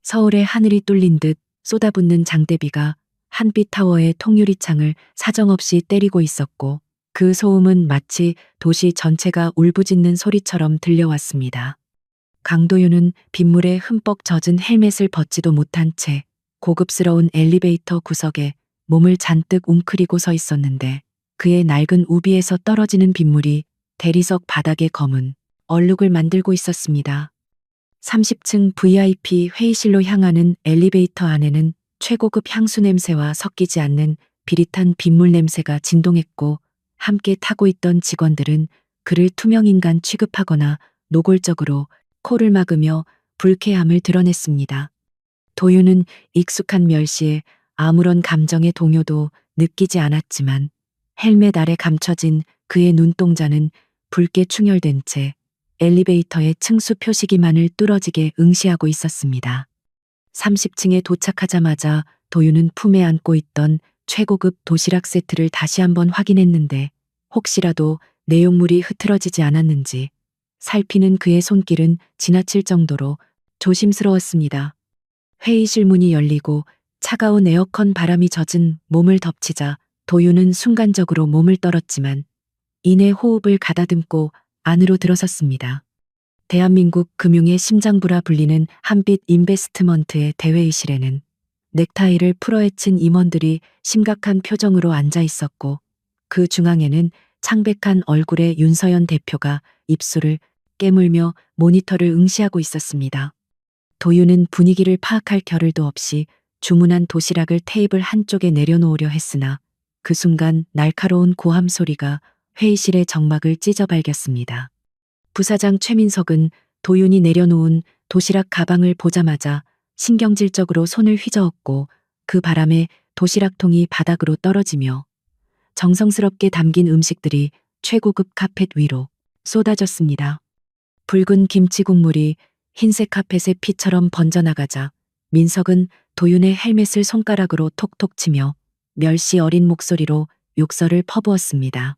서울의 하늘이 뚫린 듯 쏟아붓는 장대비가 한빛 타워의 통유리창을 사정없이 때리고 있었고 그 소음은 마치 도시 전체가 울부짖는 소리처럼 들려왔습니다. 강도윤은 빗물에 흠뻑 젖은 헬멧을 벗지도 못한 채 고급스러운 엘리베이터 구석에 몸을 잔뜩 웅크리고 서 있었는데 그의 낡은 우비에서 떨어지는 빗물이 대리석 바닥에 검은 얼룩을 만들고 있었습니다. 30층 VIP 회의실로 향하는 엘리베이터 안에는 최고급 향수 냄새와 섞이지 않는 비릿한 빗물 냄새가 진동했고 함께 타고 있던 직원들은 그를 투명인간 취급하거나 노골적으로 코를 막으며 불쾌함을 드러냈습니다. 도윤은 익숙한 멸시에 아무런 감정의 동요도 느끼지 않았지만 헬멧 아래 감춰진 그의 눈동자는 붉게 충혈된 채 엘리베이터의 층수 표시기만을 뚫어지게 응시하고 있었습니다. 30층에 도착하자마자 도윤은 품에 안고 있던 최고급 도시락 세트를 다시 한번 확인했는데 혹시라도 내용물이 흐트러지지 않았는지 살피는 그의 손길은 지나칠 정도로 조심스러웠습니다. 회의실 문이 열리고 차가운 에어컨 바람이 젖은 몸을 덮치자 도윤은 순간적으로 몸을 떨었지만 이내 호흡을 가다듬고 안으로 들어섰습니다. 대한민국 금융의 심장부라 불리는 한빛 인베스트먼트의 대회의실에는 넥타이를 풀어헤친 임원들이 심각한 표정으로 앉아 있었고 그 중앙에는 창백한 얼굴의 윤서연 대표가 입술을 깨물며 모니터를 응시하고 있었습니다. 도윤은 분위기를 파악할 겨를도 없이 주문한 도시락을 테이블 한쪽에 내려놓으려 했으나 그 순간 날카로운 고함 소리가 회의실의 정막을 찢어발겼습니다. 부사장 최민석은 도윤이 내려놓은 도시락 가방을 보자마자 신경질적으로 손을 휘저었고 그 바람에 도시락통이 바닥으로 떨어지며 정성스럽게 담긴 음식들이 최고급 카펫 위로 쏟아졌습니다. 붉은 김치 국물이 흰색 카펫의 피처럼 번져나가자 민석은 도윤의 헬멧을 손가락으로 톡톡 치며 멸시 어린 목소리로 욕설을 퍼부었습니다.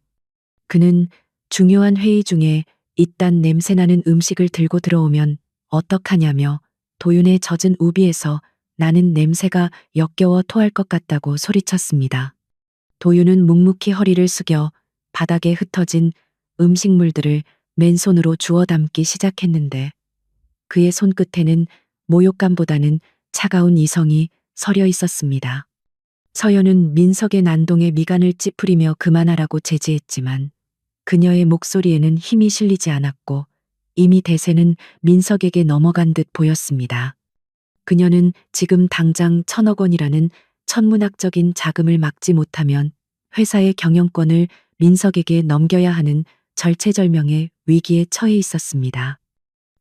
그는 중요한 회의 중에 이딴 냄새나는 음식을 들고 들어오면 어떡하냐며 도윤의 젖은 우비에서 나는 냄새가 역겨워 토할 것 같다고 소리쳤습니다. 도윤은 묵묵히 허리를 숙여 바닥에 흩어진 음식물들을 맨손으로 주워 담기 시작했는데 그의 손끝에는 모욕감보다는 차가운 이성이 서려 있었습니다. 서연은 민석의 난동에 미간을 찌푸리며 그만하라고 제지했지만 그녀의 목소리에는 힘이 실리지 않았고 이미 대세는 민석에게 넘어간 듯 보였습니다. 그녀는 지금 당장 1,000억 원이라는 천문학적인 자금을 막지 못하면 회사의 경영권을 민석에게 넘겨야 하는 절체절명의 위기에 처해 있었습니다.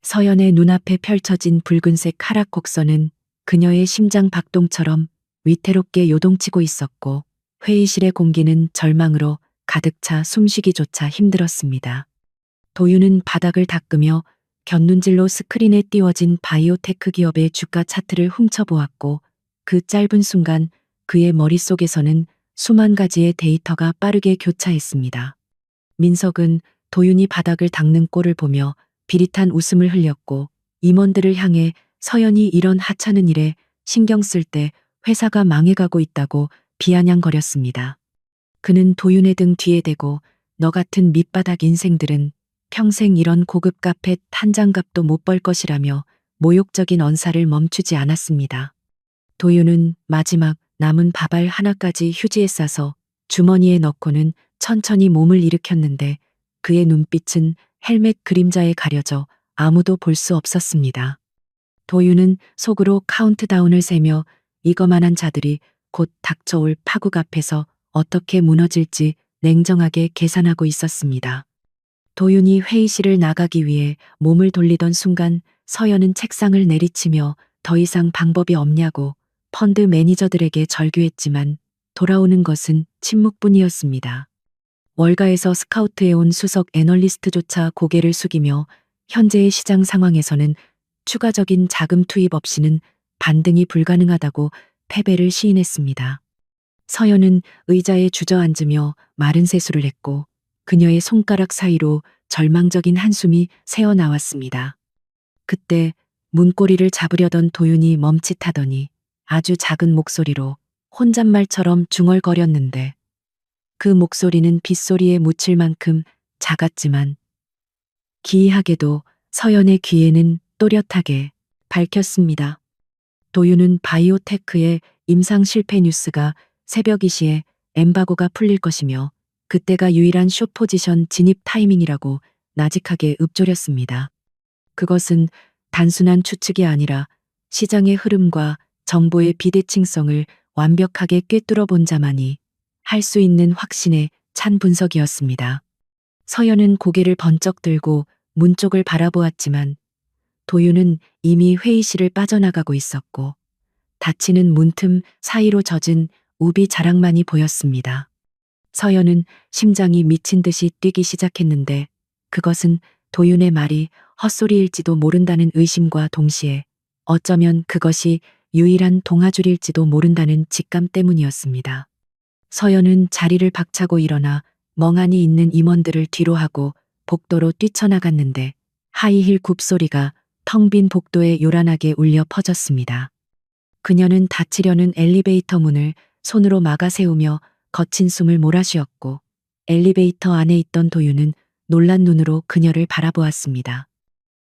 서연의 눈앞에 펼쳐진 붉은색 하락 곡선은 그녀의 심장 박동처럼 위태롭게 요동치고 있었고 회의실의 공기는 절망으로 가득 차 숨쉬기조차 힘들었습니다. 도윤은 바닥을 닦으며 곁눈질로 스크린에 띄워진 바이오테크 기업의 주가 차트를 훔쳐보았고 그 짧은 순간 그의 머릿속에서는 수만 가지의 데이터가 빠르게 교차했습니다. 민석은 도윤이 바닥을 닦는 꼴을 보며 비릿한 웃음을 흘렸고 임원들을 향해 서연이 이런 하찮은 일에 신경 쓸 때 회사가 망해가고 있다고 비아냥거렸습니다. 그는 도윤의 등 뒤에 대고 너 같은 밑바닥 인생들은 평생 이런 고급 카펫 한 장값도 못 벌 것이라며 모욕적인 언사를 멈추지 않았습니다. 도윤은 마지막 남은 밥알 하나까지 휴지에 싸서 주머니에 넣고는 천천히 몸을 일으켰는데 그의 눈빛은 헬멧 그림자에 가려져 아무도 볼 수 없었습니다. 도윤은 속으로 카운트다운을 세며 이거만한 자들이 곧 닥쳐올 파국 앞에서 어떻게 무너질지 냉정하게 계산하고 있었습니다. 도윤이 회의실을 나가기 위해 몸을 돌리던 순간 서연은 책상을 내리치며 더 이상 방법이 없냐고 펀드 매니저들에게 절규했지만 돌아오는 것은 침묵뿐이었습니다. 월가에서 스카우트해온 수석 애널리스트조차 고개를 숙이며 현재의 시장 상황에서는 추가적인 자금 투입 없이는 반등이 불가능하다고 패배를 시인했습니다. 서연은 의자에 주저앉으며 마른 세수를 했고 그녀의 손가락 사이로 절망적인 한숨이 새어나왔습니다. 그때 문고리를 잡으려던 도윤이 멈칫하더니 아주 작은 목소리로 혼잣말처럼 중얼거렸는데 그 목소리는 빗소리에 묻힐 만큼 작았지만 기이하게도 서연의 귀에는 또렷하게 밝혔습니다. 도윤은 바이오테크의 임상 실패 뉴스가 새벽 2시에 엠바고가 풀릴 것이며 그때가 유일한 숏 포지션 진입 타이밍이라고 나직하게 읊조렸습니다. 그것은 단순한 추측이 아니라 시장의 흐름과 정보의 비대칭성을 완벽하게 꿰뚫어 본 자만이 할 수 있는 확신에 찬 분석이었습니다. 서연은 고개를 번쩍 들고 문 쪽을 바라보았지만 도윤은 이미 회의실을 빠져나가고 있었고 닫히는 문틈 사이로 젖은 우비 자락만이 보였습니다. 서연은 심장이 미친 듯이 뛰기 시작했는데 그것은 도윤의 말이 헛소리일지도 모른다는 의심과 동시에 어쩌면 그것이 유일한 동아줄일지도 모른다는 직감 때문이었습니다. 서연은 자리를 박차고 일어나 멍하니 있는 임원들을 뒤로하고 복도로 뛰쳐나갔는데 하이힐 굽소리가 텅 빈 복도에 요란하게 울려 퍼졌습니다. 그녀는 닫히려는 엘리베이터 문을 손으로 막아 세우며 거친 숨을 몰아쉬었고 엘리베이터 안에 있던 도윤은 놀란 눈으로 그녀를 바라보았습니다.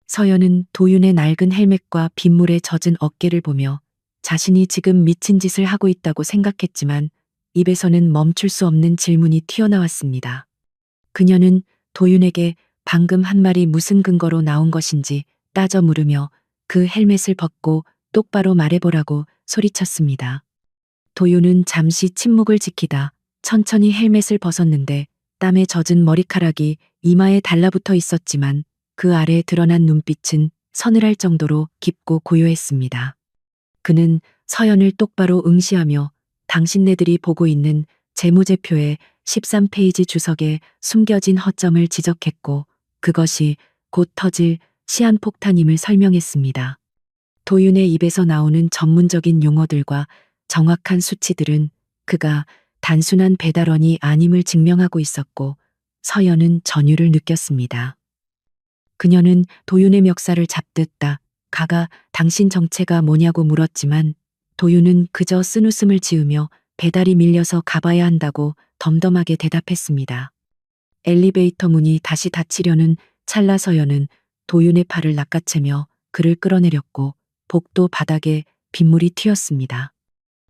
서연은 도윤의 낡은 헬멧과 빗물에 젖은 어깨를 보며 자신이 지금 미친 짓을 하고 있다고 생각했지만 입에서는 멈출 수 없는 질문이 튀어나왔습니다. 그녀는 도윤에게 방금 한 말이 무슨 근거로 나온 것인지 따져 물으며 그 헬멧을 벗고 똑바로 말해보라고 소리쳤습니다. 도윤은 잠시 침묵을 지키다 천천히 헬멧을 벗었는데 땀에 젖은 머리카락이 이마에 달라붙어 있었지만 그 아래 드러난 눈빛은 서늘할 정도로 깊고 고요했습니다. 그는 서연을 똑바로 응시하며 당신네들이 보고 있는 재무제표의 13페이지 주석에 숨겨진 허점을 지적했고 그것이 곧 터질 시한폭탄임을 설명했습니다. 도윤의 입에서 나오는 전문적인 용어들과 정확한 수치들은 그가 단순한 배달원이 아님을 증명하고 있었고 서연은 전율을 느꼈습니다. 그녀는 도윤의 멱살을 잡듯 가가 당신 정체가 뭐냐고 물었지만 도윤은 그저 쓴웃음을 지으며 배달이 밀려서 가봐야 한다고 덤덤하게 대답했습니다. 엘리베이터 문이 다시 닫히려는 찰나 서연은 도윤의 팔을 낚아채며 그를 끌어내렸고 복도 바닥에 빗물이 튀었습니다.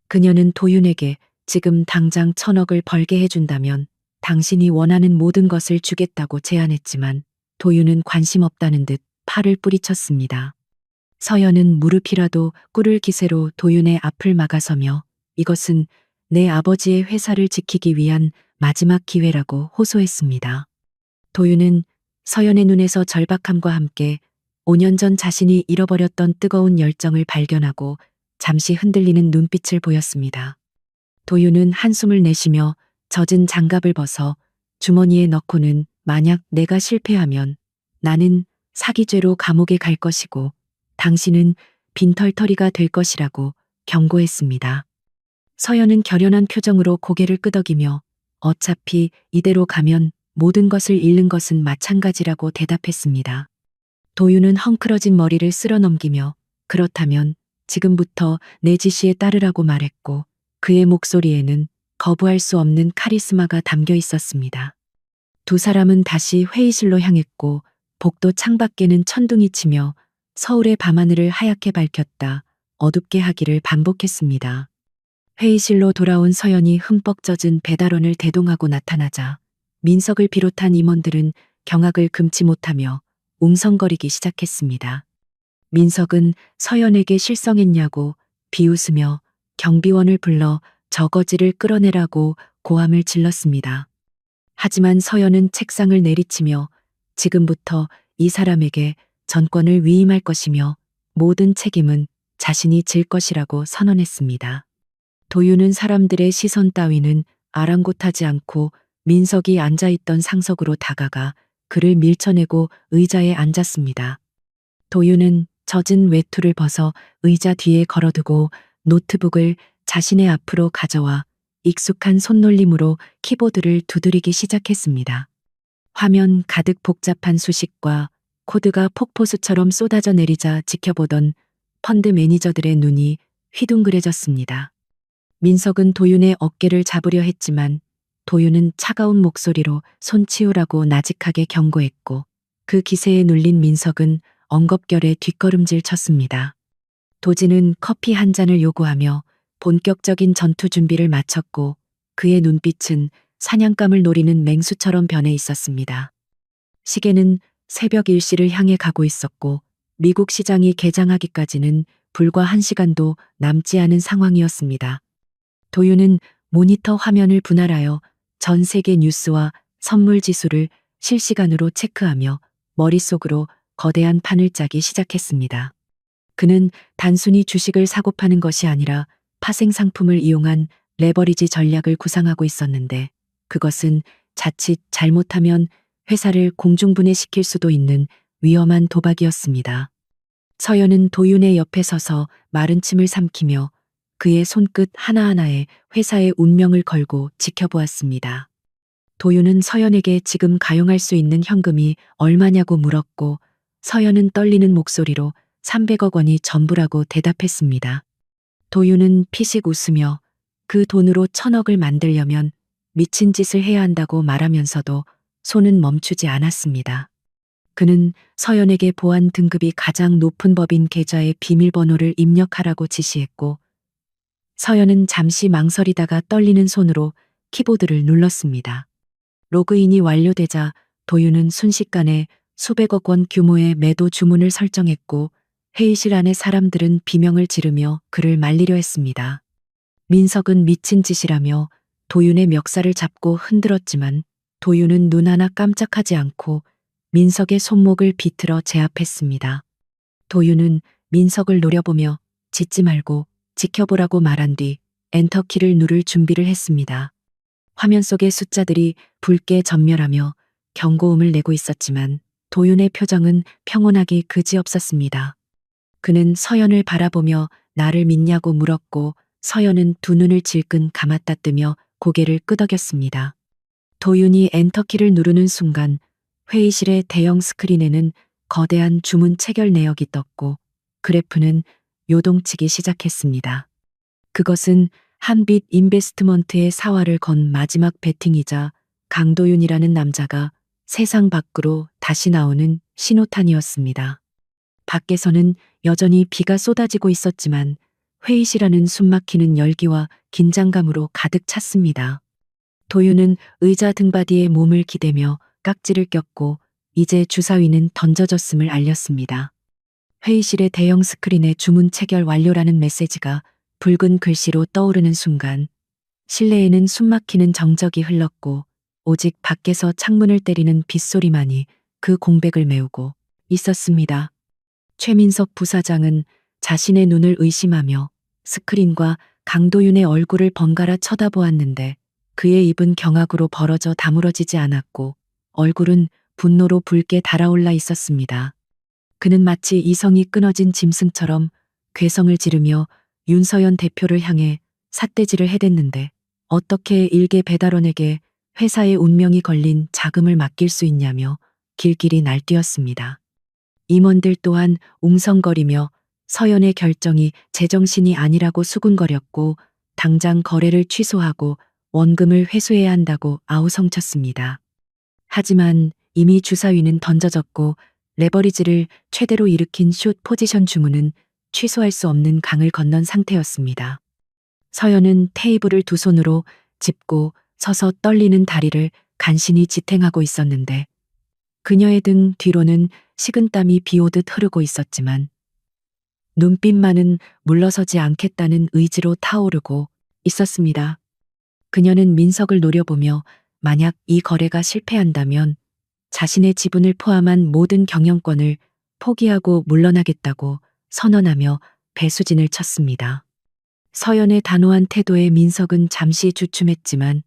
그녀는 도윤에게 지금 당장 1,000억을 벌게 해준다면 당신이 원하는 모든 것을 주겠다고 제안했지만 도윤은 관심 없다는 듯 팔을 뿌리쳤습니다. 서연은 무릎이라도 꿇을 기세로 도윤의 앞을 막아서며 이것은 내 아버지의 회사를 지키기 위한 마지막 기회라고 호소했습니다. 도윤은 서연의 눈에서 절박함과 함께 5년 전 자신이 잃어버렸던 뜨거운 열정을 발견하고 잠시 흔들리는 눈빛을 보였습니다. 도윤은 한숨을 내쉬며 젖은 장갑을 벗어 주머니에 넣고는 만약 내가 실패하면 나는 사기죄로 감옥에 갈 것이고 당신은 빈털터리가 될 것이라고 경고했습니다. 서연은 결연한 표정으로 고개를 끄덕이며 어차피 이대로 가면 모든 것을 잃는 것은 마찬가지라고 대답했습니다. 도윤은 헝클어진 머리를 쓸어 넘기며 그렇다면 지금부터 내 지시에 따르라고 말했고 그의 목소리에는 거부할 수 없는 카리스마가 담겨 있었습니다. 두 사람은 다시 회의실로 향했고 복도 창밖에는 천둥이 치며 서울의 밤하늘을 하얗게 밝혔다 어둡게 하기를 반복했습니다. 회의실로 돌아온 서연이 흠뻑 젖은 배달원을 대동하고 나타나자 민석을 비롯한 임원들은 경악을 금치 못하며 웅성거리기 시작했습니다. 민석은 서연에게 실성했냐고 비웃으며 경비원을 불러 저거지를 끌어내라고 고함을 질렀습니다. 하지만 서연은 책상을 내리치며 지금부터 이 사람에게 전권을 위임할 것이며 모든 책임은 자신이 질 것이라고 선언했습니다. 도윤은 사람들의 시선 따위는 아랑곳하지 않고 민석이 앉아있던 상석으로 다가가 그를 밀쳐내고 의자에 앉았습니다. 도윤은 젖은 외투를 벗어 의자 뒤에 걸어두고 노트북을 자신의 앞으로 가져와 익숙한 손놀림으로 키보드를 두드리기 시작했습니다. 화면 가득 복잡한 수식과 코드가 폭포수처럼 쏟아져 내리자 지켜보던 펀드 매니저들의 눈이 휘둥그레졌습니다. 민석은 도윤의 어깨를 잡으려 했지만 도윤은 차가운 목소리로 손 치우라고 나직하게 경고했고 그 기세에 눌린 민석은 엉겁결에 뒷걸음질 쳤습니다. 도진은 커피 한 잔을 요구하며 본격적인 전투 준비를 마쳤고 그의 눈빛은 사냥감을 노리는 맹수처럼 변해 있었습니다. 시계는 새벽 1시를 향해 가고 있었고 미국 시장이 개장하기까지는 불과 1시간도 남지 않은 상황이었습니다. 도윤은 모니터 화면을 분할하여 전 세계 뉴스와 선물 지수를 실시간으로 체크하며 머릿속으로 거대한 판을 짜기 시작했습니다. 그는 단순히 주식을 사고 파는 것이 아니라 파생 상품을 이용한 레버리지 전략을 구상하고 있었는데 그것은 자칫 잘못하면 회사를 공중분해시킬 수도 있는 위험한 도박이었습니다. 서연은 도윤의 옆에 서서 마른 침을 삼키며 그의 손끝 하나하나에 회사의 운명을 걸고 지켜보았습니다. 도윤은 서연에게 지금 가용할 수 있는 현금이 얼마냐고 물었고 서연은 떨리는 목소리로 300억 원이 전부라고 대답했습니다. 도윤은 피식 웃으며 그 돈으로 1000억을 만들려면 미친 짓을 해야 한다고 말하면서도 손은 멈추지 않았습니다. 그는 서연에게 보안 등급이 가장 높은 법인 계좌의 비밀번호를 입력하라고 지시했고 서연은 잠시 망설이다가 떨리는 손으로 키보드를 눌렀습니다. 로그인이 완료되자 도윤은 순식간에 수백억 원 규모의 매도 주문을 설정했고 회의실 안의 사람들은 비명을 지르며 그를 말리려 했습니다. 민석은 미친 짓이라며 도윤의 멱살을 잡고 흔들었지만 도윤은 눈 하나 깜짝하지 않고 민석의 손목을 비틀어 제압했습니다. 도윤은 민석을 노려보며 짖지 말고 지켜보라고 말한 뒤 엔터키를 누를 준비를 했습니다. 화면 속의 숫자들이 붉게 전멸하며 경고음을 내고 있었지만 도윤의 표정은 평온하기 그지없었습니다. 그는 서연을 바라보며 나를 믿냐고 물었고 서연은 두 눈을 질끈 감았다 뜨며 고개를 끄덕였습니다. 도윤이 엔터키를 누르는 순간 회의실의 대형 스크린에는 거대한 주문 체결 내역이 떴고 그래프는 요동치기 시작했습니다. 그것은 한빛 인베스트먼트의 사활을 건 마지막 베팅이자 강도윤이라는 남자가 세상 밖으로 다시 나오는 신호탄이었습니다. 밖에서는 여전히 비가 쏟아지고 있었지만 회의실 안은 숨막히는 열기와 긴장감으로 가득 찼습니다. 도윤은 의자 등받이에 몸을 기대며 깍지를 꼈고 이제 주사위는 던져졌음을 알렸습니다. 회의실의 대형 스크린에 주문 체결 완료라는 메시지가 붉은 글씨로 떠오르는 순간 실내에는 숨막히는 정적이 흘렀고 오직 밖에서 창문을 때리는 빗소리만이 그 공백을 메우고 있었습니다. 최민석 부사장은 자신의 눈을 의심하며 스크린과 강도윤의 얼굴을 번갈아 쳐다보았는데 그의 입은 경악으로 벌어져 다물어지지 않았고 얼굴은 분노로 붉게 달아올라 있었습니다. 그는 마치 이성이 끊어진 짐승처럼 괴성을 지르며 윤서연 대표를 향해 삿대질을 해댔는데 어떻게 일개 배달원에게 회사의 운명이 걸린 자금을 맡길 수 있냐며 길길이 날뛰었습니다. 임원들 또한 웅성거리며 서연의 결정이 제정신이 아니라고 수군거렸고 당장 거래를 취소하고 원금을 회수해야 한다고 아우성쳤습니다. 하지만 이미 주사위는 던져졌고 레버리지를 최대로 일으킨 숏 포지션 주문은 취소할 수 없는 강을 건넌 상태였습니다. 서연은 테이블을 두 손으로 짚고 서서 떨리는 다리를 간신히 지탱하고 있었는데 그녀의 등 뒤로는 식은땀이 비오듯 흐르고 있었지만 눈빛만은 물러서지 않겠다는 의지로 타오르고 있었습니다. 그녀는 민석을 노려보며 만약 이 거래가 실패한다면 자신의 지분을 포함한 모든 경영권을 포기하고 물러나겠다고 선언하며 배수진을 쳤습니다. 서연의 단호한 태도에 민석은 잠시 주춤했지만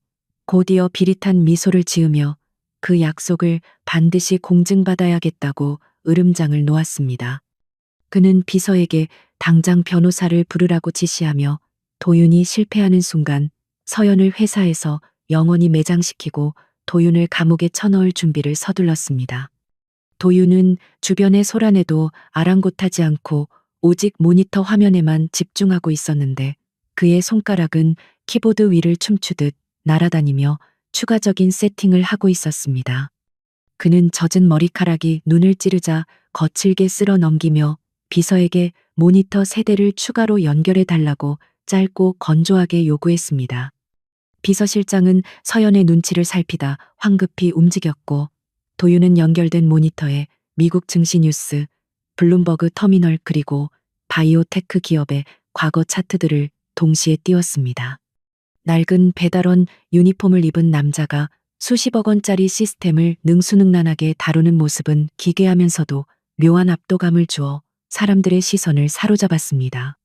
곧이어 비릿한 미소를 지으며 그 약속을 반드시 공증받아야겠다고 으름장을 놓았습니다. 그는 비서에게 당장 변호사를 부르라고 지시하며 도윤이 실패하는 순간 서연을 회사에서 영원히 매장시키고 도윤을 감옥에 쳐넣을 준비를 서둘렀습니다. 도윤은 주변의 소란에도 아랑곳하지 않고 오직 모니터 화면에만 집중하고 있었는데 그의 손가락은 키보드 위를 춤추듯 날아다니며 추가적인 세팅을 하고 있었습니다. 그는 젖은 머리카락이 눈을 찌르자 거칠게 쓸어 넘기며 비서에게 모니터 세대를 추가로 연결해 달라고 짧고 건조하게 요구했습니다. 비서실장은 서연의 눈치를 살피다 황급히 움직였고 도윤은 연결된 모니터에 미국 증시 뉴스, 블룸버그 터미널 그리고 바이오테크 기업의 과거 차트들을 동시에 띄웠습니다. 낡은 배달원 유니폼을 입은 남자가 수십억 원짜리 시스템을 능수능란하게 다루는 모습은 기괴하면서도 묘한 압도감을 주어 사람들의 시선을 사로잡았습니다.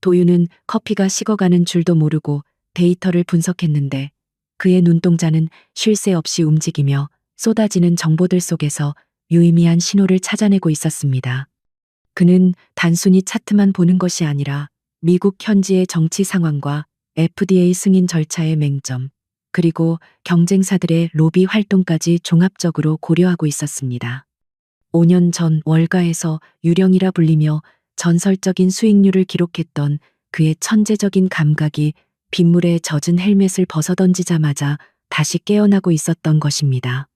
도윤은 커피가 식어가는 줄도 모르고 데이터를 분석했는데 그의 눈동자는 쉴 새 없이 움직이며 쏟아지는 정보들 속에서 유의미한 신호를 찾아내고 있었습니다. 그는 단순히 차트만 보는 것이 아니라 미국 현지의 정치 상황과 FDA 승인 절차의 맹점, 그리고 경쟁사들의 로비 활동까지 종합적으로 고려하고 있었습니다. 5년 전 월가에서 유령이라 불리며 전설적인 수익률을 기록했던 그의 천재적인 감각이 빗물에 젖은 헬멧을 벗어던지자마자 다시 깨어나고 있었던 것입니다.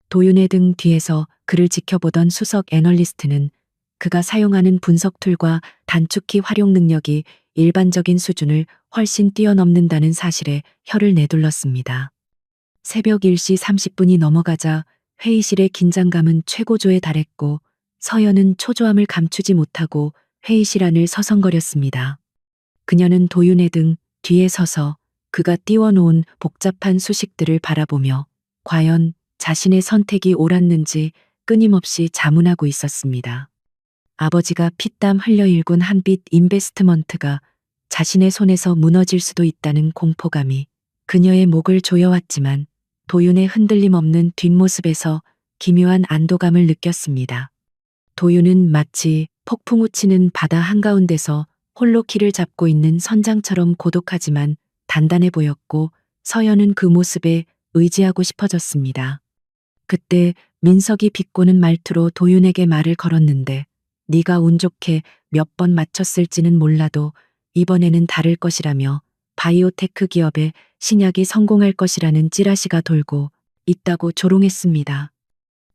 도윤의 등 뒤에서 그를 지켜보던 수석 애널리스트는 그가 사용하는 분석 툴과 단축키 활용 능력이 일반적인 수준을 훨씬 뛰어넘는다는 사실에 혀를 내둘렀습니다. 새벽 1시 30분이 넘어가자 회의실의 긴장감은 최고조에 달했고 서연은 초조함을 감추지 못하고 회의실 안을 서성거렸습니다. 그녀는 도윤의 등 뒤에 서서 그가 띄워놓은 복잡한 수식들을 바라보며 과연 자신의 선택이 옳았는지 끊임없이 자문하고 있었습니다. 아버지가 피땀 흘려 일군 한빛 인베스트먼트가 자신의 손에서 무너질 수도 있다는 공포감이 그녀의 목을 조여왔지만 도윤의 흔들림 없는 뒷모습에서 기묘한 안도감을 느꼈습니다. 도윤은 마치 폭풍 우치는 바다 한가운데서 홀로 키를 잡고 있는 선장처럼 고독하지만 단단해 보였고 서연은 그 모습에 의지하고 싶어졌습니다. 그때 민석이 비꼬는 말투로 도윤에게 말을 걸었는데 네가 운 좋게 몇 번 맞췄을지는 몰라도 이번에는 다를 것이라며 바이오테크 기업의 신약이 성공할 것이라는 찌라시가 돌고 있다고 조롱했습니다.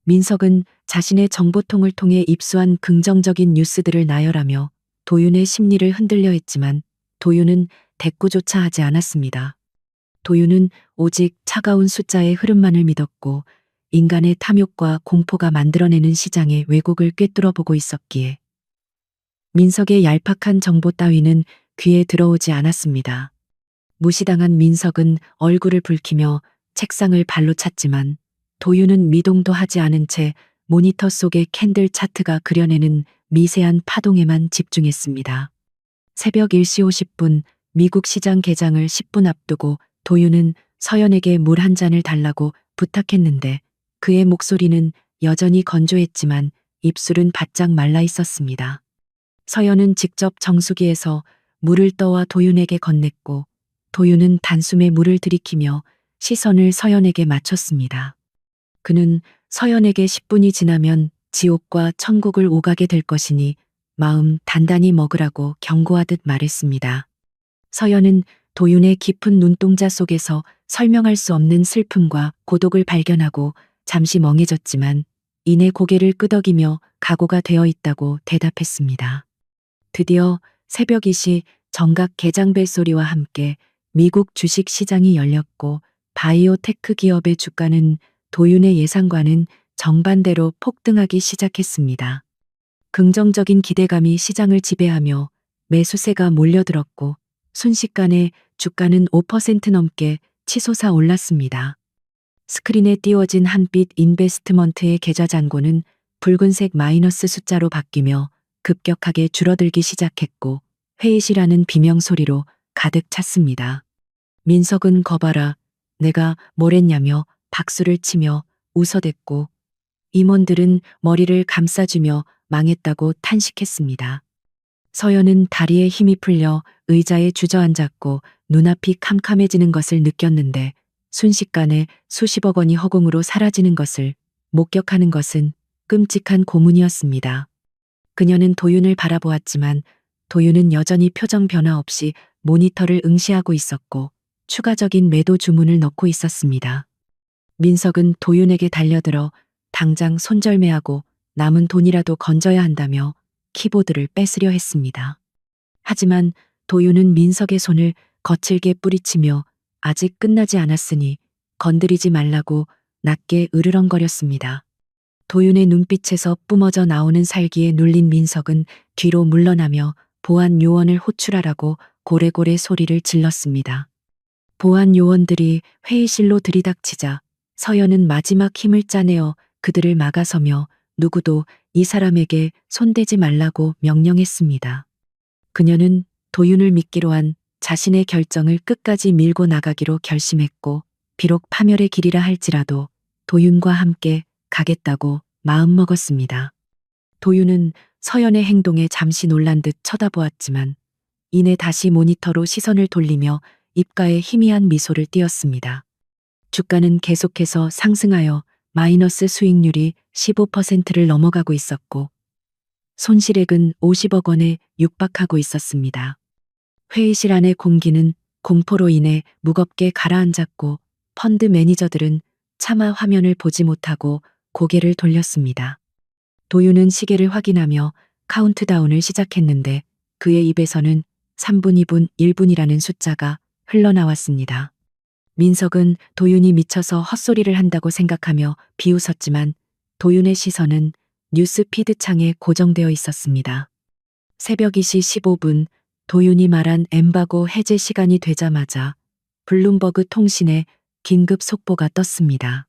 민석은 자신의 정보통을 통해 입수한 긍정적인 뉴스들을 나열하며 도윤의 심리를 흔들려 했지만 도윤은 대꾸조차 하지 않았습니다. 도윤은 오직 차가운 숫자의 흐름만을 믿었고 인간의 탐욕과 공포가 만들어내는 시장의 왜곡을 꿰뚫어 보고 있었기에 민석의 얄팍한 정보 따위는 귀에 들어오지 않았습니다. 무시당한 민석은 얼굴을 붉히며 책상을 발로 찼지만 도윤은 미동도 하지 않은 채 모니터 속의 캔들 차트가 그려내는 미세한 파동에만 집중했습니다. 새벽 1시 50분 미국 시장 개장을 10분 앞두고 도윤은 서연에게 물 한 잔을 달라고 부탁했는데 그의 목소리는 여전히 건조했지만 입술은 바짝 말라 있었습니다. 서연은 직접 정수기에서 물을 떠와 도윤에게 건넸고 도윤은 단숨에 물을 들이키며 시선을 서연에게 맞췄습니다. 그는 서연에게 10분이 지나면 지옥과 천국을 오가게 될 것이니 마음 단단히 먹으라고 경고하듯 말했습니다. 서연은 도윤의 깊은 눈동자 속에서 설명할 수 없는 슬픔과 고독을 발견하고 잠시 멍해졌지만 이내 고개를 끄덕이며 각오가 되어 있다고 대답했습니다. 드디어 새벽 2시 정각 개장 벨소리와 함께 미국 주식 시장이 열렸고 바이오테크 기업의 주가는 도윤의 예상과는 정반대로 폭등하기 시작했습니다. 긍정적인 기대감이 시장을 지배하며 매수세가 몰려들었고 순식간에 주가는 5% 넘게 치솟아 올랐습니다. 스크린에 띄워진 한빛 인베스트먼트의 계좌 잔고는 붉은색 마이너스 숫자로 바뀌며 급격하게 줄어들기 시작했고 회의실 안은 비명소리로 가득 찼습니다. 민석은 거봐라, 내가 뭘 했냐며 박수를 치며 웃어댔고 임원들은 머리를 감싸주며 망했다고 탄식했습니다. 서연은 다리에 힘이 풀려 의자에 주저앉았고 눈앞이 캄캄해지는 것을 느꼈는데 순식간에 수십억 원이 허공으로 사라지는 것을 목격하는 것은 끔찍한 고문이었습니다. 그녀는 도윤을 바라보았지만 도윤은 여전히 표정 변화 없이 모니터를 응시하고 있었고 추가적인 매도 주문을 넣고 있었습니다. 민석은 도윤에게 달려들어 당장 손절매하고 남은 돈이라도 건져야 한다며 키보드를 뺏으려 했습니다. 하지만 도윤은 민석의 손을 거칠게 뿌리치며 아직 끝나지 않았으니 건드리지 말라고 낮게 으르렁거렸습니다. 도윤의 눈빛에서 뿜어져 나오는 살기에 눌린 민석은 뒤로 물러나며 보안 요원을 호출하라고 고래고래 소리를 질렀습니다. 보안 요원들이 회의실로 들이닥치자 서연은 마지막 힘을 짜내어 그들을 막아서며 누구도 이 사람에게 손대지 말라고 명령했습니다. 그녀는 도윤을 믿기로 한 자신의 결정을 끝까지 밀고 나가기로 결심했고 비록 파멸의 길이라 할지라도 도윤과 함께 가겠다고 마음먹었습니다. 도윤은 서연의 행동에 잠시 놀란 듯 쳐다보았지만 이내 다시 모니터로 시선을 돌리며 입가에 희미한 미소를 띄었습니다. 주가는 계속해서 상승하여 마이너스 수익률이 15%를 넘어가고 있었고 손실액은 50억 원에 육박하고 있었습니다. 회의실 안의 공기는 공포로 인해 무겁게 가라앉았고 펀드 매니저들은 차마 화면을 보지 못하고 고개를 돌렸습니다. 도윤은 시계를 확인하며 카운트다운을 시작했는데 그의 입에서는 3분, 2분, 1분이라는 숫자가 흘러나왔습니다. 민석은 도윤이 미쳐서 헛소리를 한다고 생각하며 비웃었지만 도윤의 시선은 뉴스 피드 창에 고정되어 있었습니다. 새벽 2시 15분 도윤이 말한 엠바고 해제 시간이 되자마자 블룸버그 통신에 긴급 속보가 떴습니다.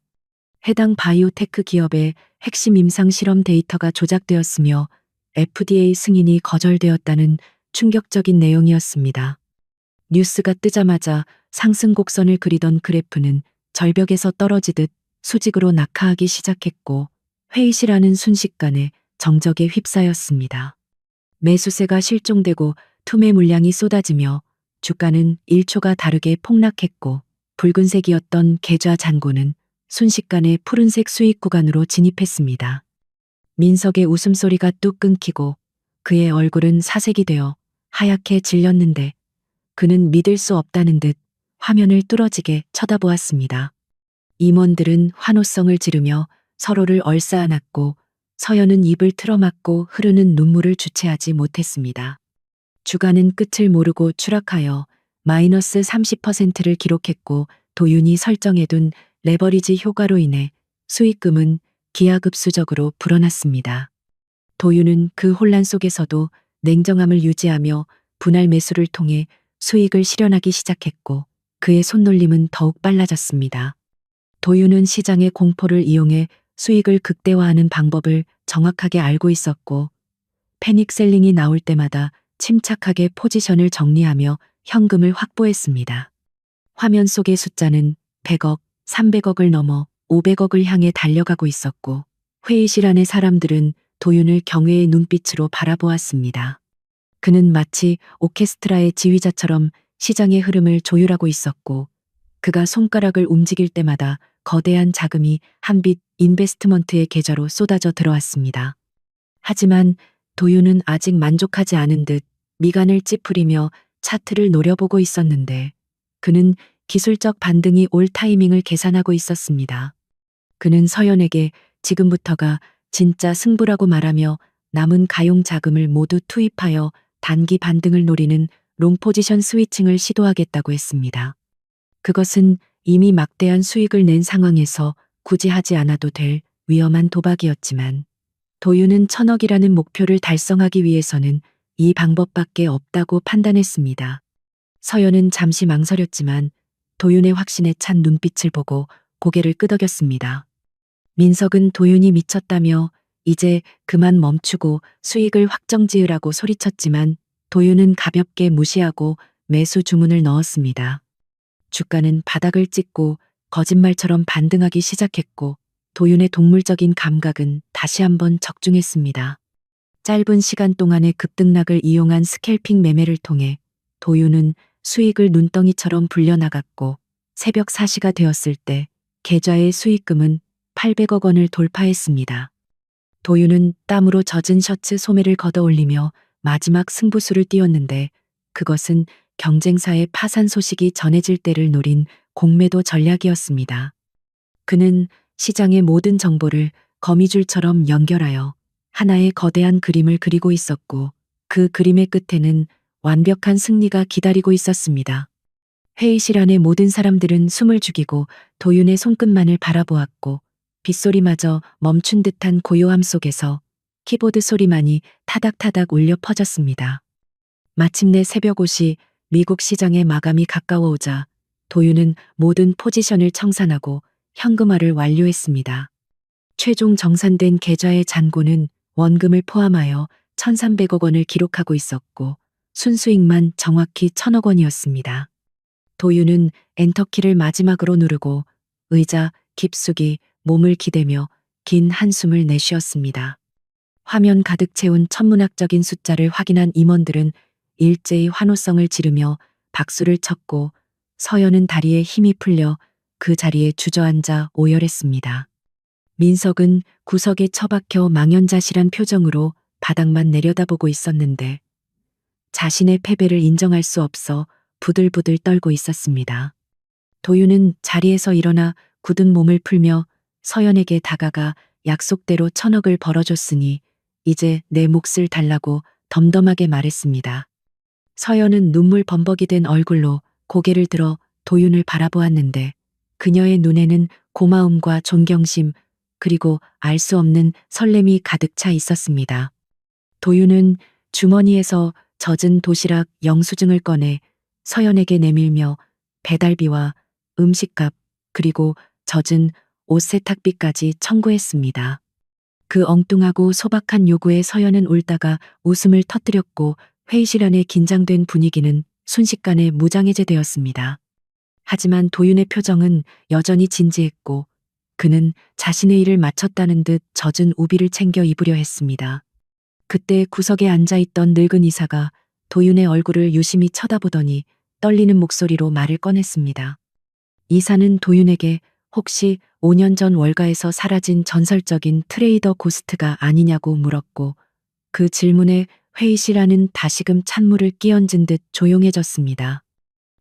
해당 바이오테크 기업의 핵심 임상 실험 데이터가 조작되었으며 FDA 승인이 거절되었다는 충격적인 내용이었습니다. 뉴스가 뜨자마자 상승 곡선을 그리던 그래프는 절벽에서 떨어지듯 수직으로 낙하하기 시작했고 회의실 안은 순식간에 정적에 휩싸였습니다. 매수세가 실종되고 투매 물량이 쏟아지며 주가는 1초가 다르게 폭락했고 붉은색이었던 계좌 잔고는 순식간에 푸른색 수익 구간으로 진입했습니다. 민석의 웃음소리가 뚝 끊기고 그의 얼굴은 사색이 되어 하얗게 질렸는데 그는 믿을 수 없다는 듯 화면을 뚫어지게 쳐다보았습니다. 임원들은 환호성을 지르며 서로를 얼싸안았고 서연은 입을 틀어막고 흐르는 눈물을 주체하지 못했습니다. 주가는 끝을 모르고 추락하여 마이너스 30%를 기록했고 도윤이 설정해둔 레버리지 효과로 인해 수익금은 기하급수적으로 불어났습니다. 도윤은 그 혼란 속에서도 냉정함을 유지하며 분할 매수를 통해 수익을 실현하기 시작했고 그의 손놀림은 더욱 빨라졌습니다. 도윤은 시장의 공포를 이용해 수익을 극대화하는 방법을 정확하게 알고 있었고 패닉셀링이 나올 때마다 침착하게 포지션을 정리하며 현금을 확보했습니다. 화면 속의 숫자는 100억, 300억을 넘어 500억을 향해 달려가고 있었고 회의실 안의 사람들은 도윤을 경외의 눈빛으로 바라보았습니다. 그는 마치 오케스트라의 지휘자처럼 시장의 흐름을 조율하고 있었고 그가 손가락을 움직일 때마다 거대한 자금이 한빛 인베스트먼트의 계좌로 쏟아져 들어왔습니다. 하지만 도윤은 아직 만족하지 않은 듯 미간을 찌푸리며 차트를 노려보고 있었는데 그는 기술적 반등이 올 타이밍을 계산하고 있었습니다. 그는 서연에게 지금부터가 진짜 승부라고 말하며 남은 가용 자금을 모두 투입하여 단기 반등을 노리는 롱포지션 스위칭을 시도하겠다고 했습니다. 그것은 이미 막대한 수익을 낸 상황에서 굳이 하지 않아도 될 위험한 도박이었지만 도윤은 1,000억이라는 목표를 달성하기 위해서는 이 방법밖에 없다고 판단했습니다. 서연은 잠시 망설였지만 도윤의 확신에 찬 눈빛을 보고 고개를 끄덕였습니다. 민석은 도윤이 미쳤다며 이제 그만 멈추고 수익을 확정지으라고 소리쳤지만 도윤은 가볍게 무시하고 매수 주문을 넣었습니다. 주가는 바닥을 찍고 거짓말처럼 반등하기 시작했고 도윤의 동물적인 감각은 다시 한번 적중했습니다. 짧은 시간 동안의 급등락을 이용한 스캘핑 매매를 통해 도윤은 수익을 눈덩이처럼 불려나갔고 새벽 4시가 되었을 때 계좌의 수익금은 800억 원을 돌파했습니다. 도윤은 땀으로 젖은 셔츠 소매를 걷어 올리며 마지막 승부수를 띄웠는데 그것은 경쟁사의 파산 소식이 전해질 때를 노린 공매도 전략이었습니다. 그는 시장의 모든 정보를 거미줄처럼 연결하여 하나의 거대한 그림을 그리고 있었고 그 그림의 끝에는 완벽한 승리가 기다리고 있었습니다. 회의실 안의 모든 사람들은 숨을 죽이고 도윤의 손끝만을 바라보았고 빗소리마저 멈춘 듯한 고요함 속에서 키보드 소리만이 타닥타닥 울려 퍼졌습니다. 마침내 새벽 5시 미국 시장의 마감이 가까워오자 도윤은 모든 포지션을 청산하고 현금화를 완료했습니다. 최종 정산된 계좌의 잔고는 원금을 포함하여 1,300억 원을 기록하고 있었고 순수익만 정확히 1,000억 원이었습니다. 도윤은 엔터키를 마지막으로 누르고 의자 깊숙이 몸을 기대며 긴 한숨을 내쉬었습니다. 화면 가득 채운 천문학적인 숫자를 확인한 임원들은 일제히 환호성을 지르며 박수를 쳤고 서연은 다리에 힘이 풀려 그 자리에 주저앉아 오열했습니다. 민석은 구석에 처박혀 망연자실한 표정으로 바닥만 내려다보고 있었는데 자신의 패배를 인정할 수 없어 부들부들 떨고 있었습니다. 도윤은 자리에서 일어나 굳은 몸을 풀며 서연에게 다가가 약속대로 1,000억을 벌어줬으니 이제 내 몫을 달라고 덤덤하게 말했습니다. 서연은 눈물 범벅이 된 얼굴로 고개를 들어 도윤을 바라보았는데 그녀의 눈에는 고마움과 존경심 그리고 알 수 없는 설렘이 가득 차 있었습니다. 도윤은 주머니에서 젖은 도시락 영수증을 꺼내 서연에게 내밀며 배달비와 음식값 그리고 젖은 옷 세탁비까지 청구했습니다. 그 엉뚱하고 소박한 요구에 서연은 울다가 웃음을 터뜨렸고 회의실 안의 긴장된 분위기는 순식간에 무장해제되었습니다. 하지만 도윤의 표정은 여전히 진지했고 그는 자신의 일을 마쳤다는 듯 젖은 우비를 챙겨 입으려 했습니다. 그때 구석에 앉아있던 늙은 이사가 도윤의 얼굴을 유심히 쳐다보더니 떨리는 목소리로 말을 꺼냈습니다. 이사는 도윤에게 혹시 5년 전 월가에서 사라진 전설적인 트레이더 고스트가 아니냐고 물었고 그 질문에 회의실 안은 다시금 찬물을 끼얹은 듯 조용해졌습니다.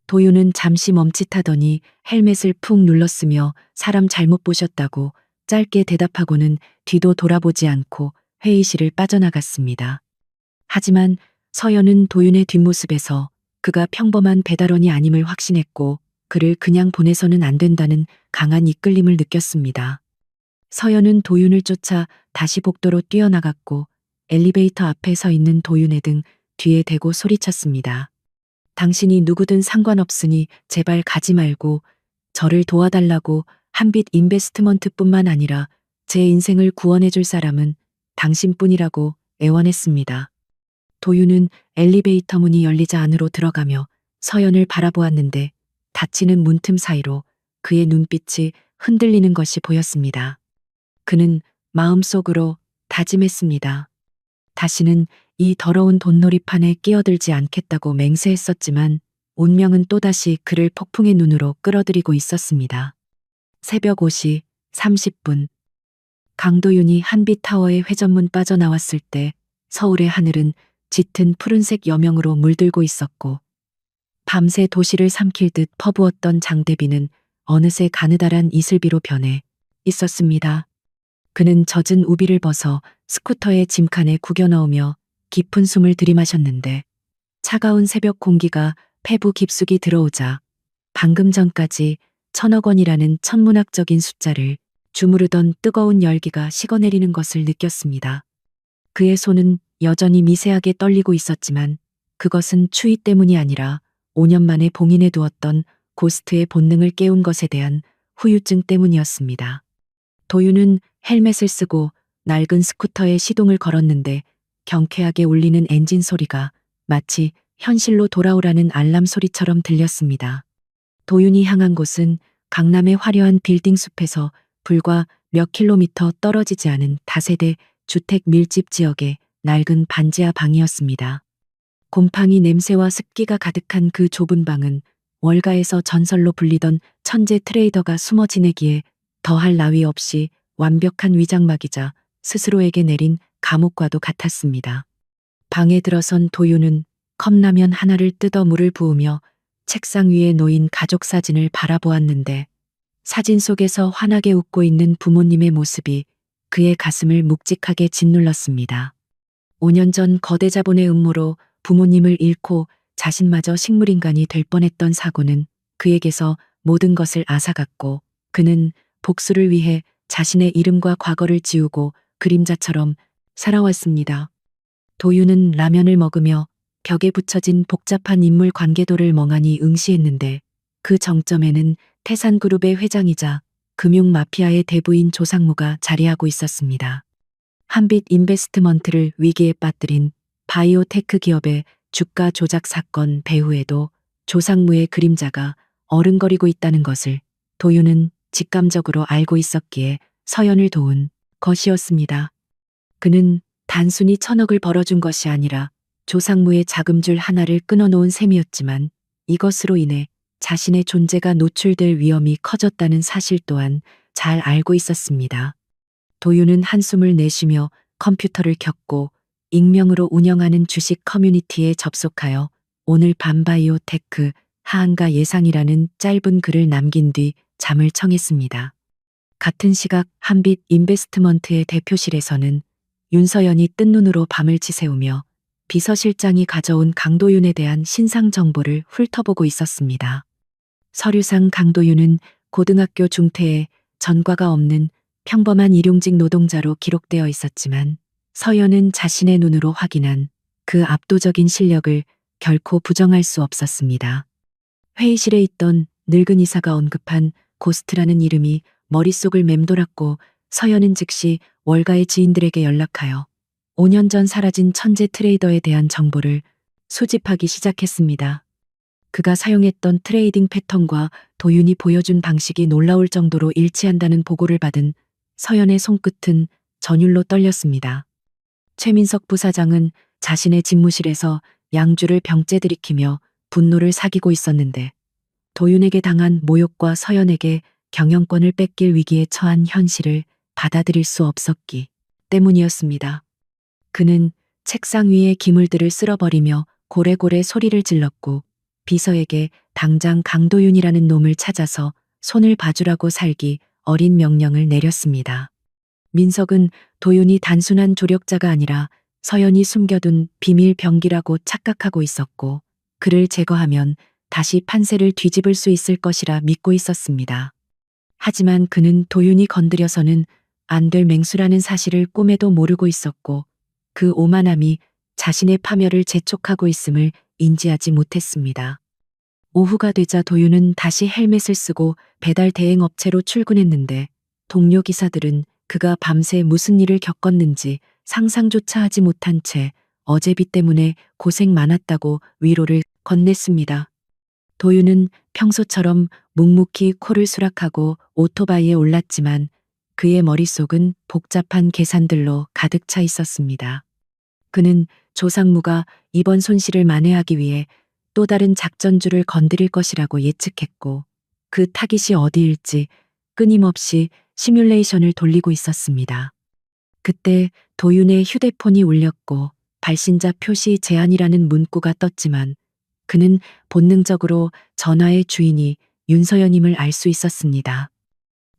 도윤은 잠시 멈칫하더니 헬멧을 푹 눌렀으며 사람 잘못 보셨다고 짧게 대답하고는 뒤도 돌아보지 않고 회의실을 빠져나갔습니다. 하지만 서연은 도윤의 뒷모습에서 그가 평범한 배달원이 아님을 확신했고 그를 그냥 보내서는 안 된다는 강한 이끌림을 느꼈습니다. 서연은 도윤을 쫓아 다시 복도로 뛰어나갔고 엘리베이터 앞에 서 있는 도윤의 등 뒤에 대고 소리쳤습니다. 당신이 누구든 상관없으니 제발 가지 말고 저를 도와달라고 한빛 인베스트먼트뿐만 아니라 제 인생을 구원해줄 사람은 당신뿐이라고 애원했습니다. 도윤은 엘리베이터 문이 열리자 안으로 들어가며 서연을 바라보았는데 닫히는 문틈 사이로 그의 눈빛이 흔들리는 것이 보였습니다. 그는 마음속으로 다짐했습니다. 다시는 이 더러운 돈놀이판에 끼어들지 않겠다고 맹세했었지만 운명은 또다시 그를 폭풍의 눈으로 끌어들이고 있었습니다. 새벽 5시 30분 강도윤이 한빛타워의 회전문 빠져나왔을 때 서울의 하늘은 짙은 푸른색 여명으로 물들고 있었고 밤새 도시를 삼킬 듯 퍼부었던 장대비는 어느새 가느다란 이슬비로 변해 있었습니다. 그는 젖은 우비를 벗어 스쿠터의 짐칸에 구겨 넣으며 깊은 숨을 들이마셨는데 차가운 새벽 공기가 폐부 깊숙이 들어오자 방금 전까지 1,000억 원이라는 천문학적인 숫자를 주무르던 뜨거운 열기가 식어내리는 것을 느꼈습니다. 그의 손은 여전히 미세하게 떨리고 있었지만 그것은 추위 때문이 아니라 5년 만에 봉인해 두었던 고스트의 본능을 깨운 것에 대한 후유증 때문이었습니다. 도윤은 헬멧을 쓰고 낡은 스쿠터에 시동을 걸었는데 경쾌하게 울리는 엔진 소리가 마치 현실로 돌아오라는 알람 소리처럼 들렸습니다. 도윤이 향한 곳은 강남의 화려한 빌딩 숲에서 불과 몇 킬로미터 떨어지지 않은 다세대 주택 밀집 지역의 낡은 반지하 방이었습니다. 곰팡이 냄새와 습기가 가득한 그 좁은 방은 월가에서 전설로 불리던 천재 트레이더가 숨어 지내기에 더할 나위 없이 완벽한 위장막이자 스스로에게 내린 감옥과도 같았습니다. 방에 들어선 도윤은 컵라면 하나를 뜯어 물을 부으며 책상 위에 놓인 가족 사진을 바라보았는데 사진 속에서 환하게 웃고 있는 부모님의 모습이 그의 가슴을 묵직하게 짓눌렀습니다. 5년 전 거대 자본의 음모로 부모님을 잃고 자신마저 식물인간이 될 뻔했던 사고는 그에게서 모든 것을 앗아갔고 그는 복수를 위해 자신의 이름과 과거를 지우고 그림자처럼 살아왔습니다. 도윤은 라면을 먹으며 벽에 붙여진 복잡한 인물 관계도를 멍하니 응시했는데 그 정점에는 태산그룹의 회장이자 금융 마피아의 대부인 조상무가 자리하고 있었습니다. 한빛 인베스트먼트를 위기에 빠뜨린 바이오테크 기업의 주가 조작 사건 배후에도 조상무의 그림자가 어른거리고 있다는 것을 도윤은 직감적으로 알고 있었기에 서연을 도운 것이었습니다. 그는 단순히 1,000억을 벌어준 것이 아니라 조상무의 자금줄 하나를 끊어놓은 셈이었지만 이것으로 인해 자신의 존재가 노출될 위험이 커졌다는 사실 또한 잘 알고 있었습니다. 도윤은 한숨을 내쉬며 컴퓨터를 켰고 익명으로 운영하는 주식 커뮤니티에 접속하여 오늘 밤 바이오테크 하한가 예상이라는 짧은 글을 남긴 뒤 잠을 청했습니다. 같은 시각 한빛 인베스트먼트의 대표실에서는 윤서연이 뜬 눈으로 밤을 지새우며 비서실장이 가져온 강도윤에 대한 신상 정보를 훑어보고 있었습니다. 서류상 강도윤은 고등학교 중퇴에 전과가 없는 평범한 일용직 노동자로 기록되어 있었지만 서연은 자신의 눈으로 확인한 그 압도적인 실력을 결코 부정할 수 없었습니다. 회의실에 있던 늙은 이사가 언급한 고스트라는 이름이 머릿속을 맴돌았고 서연은 즉시 월가의 지인들에게 연락하여 5년 전 사라진 천재 트레이더에 대한 정보를 수집하기 시작했습니다. 그가 사용했던 트레이딩 패턴과 도윤이 보여준 방식이 놀라울 정도로 일치한다는 보고를 받은 서연의 손끝은 전율로 떨렸습니다. 최민석 부사장은 자신의 집무실에서 양주를 병째 들이키며 분노를 사귀고 있었는데 도윤에게 당한 모욕과 서연에게 경영권을 뺏길 위기에 처한 현실을 받아들일 수 없었기 때문이었습니다. 그는 책상 위의 기물들을 쓸어버리며 고래고래 소리를 질렀고 비서에게 당장 강도윤이라는 놈을 찾아서 손을 봐주라고 살기 어린 명령을 내렸습니다. 민석은 도윤이 단순한 조력자가 아니라 서연이 숨겨둔 비밀 병기라고 착각하고 있었고 그를 제거하면 다시 판세를 뒤집을 수 있을 것이라 믿고 있었습니다. 하지만 그는 도윤이 건드려서는 안 될 맹수라는 사실을 꿈에도 모르고 있었고 그 오만함이 자신의 파멸을 재촉하고 있음을 인지하지 못했습니다. 오후가 되자 도윤은 다시 헬멧을 쓰고 배달 대행 업체로 출근했는데 동료 기사들은 그가 밤새 무슨 일을 겪었는지 상상조차 하지 못한 채 어제 비 때문에 고생 많았다고 위로를 건넸습니다. 도윤은 평소처럼 묵묵히 코를 수락하고 오토바이에 올랐지만 그의 머릿속은 복잡한 계산들로 가득 차 있었습니다. 그는 조상무가 이번 손실을 만회하기 위해 또 다른 작전주를 건드릴 것이라고 예측했고 그 타깃이 어디일지 끊임없이 시뮬레이션을 돌리고 있었습니다. 그때 도윤의 휴대폰이 울렸고 발신자 표시 제한이라는 문구가 떴지만 그는 본능적으로 전화의 주인이 윤서연임을 알 수 있었습니다.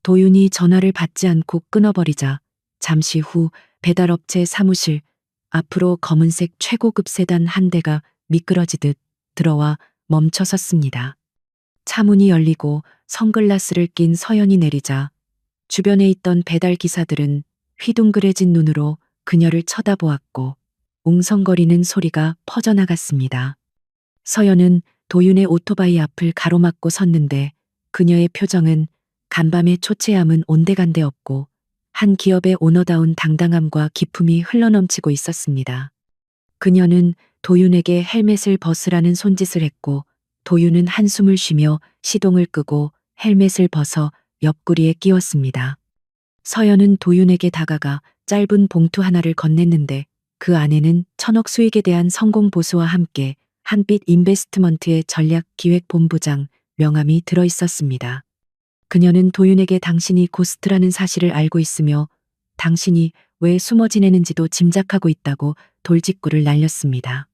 도윤이 전화를 받지 않고 끊어버리자 잠시 후 배달업체 사무실 앞으로 검은색 최고급 세단 한 대가 미끄러지듯 들어와 멈춰섰습니다. 차문이 열리고 선글라스를 낀 서연이 내리자 주변에 있던 배달 기사들은 휘둥그레진 눈으로 그녀를 쳐다보았고 웅성거리는 소리가 퍼져나갔습니다. 서연은 도윤의 오토바이 앞을 가로막고 섰는데 그녀의 표정은 간밤의 초췌함은 온데간데 없고 한 기업의 오너다운 당당함과 기품이 흘러넘치고 있었습니다. 그녀는 도윤에게 헬멧을 벗으라는 손짓을 했고 도윤은 한숨을 쉬며 시동을 끄고 헬멧을 벗어 옆구리에 끼웠습니다. 서연은 도윤에게 다가가 짧은 봉투 하나를 건넸는데 그 안에는 1,000억 수익에 대한 성공 보수와 함께 한빛 인베스트먼트의 전략기획본부장 명함이 들어 있었습니다. 그녀는 도윤에게 당신이 고스트라는 사실을 알고 있으며 당신이 왜 숨어 지내는지도 짐작하고 있다고 돌직구를 날렸습니다.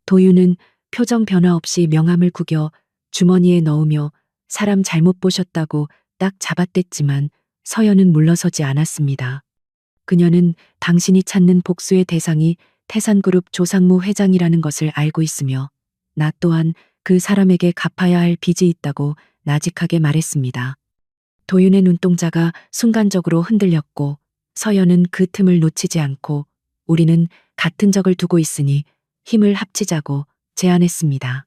도윤은 표정 변화 없이 명함을 구겨 주머니에 넣으며 사람 잘못 보셨다고 딱 잡아댔지만 서연은 물러서지 않았습니다. 그녀는 당신이 찾는 복수의 대상이 태산그룹 조상무 회장이라는 것을 알고 있으며 나 또한 그 사람에게 갚아야 할 빚이 있다고 나직하게 말했습니다. 도윤의 눈동자가 순간적으로 흔들렸고 서연은 그 틈을 놓치지 않고 우리는 같은 적을 두고 있으니 힘을 합치자고 제안했습니다.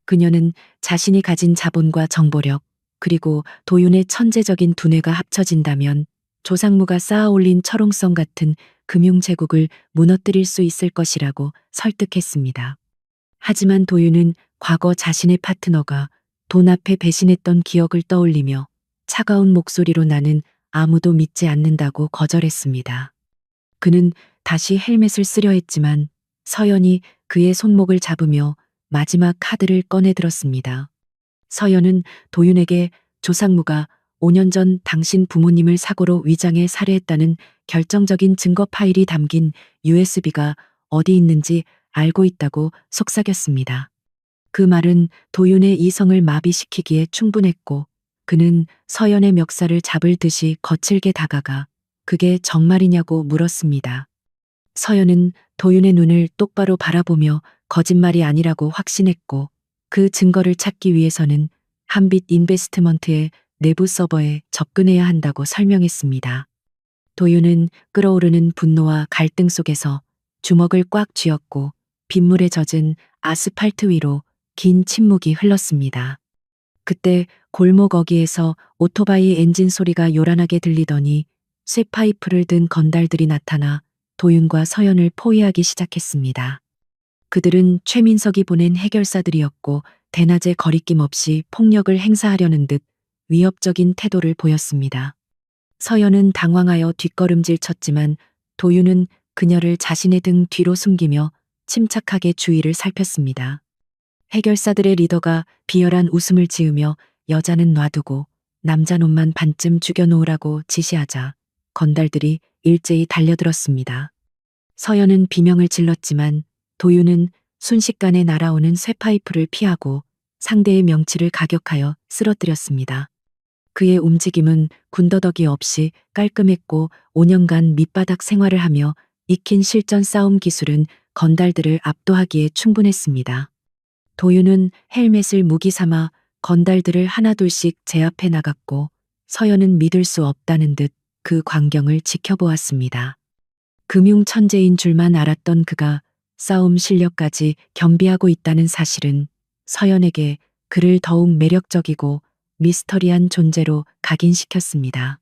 그녀는 자신이 가진 자본과 정보력 그리고 도윤의 천재적인 두뇌가 합쳐진다면 조상무가 쌓아올린 철옹성 같은 금융제국을 무너뜨릴 수 있을 것이라고 설득했습니다. 하지만 도윤은 과거 자신의 파트너가 돈 앞에 배신했던 기억을 떠올리며 차가운 목소리로 나는 아무도 믿지 않는다고 거절했습니다. 그는 다시 헬멧을 쓰려 했지만 서연이 그의 손목을 잡으며 마지막 카드를 꺼내 들었습니다. 서연은 도윤에게 조상무가 5년 전 당신 부모님을 사고로 위장해 살해했다는 결정적인 증거 파일이 담긴 USB가 어디 있는지 알고 있다고 속삭였습니다. 그 말은 도윤의 이성을 마비시키기에 충분했고 그는 서연의 멱살을 잡을 듯이 거칠게 다가가 그게 정말이냐고 물었습니다. 서연은 도윤의 눈을 똑바로 바라보며 거짓말이 아니라고 확신했고 그 증거를 찾기 위해서는 한빛 인베스트먼트의 내부 서버에 접근해야 한다고 설명했습니다. 도윤은 끓어오르는 분노와 갈등 속에서 주먹을 꽉 쥐었고 빗물에 젖은 아스팔트 위로 긴 침묵이 흘렀습니다. 그때 골목 어귀에서 오토바이 엔진 소리가 요란하게 들리더니 쇠파이프를 든 건달들이 나타나 도윤과 서연을 포위하기 시작했습니다. 그들은 최민석이 보낸 해결사들이었고 대낮에 거리낌 없이 폭력을 행사하려는 듯 위협적인 태도를 보였습니다. 서연은 당황하여 뒷걸음질 쳤지만 도윤은 그녀를 자신의 등 뒤로 숨기며 침착하게 주위를 살폈습니다. 해결사들의 리더가 비열한 웃음을 지으며 여자는 놔두고 남자 놈만 반쯤 죽여놓으라고 지시하자 건달들이 일제히 달려들었습니다. 서연은 비명을 질렀지만 도윤은 순식간에 날아오는 쇠파이프를 피하고 상대의 명치를 가격하여 쓰러뜨렸습니다. 그의 움직임은 군더더기 없이 깔끔했고 5년간 밑바닥 생활을 하며 익힌 실전 싸움 기술은 건달들을 압도하기에 충분했습니다. 도윤은 헬멧을 무기 삼아 건달들을 하나둘씩 제압해 나갔고 서연은 믿을 수 없다는 듯 그 광경을 지켜보았습니다. 금융 천재인 줄만 알았던 그가 싸움 실력까지 겸비하고 있다는 사실은 서연에게 그를 더욱 매력적이고 미스터리한 존재로 각인시켰습니다.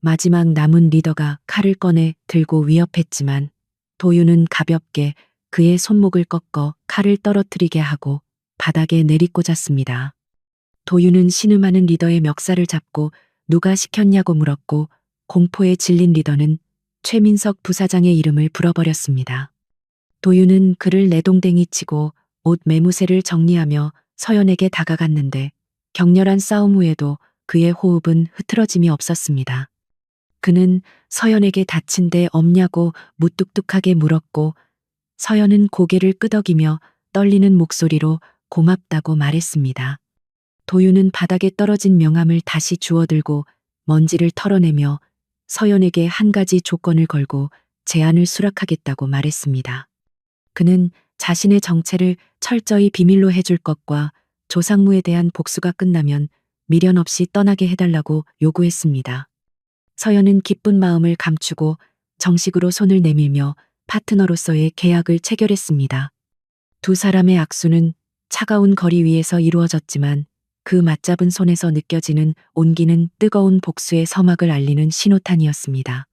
마지막 남은 리더가 칼을 꺼내 들고 위협했지만 도윤은 가볍게 그의 손목을 꺾어 칼을 떨어뜨리게 하고 바닥에 내리꽂았습니다. 도윤은 신음하는 리더의 멱살을 잡고 누가 시켰냐고 물었고 공포에 질린 리더는 최민석 부사장의 이름을 불어버렸습니다. 도윤은 그를 내동댕이 치고 옷 매무새를 정리하며 서연에게 다가갔는데 격렬한 싸움 후에도 그의 호흡은 흐트러짐이 없었습니다. 그는 서연에게 다친 데 없냐고 무뚝뚝하게 물었고 서연은 고개를 끄덕이며 떨리는 목소리로 고맙다고 말했습니다. 도윤은 바닥에 떨어진 명함을 다시 주워들고 먼지를 털어내며 서연에게 한 가지 조건을 걸고 제안을 수락하겠다고 말했습니다. 그는 자신의 정체를 철저히 비밀로 해줄 것과 조상무에 대한 복수가 끝나면 미련 없이 떠나게 해달라고 요구했습니다. 서연은 기쁜 마음을 감추고 정식으로 손을 내밀며 파트너로서의 계약을 체결했습니다. 두 사람의 악수는 차가운 거리 위에서 이루어졌지만 그 맞잡은 손에서 느껴지는 온기는 뜨거운 복수의 서막을 알리는 신호탄이었습니다.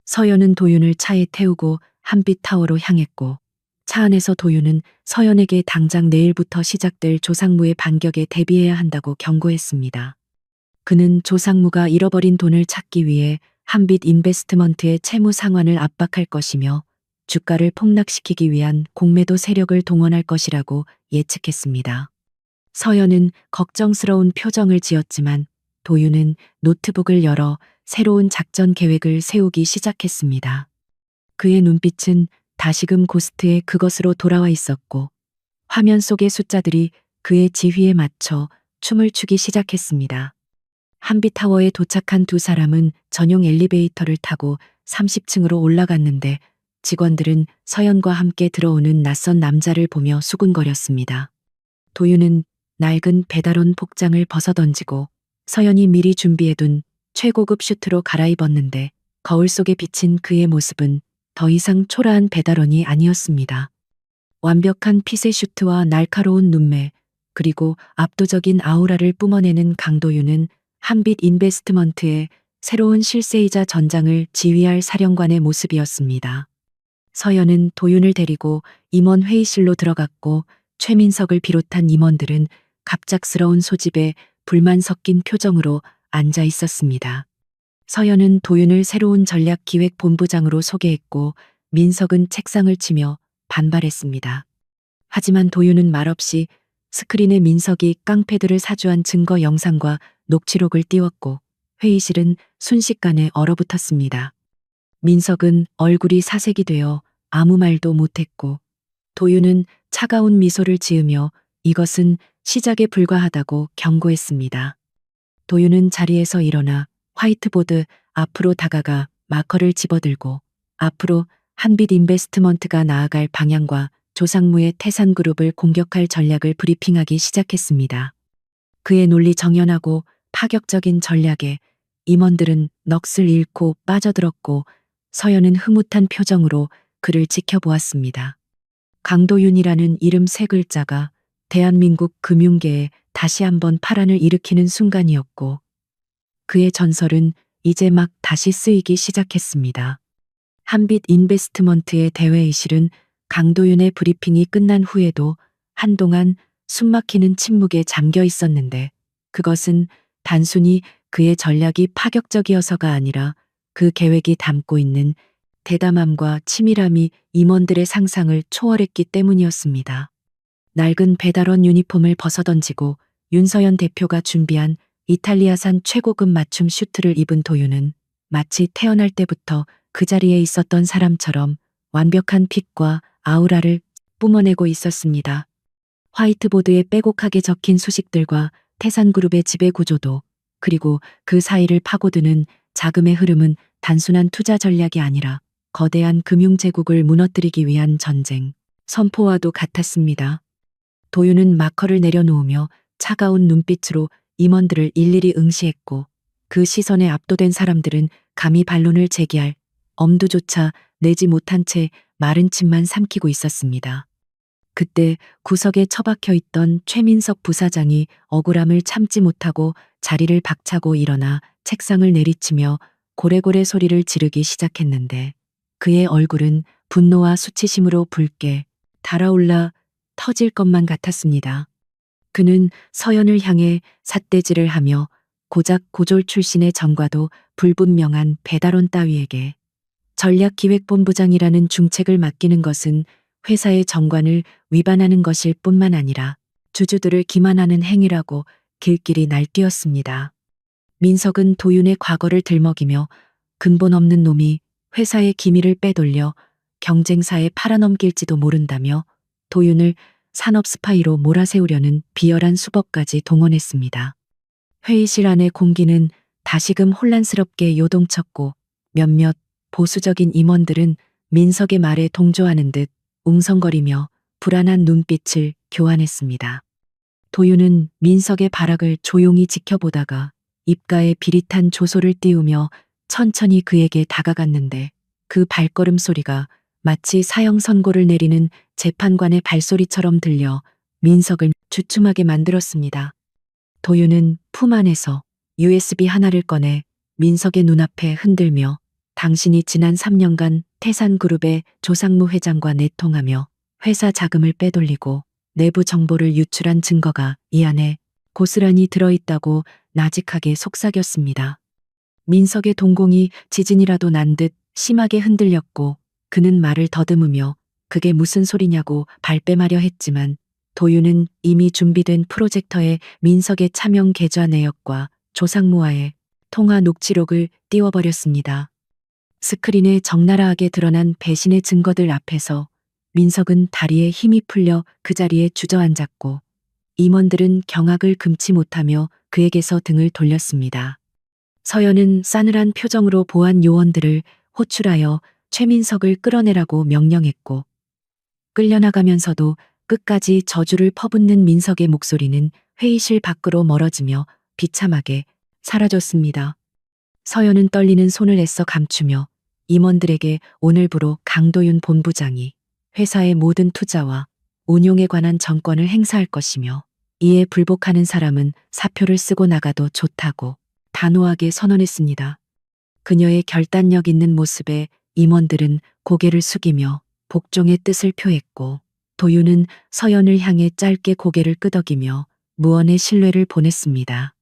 서연은 도윤을 차에 태우고 한빛타워로 향했고 차 안에서 도윤은 서연에게 당장 내일부터 시작될 조상무의 반격에 대비해야 한다고 경고했습니다. 그는 조상무가 잃어버린 돈을 찾기 위해 한빛 인베스트먼트의 채무 상환을 압박할 것이며 주가를 폭락시키기 위한 공매도 세력을 동원할 것이라고 예측했습니다. 서연은 걱정스러운 표정을 지었지만 도윤은 노트북을 열어 새로운 작전 계획을 세우기 시작했습니다. 그의 눈빛은 다시금 고스트의 그것으로 돌아와 있었고 화면 속의 숫자들이 그의 지휘에 맞춰 춤을 추기 시작했습니다. 한빛타워에 도착한 두 사람은 전용 엘리베이터를 타고 30층으로 올라갔는데 직원들은 서연과 함께 들어오는 낯선 남자를 보며 수군거렸습니다. 도윤은 낡은 배달원 복장을 벗어던지고 서연이 미리 준비해둔 최고급 슈트로 갈아입었는데 거울 속에 비친 그의 모습은 더 이상 초라한 배달원이 아니었습니다. 완벽한 핏의 슈트와 날카로운 눈매, 그리고 압도적인 아우라를 뿜어내는 강도윤은 한빛 인베스트먼트의 새로운 실세이자 전장을 지휘할 사령관의 모습이었습니다. 서연은 도윤을 데리고 임원 회의실로 들어갔고 최민석을 비롯한 임원들은 갑작스러운 소집에 불만 섞인 표정으로 앉아 있었습니다. 서연은 도윤을 새로운 전략기획본부장으로 소개했고 민석은 책상을 치며 반발했습니다. 하지만 도윤은 말없이 스크린에 민석이 깡패들을 사주한 증거 영상과 녹취록을 띄웠고 회의실은 순식간에 얼어붙었습니다. 민석은 얼굴이 사색이 되어 아무 말도 못했고 도윤은 차가운 미소를 지으며 이것은 시작에 불과하다고 경고했습니다. 도윤은 자리에서 일어나 화이트보드 앞으로 다가가 마커를 집어들고 앞으로 한빛 인베스트먼트가 나아갈 방향과 조상무의 태산그룹을 공격할 전략을 브리핑하기 시작했습니다. 그의 논리 정연하고 파격적인 전략에 임원들은 넋을 잃고 빠져들었고 서연은 흐뭇한 표정으로 그를 지켜보았습니다. 강도윤이라는 이름 세 글자가 대한민국 금융계에 다시 한번 파란을 일으키는 순간이었고 그의 전설은 이제 막 다시 쓰이기 시작했습니다. 한빛 인베스트먼트의 대회의실은 강도윤의 브리핑이 끝난 후에도 한동안 숨막히는 침묵에 잠겨 있었는데 그것은 단순히 그의 전략이 파격적이어서가 아니라 그 계획이 담고 있는 대담함과 치밀함이 임원들의 상상을 초월했기 때문이었습니다. 낡은 배달원 유니폼을 벗어던지고 윤서연 대표가 준비한 이탈리아산 최고급 맞춤 슈트를 입은 도윤은 마치 태어날 때부터 그 자리에 있었던 사람처럼 완벽한 핏과 아우라를 뿜어내고 있었습니다. 화이트보드에 빼곡하게 적힌 수식들과 태산그룹의 지배 구조도 그리고 그 사이를 파고드는 자금의 흐름은 단순한 투자 전략이 아니라 거대한 금융제국을 무너뜨리기 위한 전쟁 선포와도 같았습니다. 도윤은 마커를 내려놓으며 차가운 눈빛으로 임원들을 일일이 응시했고 그 시선에 압도된 사람들은 감히 반론을 제기할 엄두조차 내지 못한 채 마른 침만 삼키고 있었습니다. 그때 구석에 처박혀 있던 최민석 부사장이 억울함을 참지 못하고 자리를 박차고 일어나 책상을 내리치며 고래고래 소리를 지르기 시작했는데 그의 얼굴은 분노와 수치심으로 붉게 달아올라 터질 것만 같았습니다. 그는 서연을 향해 삿대질을 하며 고작 고졸 출신의 전과도 불분명한 배달원 따위에게 전략기획본부장이라는 중책을 맡기는 것은 회사의 정관을 위반하는 것일 뿐만 아니라 주주들을 기만하는 행위라고 길길이 날뛰었습니다. 민석은 도윤의 과거를 들먹이며 근본 없는 놈이 회사의 기밀을 빼돌려 경쟁사에 팔아넘길지도 모른다며 도윤을 산업 스파이로 몰아세우려는 비열한 수법까지 동원했습니다. 회의실 안의 공기는 다시금 혼란스럽게 요동쳤고 몇몇 보수적인 임원들은 민석의 말에 동조하는 듯 웅성거리며 불안한 눈빛을 교환했습니다. 도윤은 민석의 발악을 조용히 지켜보다가 입가에 비릿한 조소를 띄우며 천천히 그에게 다가갔는데 그 발걸음 소리가 마치 사형 선고를 내리는 재판관의 발소리처럼 들려 민석을 주춤하게 만들었습니다. 도윤은 품 안에서 USB 하나를 꺼내 민석의 눈앞에 흔들며 당신이 지난 3년간 태산그룹의 조상무 회장과 내통하며 회사 자금을 빼돌리고 내부 정보를 유출한 증거가 이 안에 고스란히 들어있다고 나직하게 속삭였습니다. 민석의 동공이 지진이라도 난 듯 심하게 흔들렸고 그는 말을 더듬으며 그게 무슨 소리냐고 발뺌하려 했지만 도윤은 이미 준비된 프로젝터에 민석의 차명 계좌 내역과 조상무와의 통화 녹취록을 띄워버렸습니다. 스크린에 적나라하게 드러난 배신의 증거들 앞에서 민석은 다리에 힘이 풀려 그 자리에 주저앉았고 임원들은 경악을 금치 못하며 그에게서 등을 돌렸습니다. 서연은 싸늘한 표정으로 보안 요원들을 호출하여 최민석을 끌어내라고 명령했고 끌려나가면서도 끝까지 저주를 퍼붓는 민석의 목소리는 회의실 밖으로 멀어지며 비참하게 사라졌습니다. 서연은 떨리는 손을 애써 감추며 임원들에게 오늘부로 강도윤 본부장이 회사의 모든 투자와 운용에 관한 정권을 행사할 것이며 이에 불복하는 사람은 사표를 쓰고 나가도 좋다고 단호하게 선언했습니다. 그녀의 결단력 있는 모습에 임원들은 고개를 숙이며 복종의 뜻을 표했고 도윤은 서연을 향해 짧게 고개를 끄덕이며 무언의 신뢰를 보냈습니다.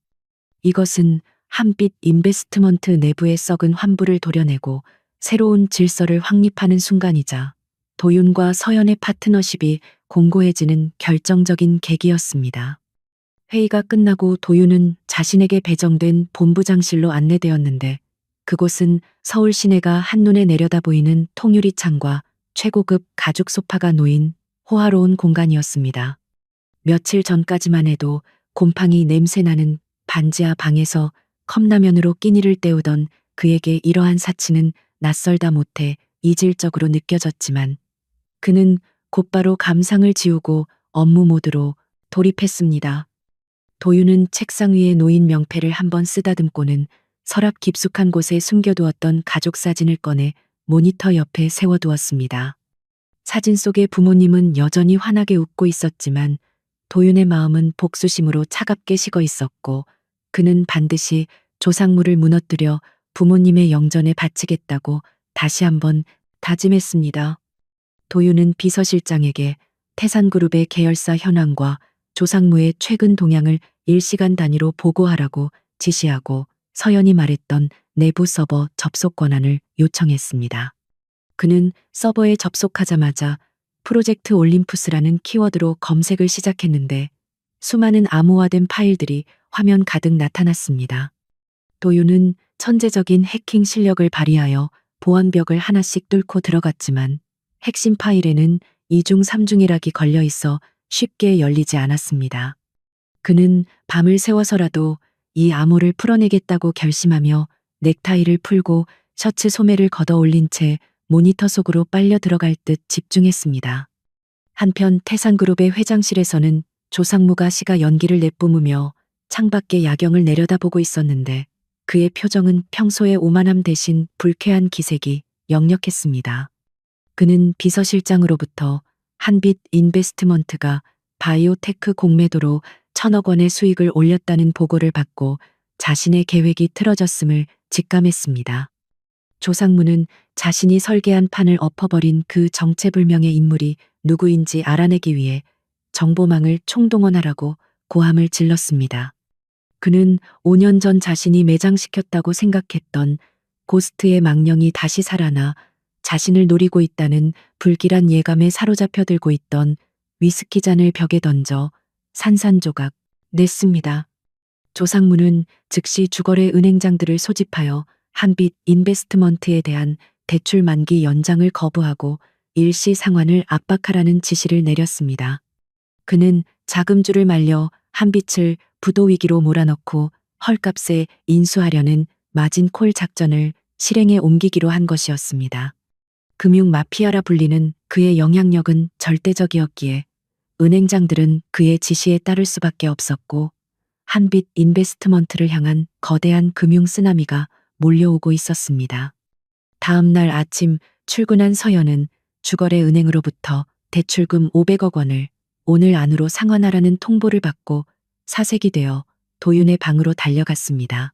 이것은 한빛 인베스트먼트 내부의 썩은 환부를 도려내고 새로운 질서를 확립하는 순간이자 도윤과 서연의 파트너십이 공고해지는 결정적인 계기였습니다. 회의가 끝나고 도윤은 자신에게 배정된 본부장실로 안내되었는데 그곳은 서울 시내가 한눈에 내려다 보이는 통유리 창과 최고급 가죽 소파가 놓인 호화로운 공간이었습니다. 며칠 전까지만 해도 곰팡이 냄새나는 반지하 방에서 컵라면으로 끼니를 때우던 그에게 이러한 사치는 낯설다 못해 이질적으로 느껴졌지만 그는 곧바로 감상을 지우고 업무 모드로 돌입했습니다. 도윤은 책상 위에 놓인 명패를 한번 쓰다듬고는 서랍 깊숙한 곳에 숨겨두었던 가족 사진을 꺼내 모니터 옆에 세워두었습니다. 사진 속의 부모님은 여전히 환하게 웃고 있었지만 도윤의 마음은 복수심으로 차갑게 식어 있었고 그는 반드시 조상물을 무너뜨려 부모님의 영전에 바치겠다고 다시 한번 다짐했습니다. 도윤은 비서실장에게 태산그룹의 계열사 현황과 조상무의 최근 동향을 일시간 단위로 보고하라고 지시하고 서연이 말했던 내부 서버 접속 권한을 요청했습니다. 그는 서버에 접속하자마자 프로젝트 올림푸스라는 키워드로 검색을 시작했는데 수많은 암호화된 파일들이 화면 가득 나타났습니다. 도윤은 천재적인 해킹 실력을 발휘하여 보안벽을 하나씩 뚫고 들어갔지만 핵심 파일에는 2중 3중이락이 걸려 있어 쉽게 열리지 않았습니다. 그는 밤을 새워서라도 이 암호를 풀어내겠다고 결심하며 넥타이를 풀고 셔츠 소매를 걷어 올린 채 모니터 속으로 빨려 들어갈 듯 집중했습니다. 한편 태산그룹의 회장실에서는 조상무가 시가 연기를 내뿜으며 창밖의 야경을 내려다보고 있었는데 그의 표정은 평소의 오만함 대신 불쾌한 기색이 역력했습니다. 그는 비서실장으로부터 한빛 인베스트먼트가 바이오테크 공매도로 1,000억 원의 수익을 올렸다는 보고를 받고 자신의 계획이 틀어졌음을 직감했습니다. 조상무는 자신이 설계한 판을 엎어버린 그 정체불명의 인물이 누구인지 알아내기 위해 정보망을 총동원하라고 고함을 질렀습니다. 그는 5년 전 자신이 매장시켰다고 생각했던 고스트의 망령이 다시 살아나 자신을 노리고 있다는 불길한 예감에 사로잡혀 들고 있던 위스키 잔을 벽에 던져 산산조각 냈습니다. 조상무는 즉시 주거래 은행장들을 소집하여 한빛 인베스트먼트에 대한 대출 만기 연장을 거부하고 일시 상환을 압박하라는 지시를 내렸습니다. 그는 자금줄을 말려 한빛을 부도 위기로 몰아넣고 헐값에 인수하려는 마진콜 작전을 실행에 옮기기로 한 것이었습니다. 금융 마피아라 불리는 그의 영향력은 절대적이었기에 은행장들은 그의 지시에 따를 수밖에 없었고 한빛 인베스트먼트를 향한 거대한 금융 쓰나미가 몰려오고 있었습니다. 다음 날 아침 출근한 서연은 주거래 은행으로부터 대출금 500억 원을 오늘 안으로 상환하라는 통보를 받고 사색이 되어 도윤의 방으로 달려갔습니다.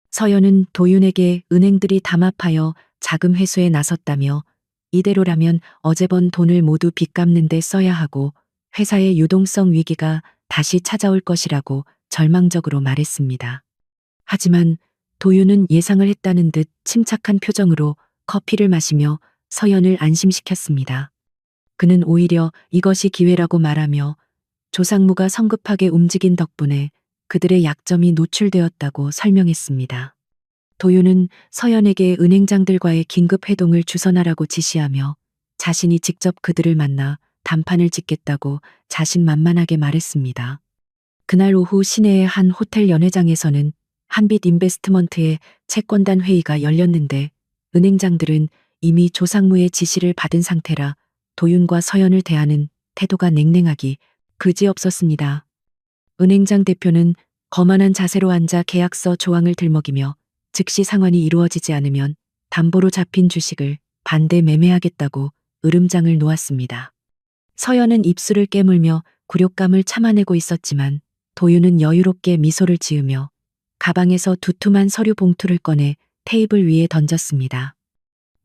서연은 도윤에게 은행들이 담합하여 자금 회수에 나섰다며 이대로라면 어제 번 돈을 모두 빚 갚는 데 써야 하고 회사의 유동성 위기가 다시 찾아올 것이라고 절망적으로 말했습니다. 하지만 도윤은 예상을 했다는 듯 침착한 표정으로 커피를 마시며 서연을 안심시켰습니다. 그는 오히려 이것이 기회라고 말하며 조상무가 성급하게 움직인 덕분에 그들의 약점이 노출되었다고 설명했습니다. 도윤은 서연에게 은행장들과의 긴급 회동을 주선하라고 지시하며 자신이 직접 그들을 만나 단판을 짓겠다고 자신만만하게 말했습니다. 그날 오후 시내의 한 호텔 연회장에서는 한빛 인베스트먼트의 채권단 회의가 열렸는데 은행장들은 이미 조상무의 지시를 받은 상태라 도윤과 서연을 대하는 태도가 냉랭하기 그지없었습니다. 은행장 대표는 거만한 자세로 앉아 계약서 조항을 들먹이며 즉시 상환이 이루어지지 않으면 담보로 잡힌 주식을 반대 매매하겠다고 으름장을 놓았습니다. 서연은 입술을 깨물며 굴욕감을 참아내고 있었지만 도윤은 여유롭게 미소를 지으며 가방에서 두툼한 서류 봉투를 꺼내 테이블 위에 던졌습니다.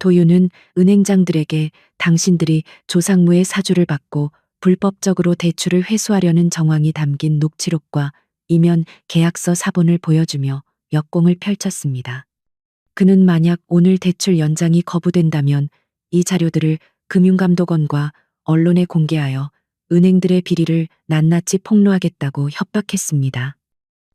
도윤은 은행장들에게 당신들이 조상무의 사주를 받고 불법적으로 대출을 회수하려는 정황이 담긴 녹취록과 이면 계약서 사본을 보여주며 역공을 펼쳤습니다. 그는 만약 오늘 대출 연장이 거부된다면 이 자료들을 금융감독원과 언론에 공개하여 은행들의 비리를 낱낱이 폭로하겠다고 협박했습니다.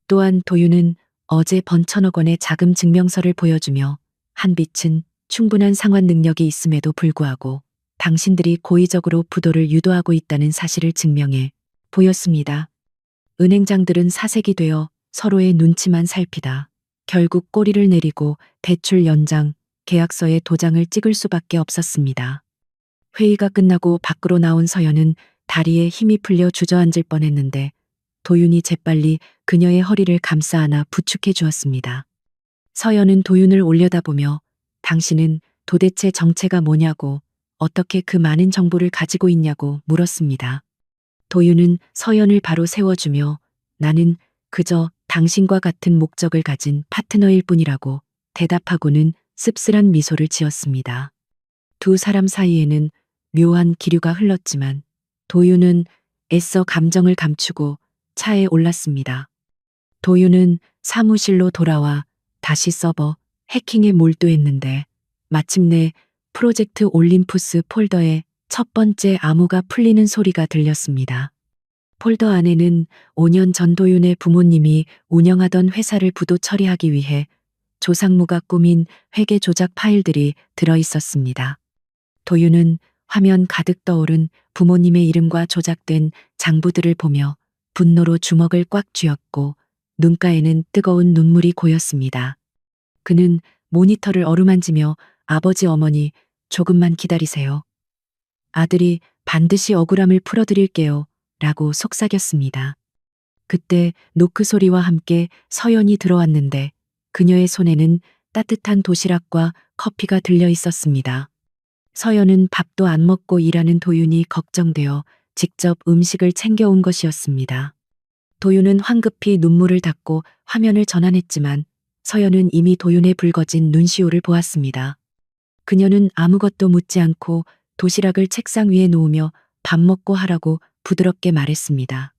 또한 도윤은 어제 번 1,000억 원의 자금 증명서를 보여주며 한빛은 충분한 상환 능력이 있음에도 불구하고 당신들이 고의적으로 부도를 유도하고 있다는 사실을 증명해 보였습니다. 은행장들은 사색이 되어 서로의 눈치만 살피다 결국 꼬리를 내리고 대출 연장, 계약서에 도장을 찍을 수밖에 없었습니다. 회의가 끝나고 밖으로 나온 서연은 다리에 힘이 풀려 주저앉을 뻔했는데 도윤이 재빨리 그녀의 허리를 감싸 안아 부축해 주었습니다. 서연은 도윤을 올려다보며 당신은 도대체 정체가 뭐냐고 어떻게 그 많은 정보를 가지고 있냐고 물었습니다. 도윤은 서연을 바로 세워주며 나는 그저 당신과 같은 목적을 가진 파트너일 뿐이라고 대답하고는 씁쓸한 미소를 지었습니다. 두 사람 사이에는 묘한 기류가 흘렀지만 도윤은 애써 감정을 감추고 차에 올랐습니다. 도윤은 사무실로 돌아와 다시 서버 해킹에 몰두했는데 마침내 프로젝트 올림푸스 폴더에 첫 번째 암호가 풀리는 소리가 들렸습니다. 폴더 안에는 5년 전 도윤의 부모님이 운영하던 회사를 부도 처리하기 위해 조상무가 꾸민 회계 조작 파일들이 들어 있었습니다. 도윤은 화면 가득 떠오른 부모님의 이름과 조작된 장부들을 보며 분노로 주먹을 꽉 쥐었고 눈가에는 뜨거운 눈물이 고였습니다. 그는 모니터를 어루만지며 아버지 어머니 조금만 기다리세요. 아들이 반드시 억울함을 풀어드릴게요. 라고 속삭였습니다. 그때 노크 소리와 함께 서연이 들어왔는데 그녀의 손에는 따뜻한 도시락과 커피가 들려 있었습니다. 서연은 밥도 안 먹고 일하는 도윤이 걱정되어 직접 음식을 챙겨온 것이었습니다. 도윤은 황급히 눈물을 닦고 화면을 전환했지만 서연은 이미 도윤의 붉어진 눈시울을 보았습니다. 그녀는 아무것도 묻지 않고 도시락을 책상 위에 놓으며 밥 먹고 하라고 부드럽게 말했습니다.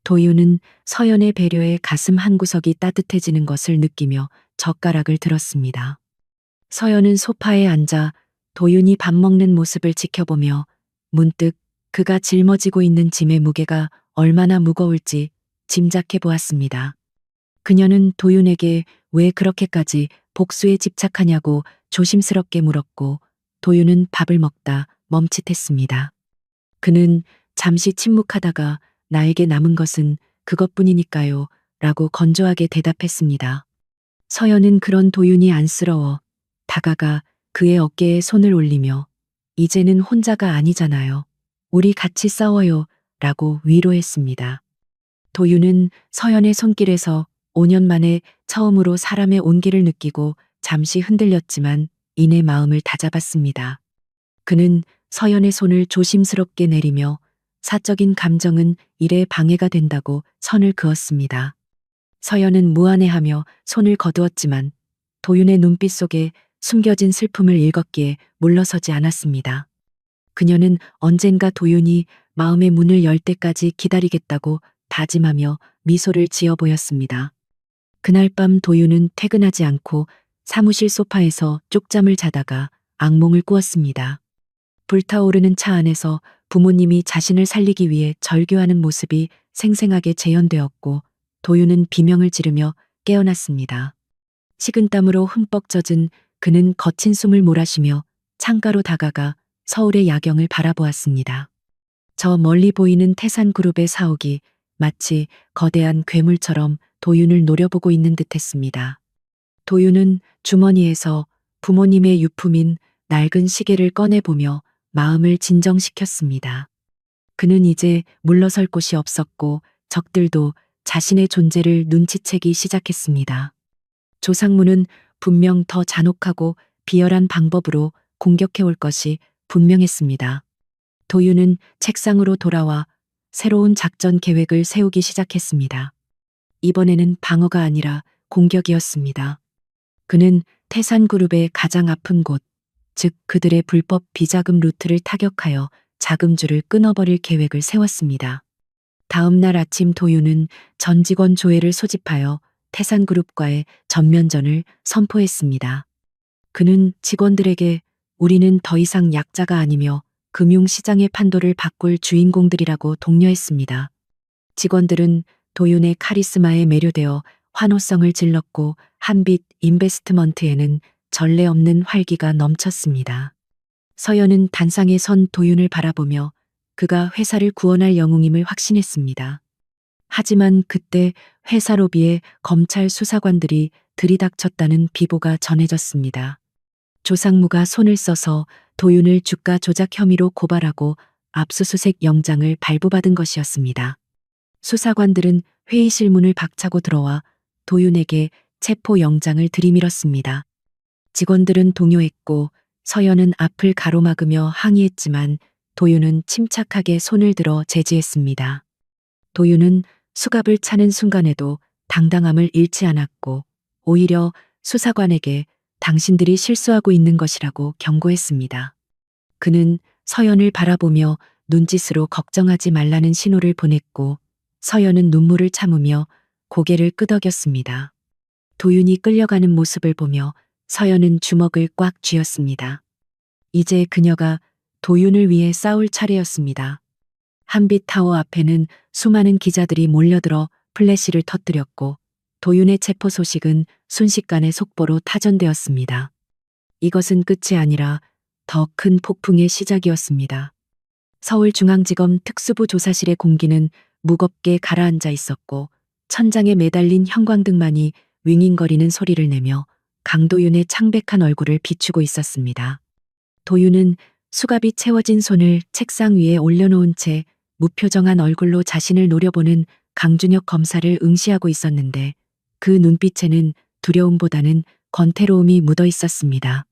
도윤은 서연의 배려에 가슴 한구석이 따뜻해지는 것을 느끼며 젓가락을 들었습니다. 서연은 소파에 앉아 도윤이 밥 먹는 모습을 지켜보며 문득 그가 짊어지고 있는 짐의 무게가 얼마나 무거울지 짐작해 보았습니다. 그녀는 도윤에게 왜 그렇게까지 복수에 집착하냐고 조심스럽게 물었고 도윤은 밥을 먹다 멈칫했습니다. 그는 잠시 침묵하다가 나에게 남은 것은 그것뿐이니까요 라고 건조하게 대답했습니다. 서연은 그런 도윤이 안쓰러워 다가가 그의 어깨에 손을 올리며 이제는 혼자가 아니잖아요. 우리 같이 싸워요 라고 위로했습니다. 도윤은 서연의 손길에서 5년 만에 처음으로 사람의 온기를 느끼고 잠시 흔들렸지만 이내 마음을 다잡았습니다. 그는 서연의 손을 조심스럽게 내리며 사적인 감정은 일에 방해가 된다고 선을 그었습니다. 서연은 무안해하며 손을 거두었지만 도윤의 눈빛 속에 숨겨진 슬픔을 읽었기에 물러서지 않았습니다. 그녀는 언젠가 도윤이 마음의 문을 열 때까지 기다리겠다고 다짐하며 미소를 지어 보였습니다. 그날 밤 도윤은 퇴근하지 않고 사무실 소파에서 쪽잠을 자다가 악몽을 꾸었습니다. 불타오르는 차 안에서 부모님이 자신을 살리기 위해 절규하는 모습이 생생하게 재현되었고 도윤은 비명을 지르며 깨어났습니다. 식은땀으로 흠뻑 젖은 그는 거친 숨을 몰아쉬며 창가로 다가가 서울의 야경을 바라보았습니다. 저 멀리 보이는 태산그룹의 사옥이 마치 거대한 괴물처럼 도윤을 노려보고 있는 듯했습니다. 도윤은 주머니에서 부모님의 유품인 낡은 시계를 꺼내보며 마음을 진정시켰습니다. 그는 이제 물러설 곳이 없었고 적들도 자신의 존재를 눈치채기 시작했습니다. 조상무는 분명 더 잔혹하고 비열한 방법으로 공격해올 것이 분명했습니다. 도윤은 책상으로 돌아와 새로운 작전 계획을 세우기 시작했습니다. 이번에는 방어가 아니라 공격이었습니다. 그는 태산그룹의 가장 아픈 곳, 즉 그들의 불법 비자금 루트를 타격하여 자금줄을 끊어버릴 계획을 세웠습니다. 다음 날 아침 도윤은 전 직원 조회를 소집하여 태산그룹과의 전면전을 선포했습니다. 그는 직원들에게 우리는 더 이상 약자가 아니며 금융시장의 판도를 바꿀 주인공들이라고 독려했습니다. 직원들은 도윤의 카리스마에 매료되어 환호성을 질렀고 한빛 인베스트먼트에는 전례 없는 활기가 넘쳤습니다. 서연은 단상에 선 도윤을 바라보며 그가 회사를 구원할 영웅임을 확신했습니다. 하지만 그때 회사 로비에 검찰 수사관들이 들이닥쳤다는 비보가 전해졌습니다. 조상무가 손을 써서 도윤을 주가 조작 혐의로 고발하고 압수수색 영장을 발부받은 것이었습니다. 수사관들은 회의실 문을 박차고 들어와 도윤에게 체포 영장을 들이밀었습니다. 직원들은 동요했고 서연은 앞을 가로막으며 항의했지만 도윤은 침착하게 손을 들어 제지했습니다. 도윤은 수갑을 차는 순간에도 당당함을 잃지 않았고 오히려 수사관에게 당신들이 실수하고 있는 것이라고 경고했습니다. 그는 서연을 바라보며 눈짓으로 걱정하지 말라는 신호를 보냈고 서연은 눈물을 참으며 고개를 끄덕였습니다. 도윤이 끌려가는 모습을 보며 서연은 주먹을 꽉 쥐었습니다. 이제 그녀가 도윤을 위해 싸울 차례였습니다. 한빛타워 앞에는 수많은 기자들이 몰려들어 플래시를 터뜨렸고 도윤의 체포 소식은 순식간에 속보로 타전되었습니다. 이것은 끝이 아니라 더 큰 폭풍의 시작이었습니다. 서울중앙지검 특수부 조사실의 공기는 무겁게 가라앉아 있었고 천장에 매달린 형광등만이 윙윙거리는 소리를 내며 강도윤의 창백한 얼굴을 비추고 있었습니다. 도윤은 수갑이 채워진 손을 책상 위에 올려놓은 채 무표정한 얼굴로 자신을 노려보는 강준혁 검사를 응시하고 있었는데 그 눈빛에는 두려움보다는 권태로움이 묻어 있었습니다.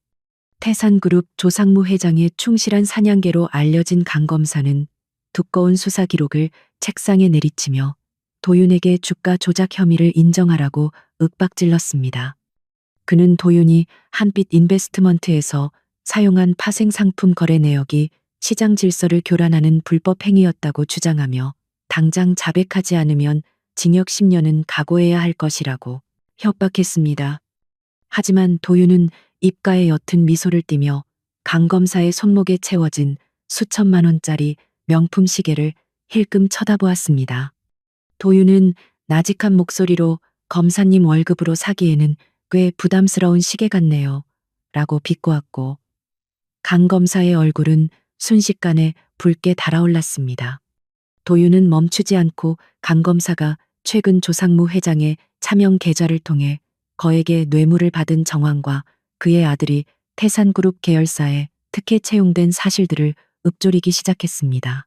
태산그룹 조상무 회장의 충실한 사냥개로 알려진 강 검사는 두꺼운 수사 기록을 책상에 내리치며 도윤에게 주가 조작 혐의를 인정하라고 윽박질렀습니다. 그는 도윤이 한빛 인베스트먼트에서 사용한 파생 상품 거래 내역이 시장 질서를 교란하는 불법 행위였다고 주장하며 당장 자백하지 않으면 징역 10년은 각오해야 할 것이라고 협박했습니다. 하지만 도윤은 입가에 옅은 미소를 띠며 강 검사의 손목에 채워진 수천만 원짜리 명품 시계를 힐끔 쳐다보았습니다. 도윤은 나직한 목소리로 검사님 월급으로 사기에는 꽤 부담스러운 시계 같네요. 라고 비꼬았고 강 검사의 얼굴은 순식간에 붉게 달아올랐습니다. 도윤은 멈추지 않고 강 검사가 최근 조상무 회장의 차명 계좌를 통해 거액의 뇌물을 받은 정황과 그의 아들이 태산그룹 계열사에 특혜 채용된 사실들을 읊조리기 시작했습니다.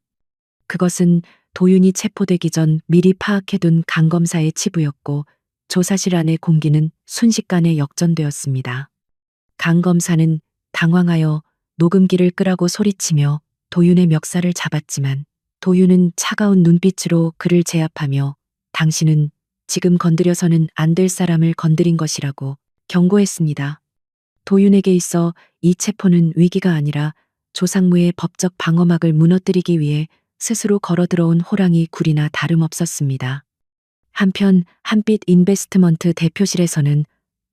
그것은 도윤이 체포되기 전 미리 파악해둔 강 검사의 치부였고 조사실 안의 공기는 순식간에 역전되었습니다. 강 검사는 당황하여 녹음기를 끄라고 소리치며 도윤의 멱살을 잡았지만 도윤은 차가운 눈빛으로 그를 제압하며 당신은 지금 건드려서는 안 될 사람을 건드린 것이라고 경고했습니다. 도윤에게 있어 이 체포는 위기가 아니라 조상무의 법적 방어막을 무너뜨리기 위해 스스로 걸어들어온 호랑이 굴이나 다름없었습니다. 한편 한빛 인베스트먼트 대표실에서는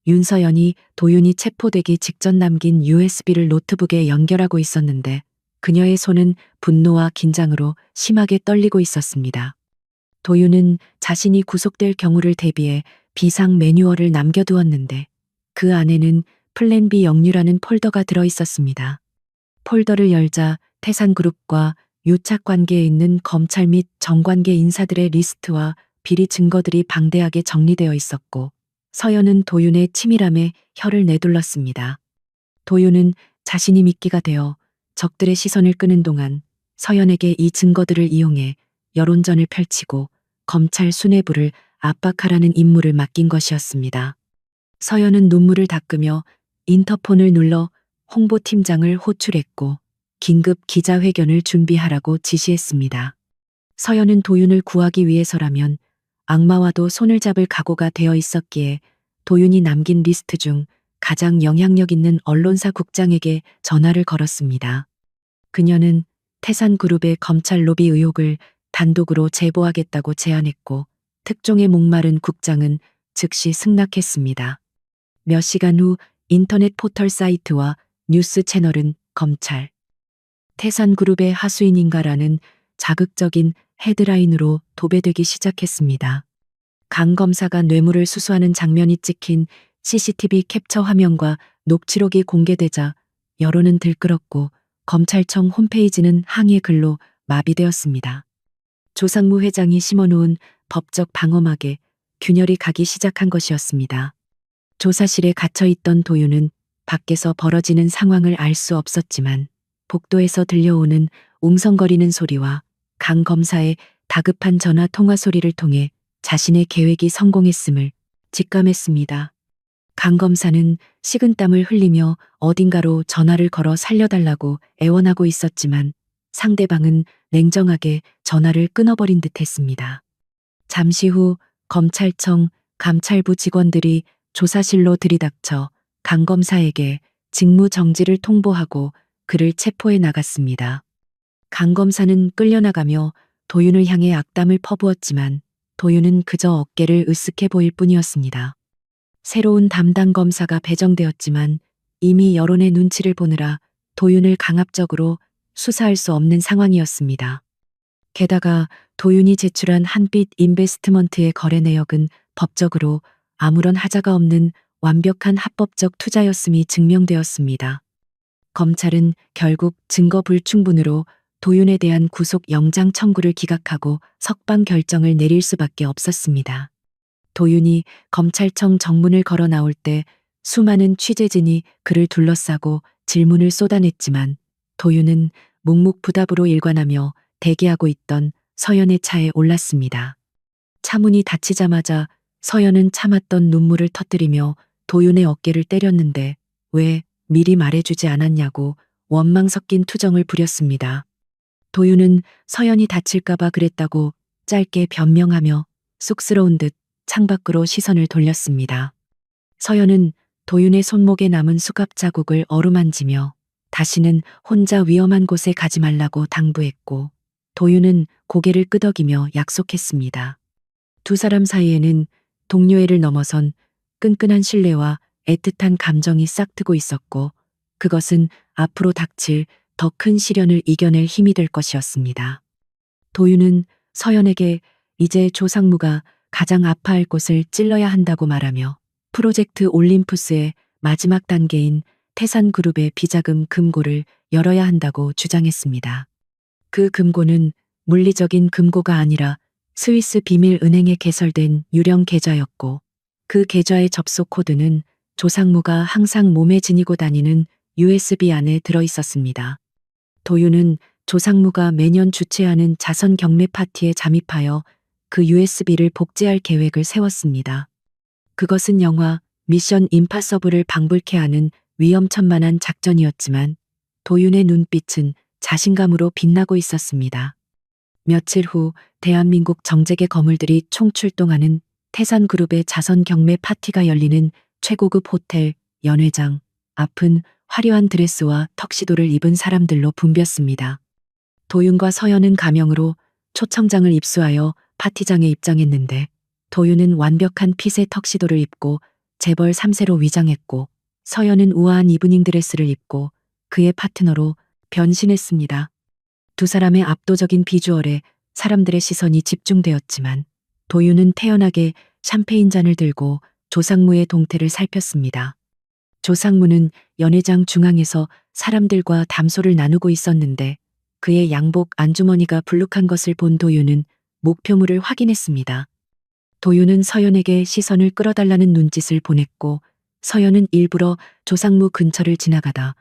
윤서연이 도윤이 체포되기 직전 남긴 USB를 노트북에 연결하고 있었는데 그녀의 손은 분노와 긴장으로 심하게 떨리고 있었습니다. 도윤은 자신이 구속될 경우를 대비해 비상 매뉴얼을 남겨두었는데 그 안에는 플랜 B 역류라는 폴더가 들어 있었습니다. 폴더를 열자 태산그룹과 유착 관계에 있는 검찰 및 정관계 인사들의 리스트와 비리 증거들이 방대하게 정리되어 있었고, 서연은 도윤의 치밀함에 혀를 내둘렀습니다. 도윤은 자신이 미끼가 되어 적들의 시선을 끄는 동안 서연에게 이 증거들을 이용해 여론전을 펼치고 검찰 수뇌부를 압박하라는 임무를 맡긴 것이었습니다. 서연은 눈물을 닦으며 인터폰을 눌러 홍보팀장을 호출했고 긴급 기자회견을 준비하라고 지시했습니다. 서연은 도윤을 구하기 위해서라면 악마와도 손을 잡을 각오가 되어 있었기에 도윤이 남긴 리스트 중 가장 영향력 있는 언론사 국장에게 전화를 걸었습니다. 그녀는 태산그룹의 검찰 로비 의혹을 단독으로 제보하겠다고 제안했고 특종에 목마른 국장은 즉시 승낙했습니다. 몇 시간 후 인터넷 포털 사이트와 뉴스 채널은 검찰 태산그룹의 하수인인가라는 자극적인 헤드라인으로 도배되기 시작했습니다. 강 검사가 뇌물을 수수하는 장면이 찍힌 CCTV 캡처 화면과 녹취록이 공개되자 여론은 들끓었고 검찰청 홈페이지는 항의 글로 마비되었습니다. 조상무 회장이 심어놓은 법적 방어막에 균열이 가기 시작한 것이었습니다. 조사실에 갇혀있던 도윤은 밖에서 벌어지는 상황을 알 수 없었지만 복도에서 들려오는 웅성거리는 소리와 강 검사의 다급한 전화 통화 소리를 통해 자신의 계획이 성공했음을 직감했습니다. 강 검사는 식은땀을 흘리며 어딘가로 전화를 걸어 살려달라고 애원하고 있었지만 상대방은 냉정하게 전화를 끊어버린 듯 했습니다. 잠시 후 검찰청 감찰부 직원들이 조사실로 들이닥쳐 강 검사에게 직무 정지를 통보하고 그를 체포해 나갔습니다. 강 검사는 끌려나가며 도윤을 향해 악담을 퍼부었지만 도윤은 그저 어깨를 으쓱해 보일 뿐이었습니다. 새로운 담당 검사가 배정되었지만 이미 여론의 눈치를 보느라 도윤을 강압적으로 수사할 수 없는 상황이었습니다. 게다가 도윤이 제출한 한빛 인베스트먼트의 거래 내역은 법적으로 아무런 하자가 없는 완벽한 합법적 투자였음이 증명되었습니다. 검찰은 결국 증거 불충분으로 도윤에 대한 구속 영장 청구를 기각하고 석방 결정을 내릴 수밖에 없었습니다. 도윤이 검찰청 정문을 걸어 나올 때 수많은 취재진이 그를 둘러싸고 질문을 쏟아냈지만 도윤은 묵묵부답으로 일관하며 대기하고 있던 서연의 차에 올랐습니다. 차 문이 닫히자마자 서연은 참았던 눈물을 터뜨리며 도윤의 어깨를 때렸는데 왜 미리 말해주지 않았냐고 원망 섞인 투정을 부렸습니다. 도윤은 서연이 다칠까봐 그랬다고 짧게 변명하며 쑥스러운 듯 창밖으로 시선을 돌렸습니다. 서연은 도윤의 손목에 남은 수갑 자국을 어루만지며 다시는 혼자 위험한 곳에 가지 말라고 당부했고 도윤은 고개를 끄덕이며 약속했습니다. 두 사람 사이에는 동료애를 넘어선 끈끈한 신뢰와 애틋한 감정이 싹트고 있었고 그것은 앞으로 닥칠 더 큰 시련을 이겨낼 힘이 될 것이었습니다. 도윤은 서연에게 이제 조상무가 가장 아파할 곳을 찔러야 한다고 말하며 프로젝트 올림푸스의 마지막 단계인 태산그룹의 비자금 금고를 열어야 한다고 주장했습니다. 그 금고는 물리적인 금고가 아니라 스위스 비밀은행에 개설된 유령 계좌였고 그 계좌의 접속 코드는 조상무가 항상 몸에 지니고 다니는 USB 안에 들어 있었습니다. 도윤은 조상무가 매년 주최하는 자선 경매 파티에 잠입하여 그 USB를 복제할 계획을 세웠습니다. 그것은 영화 미션 임파서블을 방불케 하는 위험천만한 작전이었지만 도윤의 눈빛은 자신감으로 빛나고 있었습니다. 며칠 후 대한민국 정재계 거물들이 총출동하는 태산그룹의 자선 경매 파티가 열리는 최고급 호텔 연회장 앞은 화려한 드레스와 턱시도를 입은 사람들로 붐볐습니다. 도윤과 서연은 가명으로 초청장을 입수하여 파티장에 입장했는데 도윤은 완벽한 핏의 턱시도를 입고 재벌 3세로 위장했고 서연은 우아한 이브닝 드레스를 입고 그의 파트너로 변신했습니다. 두 사람의 압도적인 비주얼에 사람들의 시선이 집중되었지만 도윤은 태연하게 샴페인 잔을 들고 조상무의 동태를 살폈습니다. 조상무는 연회장 중앙에서 사람들과 담소를 나누고 있었는데 그의 양복 안주머니가 불룩한 것을 본 도윤은 목표물을 확인했습니다. 도윤은 서연에게 시선을 끌어달라는 눈짓을 보냈고 서연은 일부러 조상무 근처를 지나가다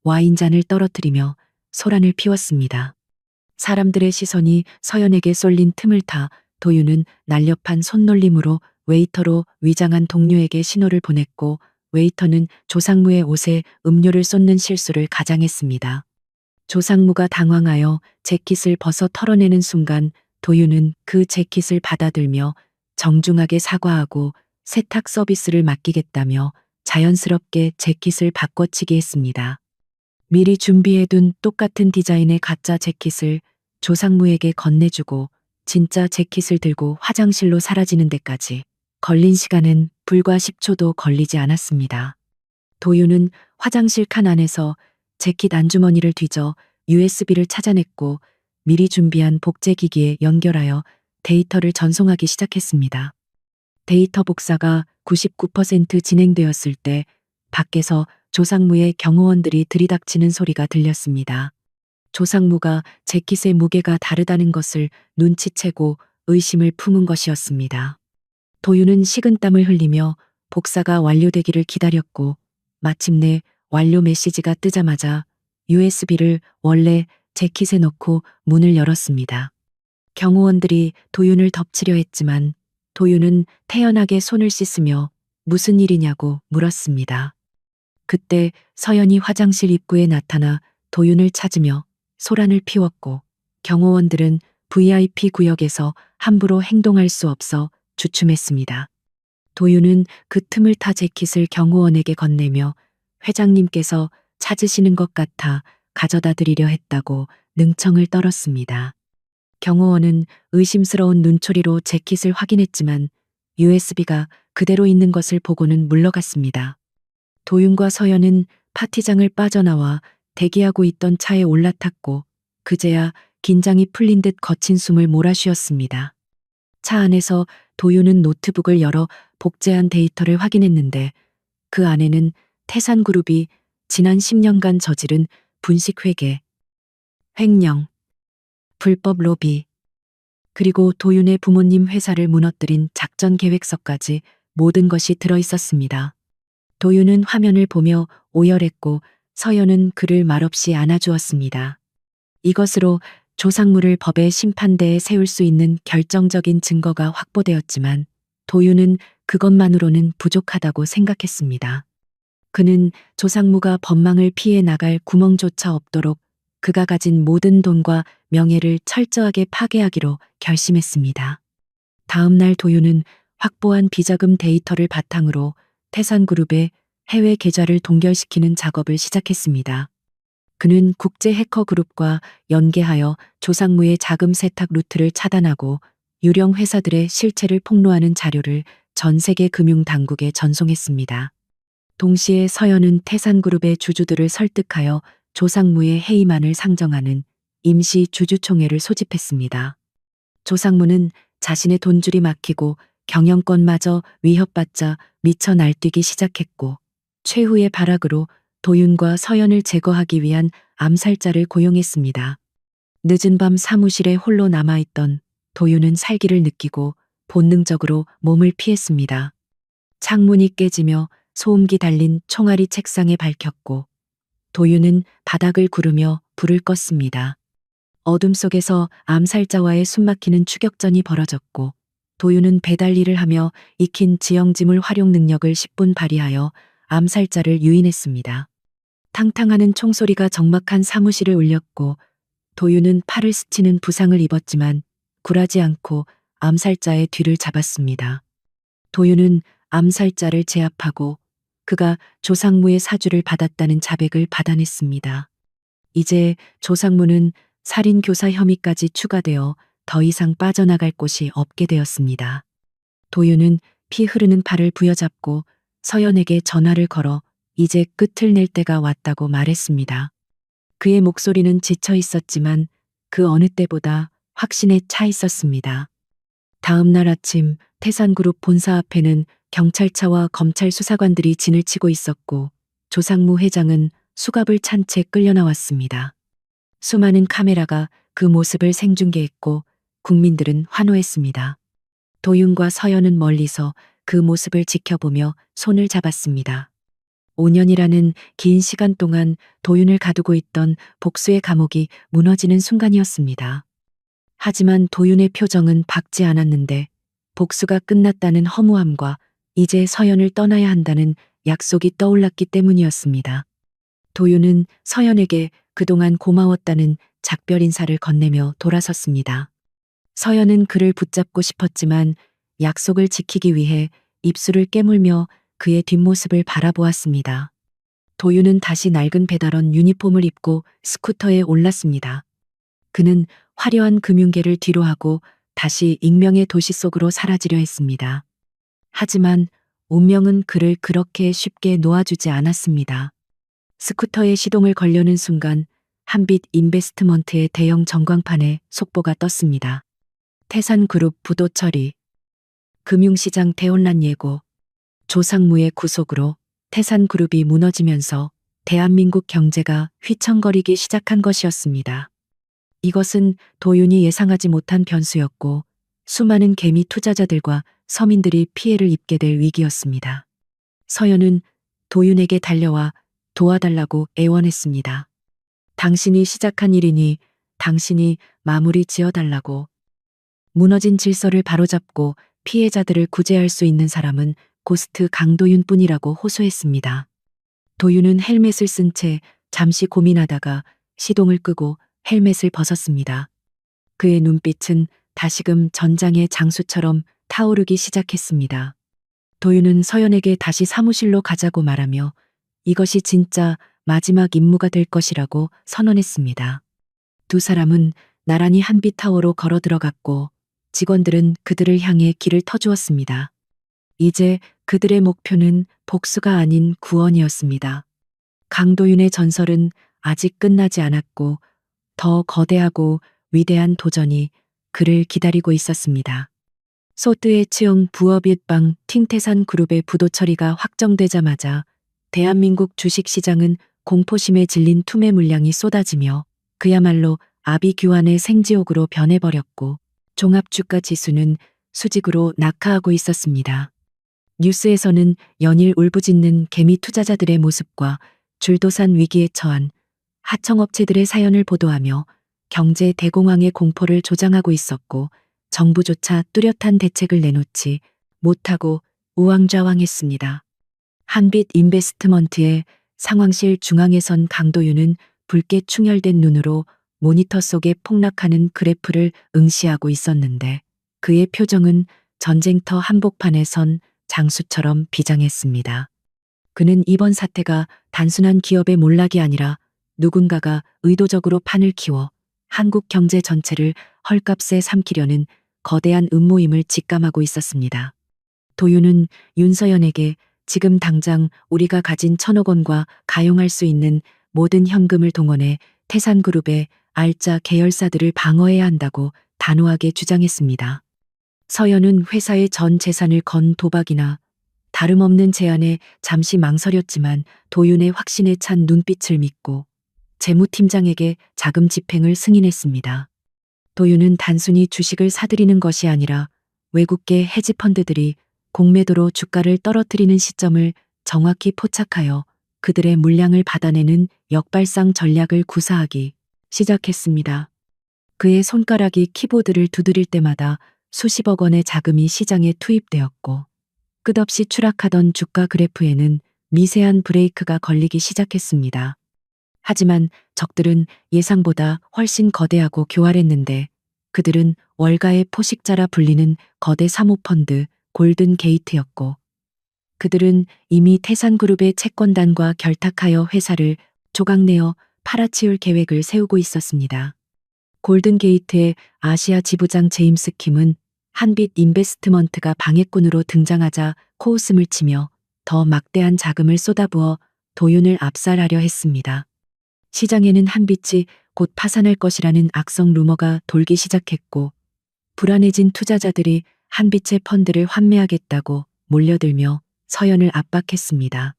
와인잔을 떨어뜨리며 소란을 피웠습니다. 사람들의 시선이 서연에게 쏠린 틈을 타 도윤은 날렵한 손놀림으로 웨이터로 위장한 동료에게 신호를 보냈고 웨이터는 조상무의 옷에 음료를 쏟는 실수를 가장했습니다. 조상무가 당황하여 재킷을 벗어 털어내는 순간 도윤은 그 재킷을 받아들며 정중하게 사과하고 세탁 서비스를 맡기겠다며 자연스럽게 재킷을 바꿔치기 했습니다. 미리 준비해둔 똑같은 디자인의 가짜 재킷을 조상무에게 건네주고 진짜 재킷을 들고 화장실로 사라지는 데까지 걸린 시간은 불과 10초도 걸리지 않았습니다. 도윤은 화장실 칸 안에서 재킷 안주머니를 뒤져 USB를 찾아냈고 미리 준비한 복제기기에 연결하여 데이터를 전송하기 시작했습니다. 데이터 복사가 99% 진행되었을 때 밖에서 조상무의 경호원들이 들이닥치는 소리가 들렸습니다. 조상무가 재킷의 무게가 다르다는 것을 눈치채고 의심을 품은 것이었습니다. 도윤은 식은땀을 흘리며 복사가 완료되기를 기다렸고 마침내 완료 메시지가 뜨자마자 USB를 원래 재킷에 넣고 문을 열었습니다. 경호원들이 도윤을 덮치려 했지만 도윤은 태연하게 손을 씻으며 무슨 일이냐고 물었습니다. 그때 서연이 화장실 입구에 나타나 도윤을 찾으며 소란을 피웠고 경호원들은 VIP 구역에서 함부로 행동할 수 없어 주춤했습니다. 도윤은 그 틈을 타 재킷을 경호원에게 건네며 회장님께서 찾으시는 것 같아 가져다 드리려 했다고 능청을 떨었습니다. 경호원은 의심스러운 눈초리로 재킷을 확인했지만 USB가 그대로 있는 것을 보고는 물러갔습니다. 도윤과 서연은 파티장을 빠져나와 대기하고 있던 차에 올라탔고 그제야 긴장이 풀린 듯 거친 숨을 몰아쉬었습니다. 차 안에서 도윤은 노트북을 열어 복제한 데이터를 확인했는데 그 안에는 태산그룹이 지난 10년간 저지른 분식회계, 횡령, 불법 로비, 그리고 도윤의 부모님 회사를 무너뜨린 작전 계획서까지 모든 것이 들어있었습니다. 도윤은 화면을 보며 오열했고 서연은 그를 말없이 안아주었습니다. 이것으로 조상무를 법의 심판대에 세울 수 있는 결정적인 증거가 확보되었지만 도윤은 그것만으로는 부족하다고 생각했습니다. 그는 조상무가 법망을 피해 나갈 구멍조차 없도록 그가 가진 모든 돈과 명예를 철저하게 파괴하기로 결심했습니다. 다음 날 도윤은 확보한 비자금 데이터를 바탕으로 태산그룹의 해외 계좌를 동결시키는 작업을 시작했습니다. 그는 국제 해커 그룹과 연계하여 조상무의 자금 세탁 루트를 차단하고 유령 회사들의 실체를 폭로하는 자료를 전 세계 금융 당국에 전송했습니다. 동시에 서연은 태산그룹의 주주들을 설득하여 조상무의 해임안을 상정하는 임시 주주총회를 소집했습니다. 조상무는 자신의 돈줄이 막히고 경영권마저 위협받자 미쳐 날뛰기 시작했고 최후의 발악으로 도윤과 서연을 제거하기 위한 암살자를 고용했습니다. 늦은 밤 사무실에 홀로 남아있던 도윤은 살기를 느끼고 본능적으로 몸을 피했습니다. 창문이 깨지며 소음기 달린 총알이 책상에 밝혔고 도윤은 바닥을 구르며 불을 껐습니다. 어둠 속에서 암살자와의 숨막히는 추격전이 벌어졌고 도윤은 배달 일을 하며 익힌 지형지물 활용 능력을 10분 발휘하여 암살자를 유인했습니다. 탕탕하는 총소리가 적막한 사무실을 울렸고 도윤은 팔을 스치는 부상을 입었지만 굴하지 않고 암살자의 뒤를 잡았습니다. 도윤은 암살자를 제압하고 그가 조상무의 사주를 받았다는 자백을 받아냈습니다. 이제 조상무는 살인교사 혐의까지 추가되어 더 이상 빠져나갈 곳이 없게 되었습니다. 도윤은 피 흐르는 팔을 부여잡고 서연에게 전화를 걸어 이제 끝을 낼 때가 왔다고 말했습니다. 그의 목소리는 지쳐 있었지만 그 어느 때보다 확신에 차 있었습니다. 다음 날 아침 태산그룹 본사 앞에는 경찰차와 검찰 수사관들이 진을 치고 있었고 조상무 회장은 수갑을 찬 채 끌려 나왔습니다. 수많은 카메라가 그 모습을 생중계했고 국민들은 환호했습니다. 도윤과 서연은 멀리서 그 모습을 지켜보며 손을 잡았습니다. 5년이라는 긴 시간 동안 도윤을 가두고 있던 복수의 감옥이 무너지는 순간이었습니다. 하지만 도윤의 표정은 밝지 않았는데 복수가 끝났다는 허무함과 이제 서연을 떠나야 한다는 약속이 떠올랐기 때문이었습니다. 도윤은 서연에게 그동안 고마웠다는 작별 인사를 건네며 돌아섰습니다. 서연은 그를 붙잡고 싶었지만 약속을 지키기 위해 입술을 깨물며 그의 뒷모습을 바라보았습니다. 도윤은 다시 낡은 배달원 유니폼을 입고 스쿠터에 올랐습니다. 그는 화려한 금융계를 뒤로하고 다시 익명의 도시 속으로 사라지려 했습니다. 하지만 운명은 그를 그렇게 쉽게 놓아주지 않았습니다. 스쿠터에 시동을 걸려는 순간 한빛 인베스트먼트의 대형 전광판에 속보가 떴습니다. 태산그룹 부도 처리, 금융시장 대혼란 예고, 조상무의 구속으로 태산그룹이 무너지면서 대한민국 경제가 휘청거리기 시작한 것이었습니다. 이것은 도윤이 예상하지 못한 변수였고 수많은 개미 투자자들과 서민들이 피해를 입게 될 위기였습니다. 서연은 도윤에게 달려와 도와달라고 애원했습니다. 당신이 시작한 일이니 당신이 마무리 지어달라고. 무너진 질서를 바로잡고 피해자들을 구제할 수 있는 사람은 고스트 강도윤뿐이라고 호소했습니다. 도윤은 헬멧을 쓴 채 잠시 고민하다가 시동을 끄고 헬멧을 벗었습니다. 그의 눈빛은 다시금 전장의 장수처럼 타오르기 시작했습니다. 도윤은 서연에게 다시 사무실로 가자고 말하며 이것이 진짜 마지막 임무가 될 것이라고 선언했습니다. 두 사람은 나란히 한빛타워로 걸어 들어갔고 직원들은 그들을 향해 길을 터주었습니다. 이제 그들의 목표는 복수가 아닌 구원이었습니다. 강도윤의 전설은 아직 끝나지 않았고 더 거대하고 위대한 도전이 그를 기다리고 있었습니다. 소트의 치용 부어비et방 팅태산 그룹의 부도 처리가 확정되자마자 대한민국 주식시장은 공포심에 질린 투매 물량이 쏟아지며 그야말로 아비규환의 생지옥으로 변해버렸고 종합주가 지수는 수직으로 낙하하고 있었습니다. 뉴스에서는 연일 울부짖는 개미 투자자들의 모습과 줄도산 위기에 처한 하청업체들의 사연을 보도하며 경제 대공황의 공포를 조장하고 있었고 정부조차 뚜렷한 대책을 내놓지 못하고 우왕좌왕했습니다. 한빛 인베스트먼트의 상황실 중앙에 선 강도윤은 붉게 충혈된 눈으로 모니터 속에 폭락하는 그래프를 응시하고 있었는데 그의 표정은 전쟁터 한복판에 선 장수처럼 비장했습니다. 그는 이번 사태가 단순한 기업의 몰락이 아니라 누군가가 의도적으로 판을 키워 한국 경제 전체를 헐값에 삼키려는 거대한 음모임을 직감하고 있었습니다. 도윤은 윤서연에게 지금 당장 우리가 가진 1,000억 원과 가용할 수 있는 모든 현금을 동원해 태산그룹의 알짜 계열사들을 방어해야 한다고 단호하게 주장했습니다. 서연은 회사의 전 재산을 건 도박이나 다름없는 제안에 잠시 망설였지만 도윤의 확신에 찬 눈빛을 믿고 재무팀장에게 자금 집행을 승인했습니다. 도윤은 단순히 주식을 사들이는 것이 아니라 외국계 헤지펀드들이 공매도로 주가를 떨어뜨리는 시점을 정확히 포착하여 그들의 물량을 받아내는 역발상 전략을 구사하기 시작했습니다. 그의 손가락이 키보드를 두드릴 때마다 수십억 원의 자금이 시장에 투입되었고 끝없이 추락하던 주가 그래프에는 미세한 브레이크가 걸리기 시작했습니다. 하지만 적들은 예상보다 훨씬 거대하고 교활했는데 그들은 월가의 포식자라 불리는 거대 사모펀드 골든 게이트였고 그들은 이미 태산그룹의 채권단과 결탁하여 회사를 조각내어 팔아치울 계획을 세우고 있었습니다. 골든 게이트의 아시아 지부장 제임스 킴은 한빛 인베스트먼트가 방해꾼으로 등장하자 코웃음을 치며 더 막대한 자금을 쏟아부어 도윤을 압살하려 했습니다. 시장에는 한빛이 곧 파산할 것이라는 악성 루머가 돌기 시작했고 불안해진 투자자들이 한빛의 펀드를 환매하겠다고 몰려들며 서연을 압박했습니다.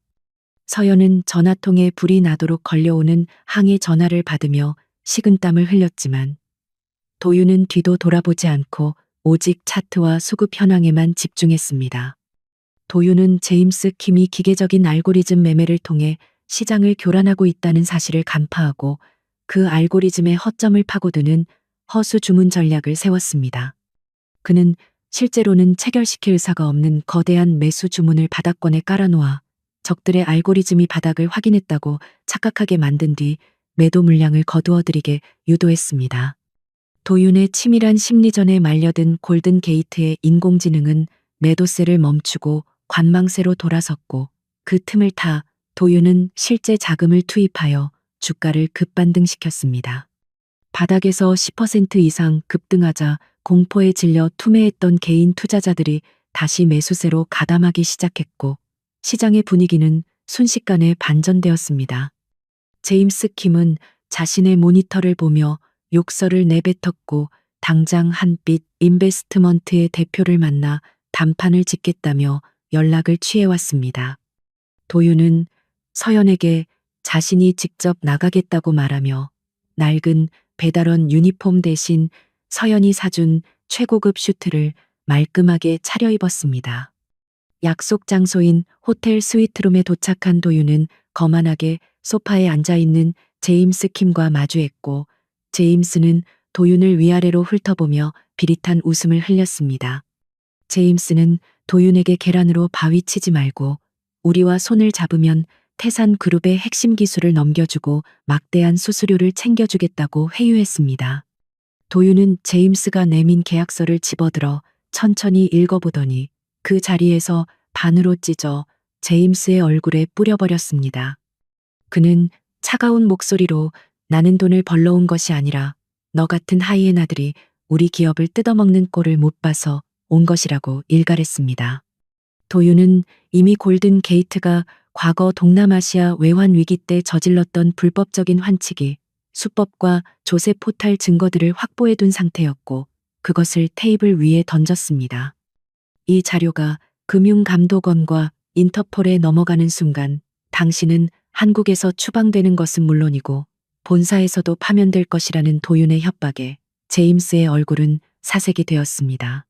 서연은 전화통에 불이 나도록 걸려오는 항해 전화를 받으며 식은땀을 흘렸지만 도윤은 뒤도 돌아보지 않고 오직 차트와 수급 현황에만 집중했습니다. 도윤은 제임스 킴이 기계적인 알고리즘 매매를 통해 시장을 교란하고 있다는 사실을 간파하고 그 알고리즘의 허점을 파고드는 허수 주문 전략을 세웠습니다. 그는 실제로는 체결시킬 의사가 없는 거대한 매수 주문을 바닥권에 깔아놓아 적들의 알고리즘이 바닥을 확인했다고 착각하게 만든 뒤 매도 물량을 거두어들이게 유도했습니다. 도윤의 치밀한 심리전에 말려든 골든 게이트의 인공지능은 매도세를 멈추고 관망세로 돌아섰고 그 틈을 타 도윤은 실제 자금을 투입하여 주가를 급반등시켰습니다. 바닥에서 10% 이상 급등하자 공포에 질려 투매했던 개인 투자자들이 다시 매수세로 가담하기 시작했고 시장의 분위기는 순식간에 반전되었습니다. 제임스 킴은 자신의 모니터를 보며 욕설을 내뱉었고 당장 한빛 인베스트먼트의 대표를 만나 담판을 짓겠다며 연락을 취해왔습니다. 도윤은 서연에게 자신이 직접 나가겠다고 말하며 낡은 배달원 유니폼 대신 서연이 사준 최고급 슈트를 말끔하게 차려입었습니다. 약속 장소인 호텔 스위트룸에 도착한 도윤은 거만하게 소파에 앉아있는 제임스 킴과 마주했고 제임스는 도윤을 위아래로 훑어보며 비릿한 웃음을 흘렸습니다. 제임스는 도윤에게 계란으로 바위 치지 말고 우리와 손을 잡으면 태산그룹의 핵심 기술을 넘겨주고 막대한 수수료를 챙겨주겠다고 회유했습니다. 도윤은 제임스가 내민 계약서를 집어들어 천천히 읽어보더니 그 자리에서 반으로 찢어 제임스의 얼굴에 뿌려버렸습니다. 그는 차가운 목소리로 나는 돈을 벌러 온 것이 아니라 너 같은 하이에나들이 우리 기업을 뜯어먹는 꼴을 못 봐서 온 것이라고 일갈했습니다. 도윤은 이미 골든 게이트가 과거 동남아시아 외환 위기 때 저질렀던 불법적인 환치기, 수법과 조세 포탈 증거들을 확보해둔 상태였고 그것을 테이블 위에 던졌습니다. 이 자료가 금융감독원과 인터폴에 넘어가는 순간 당신은 한국에서 추방되는 것은 물론이고 본사에서도 파면될 것이라는 도윤의 협박에 제임스의 얼굴은 사색이 되었습니다.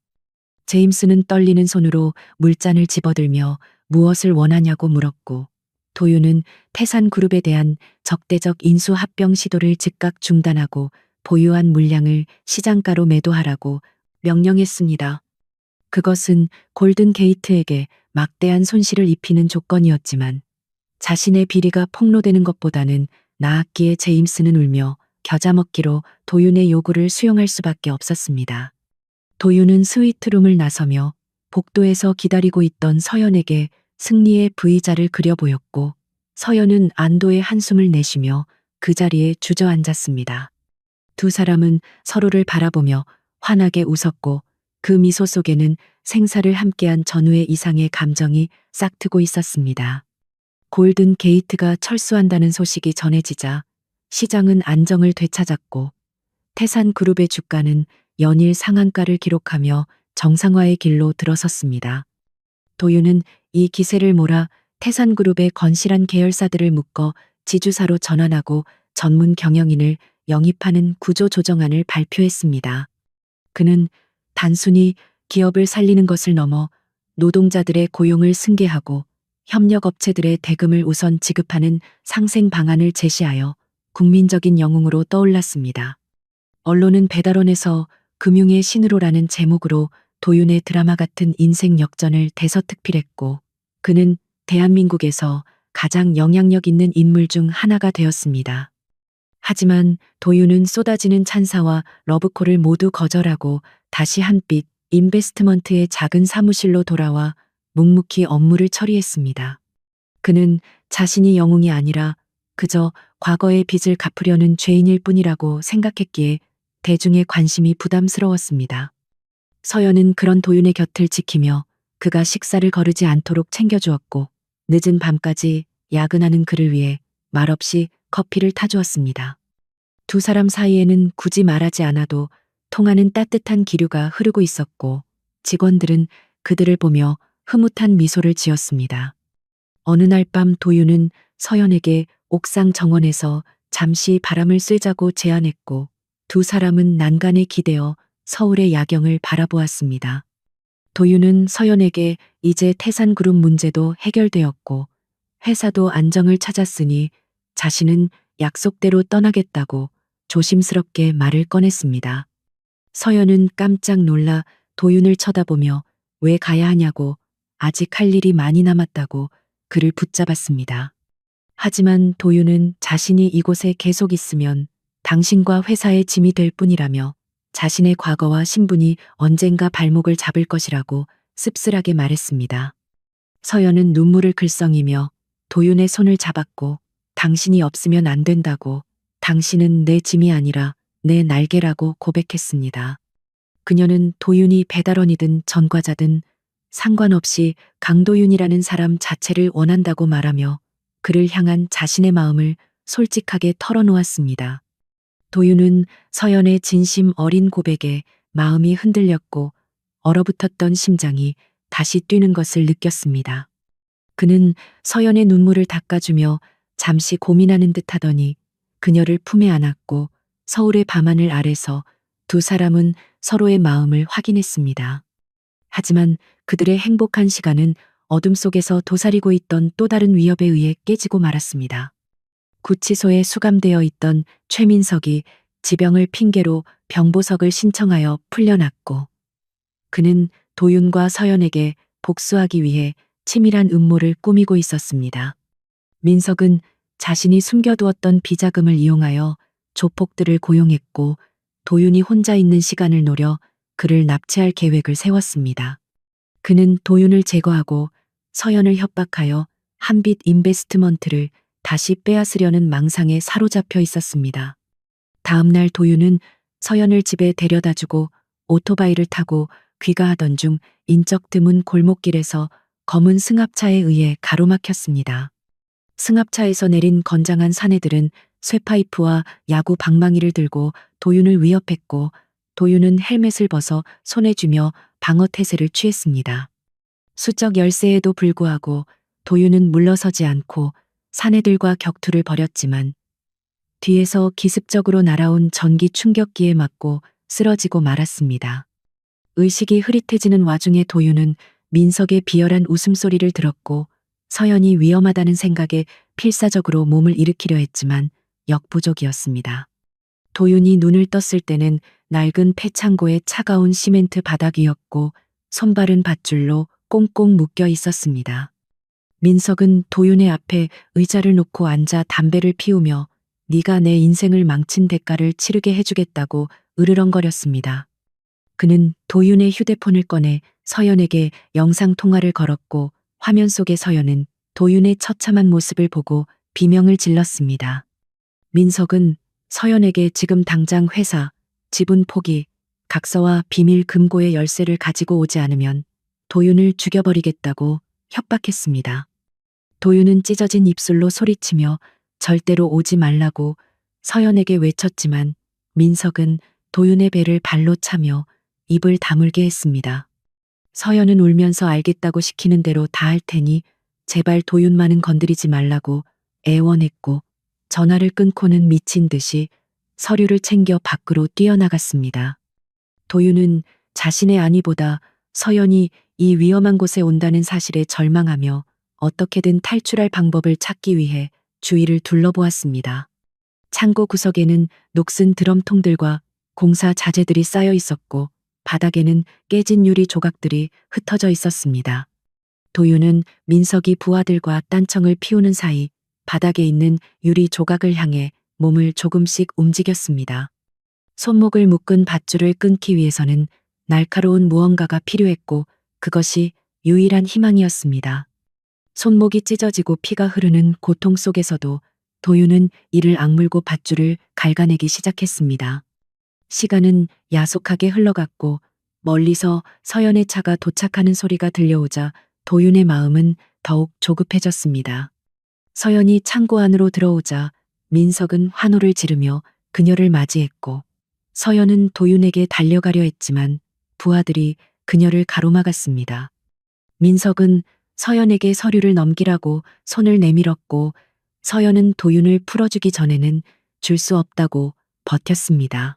제임스는 떨리는 손으로 물잔을 집어들며 무엇을 원하냐고 물었고 도윤은 태산그룹에 대한 적대적 인수 합병 시도를 즉각 중단하고 보유한 물량을 시장가로 매도하라고 명령했습니다. 그것은 골든 게이트에게 막대한 손실을 입히는 조건이었지만 자신의 비리가 폭로되는 것보다는 나았기에 제임스는 울며 겨자먹기로 도윤의 요구를 수용할 수밖에 없었습니다. 도윤은 스위트룸을 나서며 복도에서 기다리고 있던 서연에게 승리의 V자를 그려 보였고 서연은 안도의 한숨을 내쉬며 그 자리에 주저앉았습니다. 두 사람은 서로를 바라보며 환하게 웃었고 그 미소 속에는 생사를 함께한 전우의 이상의 감정이 싹트고 있었습니다. 골든 게이트가 철수한다는 소식이 전해지자 시장은 안정을 되찾았고 태산그룹의 주가는 연일 상한가를 기록하며 정상화의 길로 들어섰습니다. 도윤은 이 기세를 몰아 태산그룹의 건실한 계열사들을 묶어 지주사로 전환하고 전문 경영인을 영입하는 구조조정안을 발표했습니다. 그는 단순히 기업을 살리는 것을 넘어 노동자들의 고용을 승계하고 협력업체들의 대금을 우선 지급하는 상생 방안을 제시하여 국민적인 영웅으로 떠올랐습니다. 언론은 배달원에서 금융의 신으로라는 제목으로 도윤의 드라마 같은 인생 역전을 대서특필했고 그는 대한민국에서 가장 영향력 있는 인물 중 하나가 되었습니다. 하지만 도윤은 쏟아지는 찬사와 러브콜을 모두 거절하고 다시 한빛 인베스트먼트의 작은 사무실로 돌아와 묵묵히 업무를 처리했습니다. 그는 자신이 영웅이 아니라 그저 과거의 빚을 갚으려는 죄인일 뿐이라고 생각했기에 대중의 관심이 부담스러웠습니다. 서연은 그런 도윤의 곁을 지키며 그가 식사를 거르지 않도록 챙겨주었고 늦은 밤까지 야근하는 그를 위해 말없이 커피를 타주었습니다. 두 사람 사이에는 굳이 말하지 않아도 통하는 따뜻한 기류가 흐르고 있었고 직원들은 그들을 보며 흐뭇한 미소를 지었습니다. 어느 날 밤 도윤은 서연에게 옥상 정원에서 잠시 바람을 쐬자고 제안했고 두 사람은 난간에 기대어 서울의 야경을 바라보았습니다. 도윤은 서연에게 이제 태산그룹 문제도 해결되었고 회사도 안정을 찾았으니 자신은 약속대로 떠나겠다고 조심스럽게 말을 꺼냈습니다. 서연은 깜짝 놀라 도윤을 쳐다보며 왜 가야 하냐고 아직 할 일이 많이 남았다고 그를 붙잡았습니다. 하지만 도윤은 자신이 이곳에 계속 있으면 당신과 회사의 짐이 될 뿐이라며 자신의 과거와 신분이 언젠가 발목을 잡을 것이라고 씁쓸하게 말했습니다. 서연은 눈물을 글썽이며 도윤의 손을 잡았고 당신이 없으면 안 된다고 당신은 내 짐이 아니라 내 날개라고 고백했습니다. 그녀는 도윤이 배달원이든 전과자든 상관없이 강도윤이라는 사람 자체를 원한다고 말하며 그를 향한 자신의 마음을 솔직하게 털어놓았습니다. 도윤은 서연의 진심 어린 고백에 마음이 흔들렸고 얼어붙었던 심장이 다시 뛰는 것을 느꼈습니다. 그는 서연의 눈물을 닦아주며 잠시 고민하는 듯 하더니 그녀를 품에 안았고 서울의 밤하늘 아래서 두 사람은 서로의 마음을 확인했습니다. 하지만 그들의 행복한 시간은 어둠 속에서 도사리고 있던 또 다른 위협에 의해 깨지고 말았습니다. 구치소에 수감되어 있던 최민석이 지병을 핑계로 병보석을 신청하여 풀려났고 그는 도윤과 서연에게 복수하기 위해 치밀한 음모를 꾸미고 있었습니다. 민석은 자신이 숨겨두었던 비자금을 이용하여 조폭들을 고용했고 도윤이 혼자 있는 시간을 노려 그를 납치할 계획을 세웠습니다. 그는 도윤을 제거하고 서연을 협박하여 한빛 인베스트먼트를 다시 빼앗으려는 망상에 사로잡혀 있었습니다. 다음 날 도윤은 서연을 집에 데려다주고 오토바이를 타고 귀가하던 중 인적 드문 골목길에서 검은 승합차에 의해 가로막혔습니다. 승합차에서 내린 건장한 사내들은 쇠파이프와 야구 방망이를 들고 도윤을 위협했고 도윤은 헬멧을 벗어 손에 쥐며 방어 태세를 취했습니다. 수적 열세에도 불구하고 도윤은 물러서지 않고 사내들과 격투를 벌였지만 뒤에서 기습적으로 날아온 전기 충격기에 맞고 쓰러지고 말았습니다. 의식이 흐릿해지는 와중에 도윤은 민석의 비열한 웃음소리를 들었고 서연이 위험하다는 생각에 필사적으로 몸을 일으키려 했지만 역부족이었습니다. 도윤이 눈을 떴을 때는 낡은 폐창고의 차가운 시멘트 바닥 위였고 손발은 밧줄로 꽁꽁 묶여 있었습니다. 민석은 도윤의 앞에 의자를 놓고 앉아 담배를 피우며 네가 내 인생을 망친 대가를 치르게 해주겠다고 으르렁거렸습니다. 그는 도윤의 휴대폰을 꺼내 서연에게 영상통화를 걸었고 화면 속의 서연은 도윤의 처참한 모습을 보고 비명을 질렀습니다. 민석은 서연에게 지금 당장 회사, 지분 포기, 각서와 비밀 금고의 열쇠를 가지고 오지 않으면 도윤을 죽여버리겠다고 협박했습니다. 도윤은 찢어진 입술로 소리치며 절대로 오지 말라고 서연에게 외쳤지만 민석은 도윤의 배를 발로 차며 입을 다물게 했습니다. 서연은 울면서 알겠다고 시키는 대로 다 할 테니 제발 도윤만은 건드리지 말라고 애원했고 전화를 끊고는 미친 듯이 서류를 챙겨 밖으로 뛰어나갔습니다. 도윤은 자신의 안위보다 서연이 이 위험한 곳에 온다는 사실에 절망하며 어떻게든 탈출할 방법을 찾기 위해 주위를 둘러보았습니다. 창고 구석에는 녹슨 드럼통들과 공사 자재들이 쌓여 있었고 바닥에는 깨진 유리 조각들이 흩어져 있었습니다. 도윤은 민석이 부하들과 딴청을 피우는 사이 바닥에 있는 유리 조각을 향해 몸을 조금씩 움직였습니다. 손목을 묶은 밧줄을 끊기 위해서는 날카로운 무언가가 필요했고 그것이 유일한 희망이었습니다. 손목이 찢어지고 피가 흐르는 고통 속에서도 도윤은 이를 악물고 밧줄을 갈가내기 시작했습니다. 시간은 야속하게 흘러갔고 멀리서 서연의 차가 도착하는 소리가 들려오자 도윤의 마음은 더욱 조급해졌습니다. 서연이 창고 안으로 들어오자 민석은 환호를 지르며 그녀를 맞이했고 서연은 도윤에게 달려가려 했지만 부하들이 그녀를 가로막았습니다. 민석은 서연에게 서류를 넘기라고 손을 내밀었고 서연은 도윤을 풀어주기 전에는 줄 수 없다고 버텼습니다.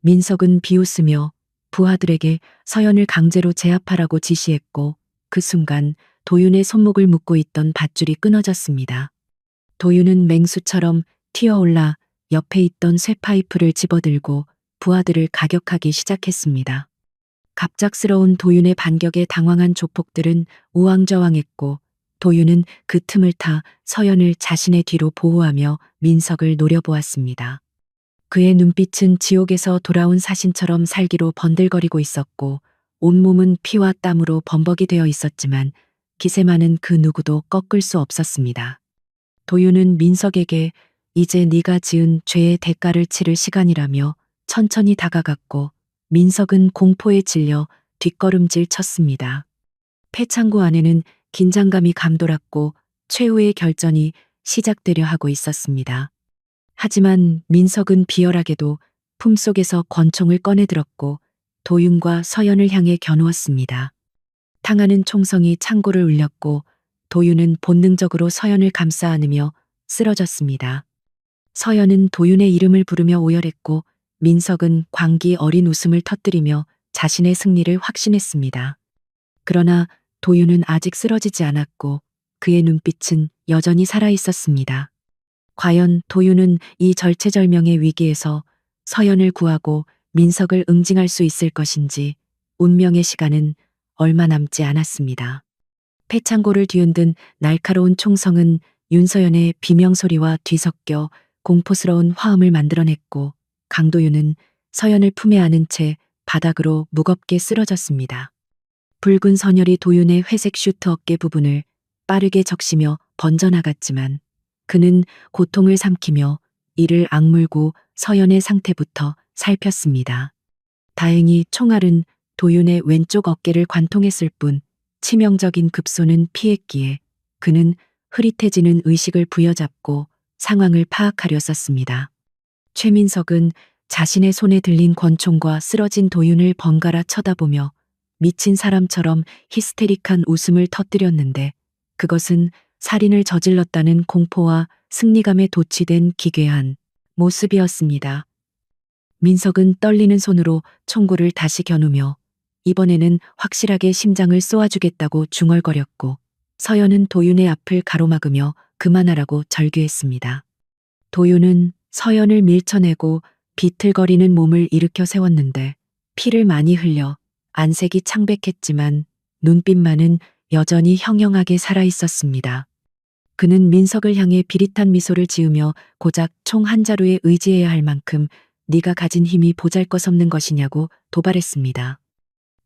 민석은 비웃으며 부하들에게 서연을 강제로 제압하라고 지시했고 그 순간 도윤의 손목을 묶고 있던 밧줄이 끊어졌습니다. 도윤은 맹수처럼 튀어올라 옆에 있던 쇠파이프를 집어들고 부하들을 가격하기 시작했습니다. 갑작스러운 도윤의 반격에 당황한 조폭들은 우왕좌왕했고 도윤은 그 틈을 타 서연을 자신의 뒤로 보호하며 민석을 노려보았습니다. 그의 눈빛은 지옥에서 돌아온 사신처럼 살기로 번들거리고 있었고 온몸은 피와 땀으로 범벅이 되어 있었지만 기세만은 그 누구도 꺾을 수 없었습니다. 도윤은 민석에게 이제 네가 지은 죄의 대가를 치를 시간이라며 천천히 다가갔고 민석은 공포에 질려 뒷걸음질 쳤습니다. 폐창고 안에는 긴장감이 감돌았고 최후의 결전이 시작되려 하고 있었습니다. 하지만 민석은 비열하게도 품속에서 권총을 꺼내들었고 도윤과 서연을 향해 겨누었습니다. 탕하는 총성이 창고를 울렸고 도윤은 본능적으로 서연을 감싸 안으며 쓰러졌습니다. 서연은 도윤의 이름을 부르며 오열했고 민석은 광기 어린 웃음을 터뜨리며 자신의 승리를 확신했습니다. 그러나 도윤은 아직 쓰러지지 않았고 그의 눈빛은 여전히 살아있었습니다. 과연 도윤은 이 절체절명의 위기에서 서연을 구하고 민석을 응징할 수 있을 것인지 운명의 시간은 얼마 남지 않았습니다. 폐창고를 뒤흔든 날카로운 총성은 윤서연의 비명소리와 뒤섞여 공포스러운 화음을 만들어냈고 강도윤은 서연을 품에 안은 채 바닥으로 무겁게 쓰러졌습니다. 붉은 선혈이 도윤의 회색 슈트 어깨 부분을 빠르게 적시며 번져나갔지만 그는 고통을 삼키며 이를 악물고 서연의 상태부터 살폈습니다. 다행히 총알은 도윤의 왼쪽 어깨를 관통했을 뿐 치명적인 급소는 피했기에 그는 흐릿해지는 의식을 부여잡고 상황을 파악하려 썼습니다. 최민석은 자신의 손에 들린 권총과 쓰러진 도윤을 번갈아 쳐다보며 미친 사람처럼 히스테릭한 웃음을 터뜨렸는데 그것은 살인을 저질렀다는 공포와 승리감에 도취된 기괴한 모습이었습니다. 민석은 떨리는 손으로 총구를 다시 겨누며 이번에는 확실하게 심장을 쏘아주겠다고 중얼거렸고 서연은 도윤의 앞을 가로막으며 그만하라고 절규했습니다. 도윤은 서연을 밀쳐내고 비틀거리는 몸을 일으켜 세웠는데 피를 많이 흘려 안색이 창백했지만 눈빛만은 여전히 형형하게 살아있었습니다. 그는 민석을 향해 비릿한 미소를 지으며 고작 총 한 자루에 의지해야 할 만큼 네가 가진 힘이 보잘것없는 것이냐고 도발했습니다.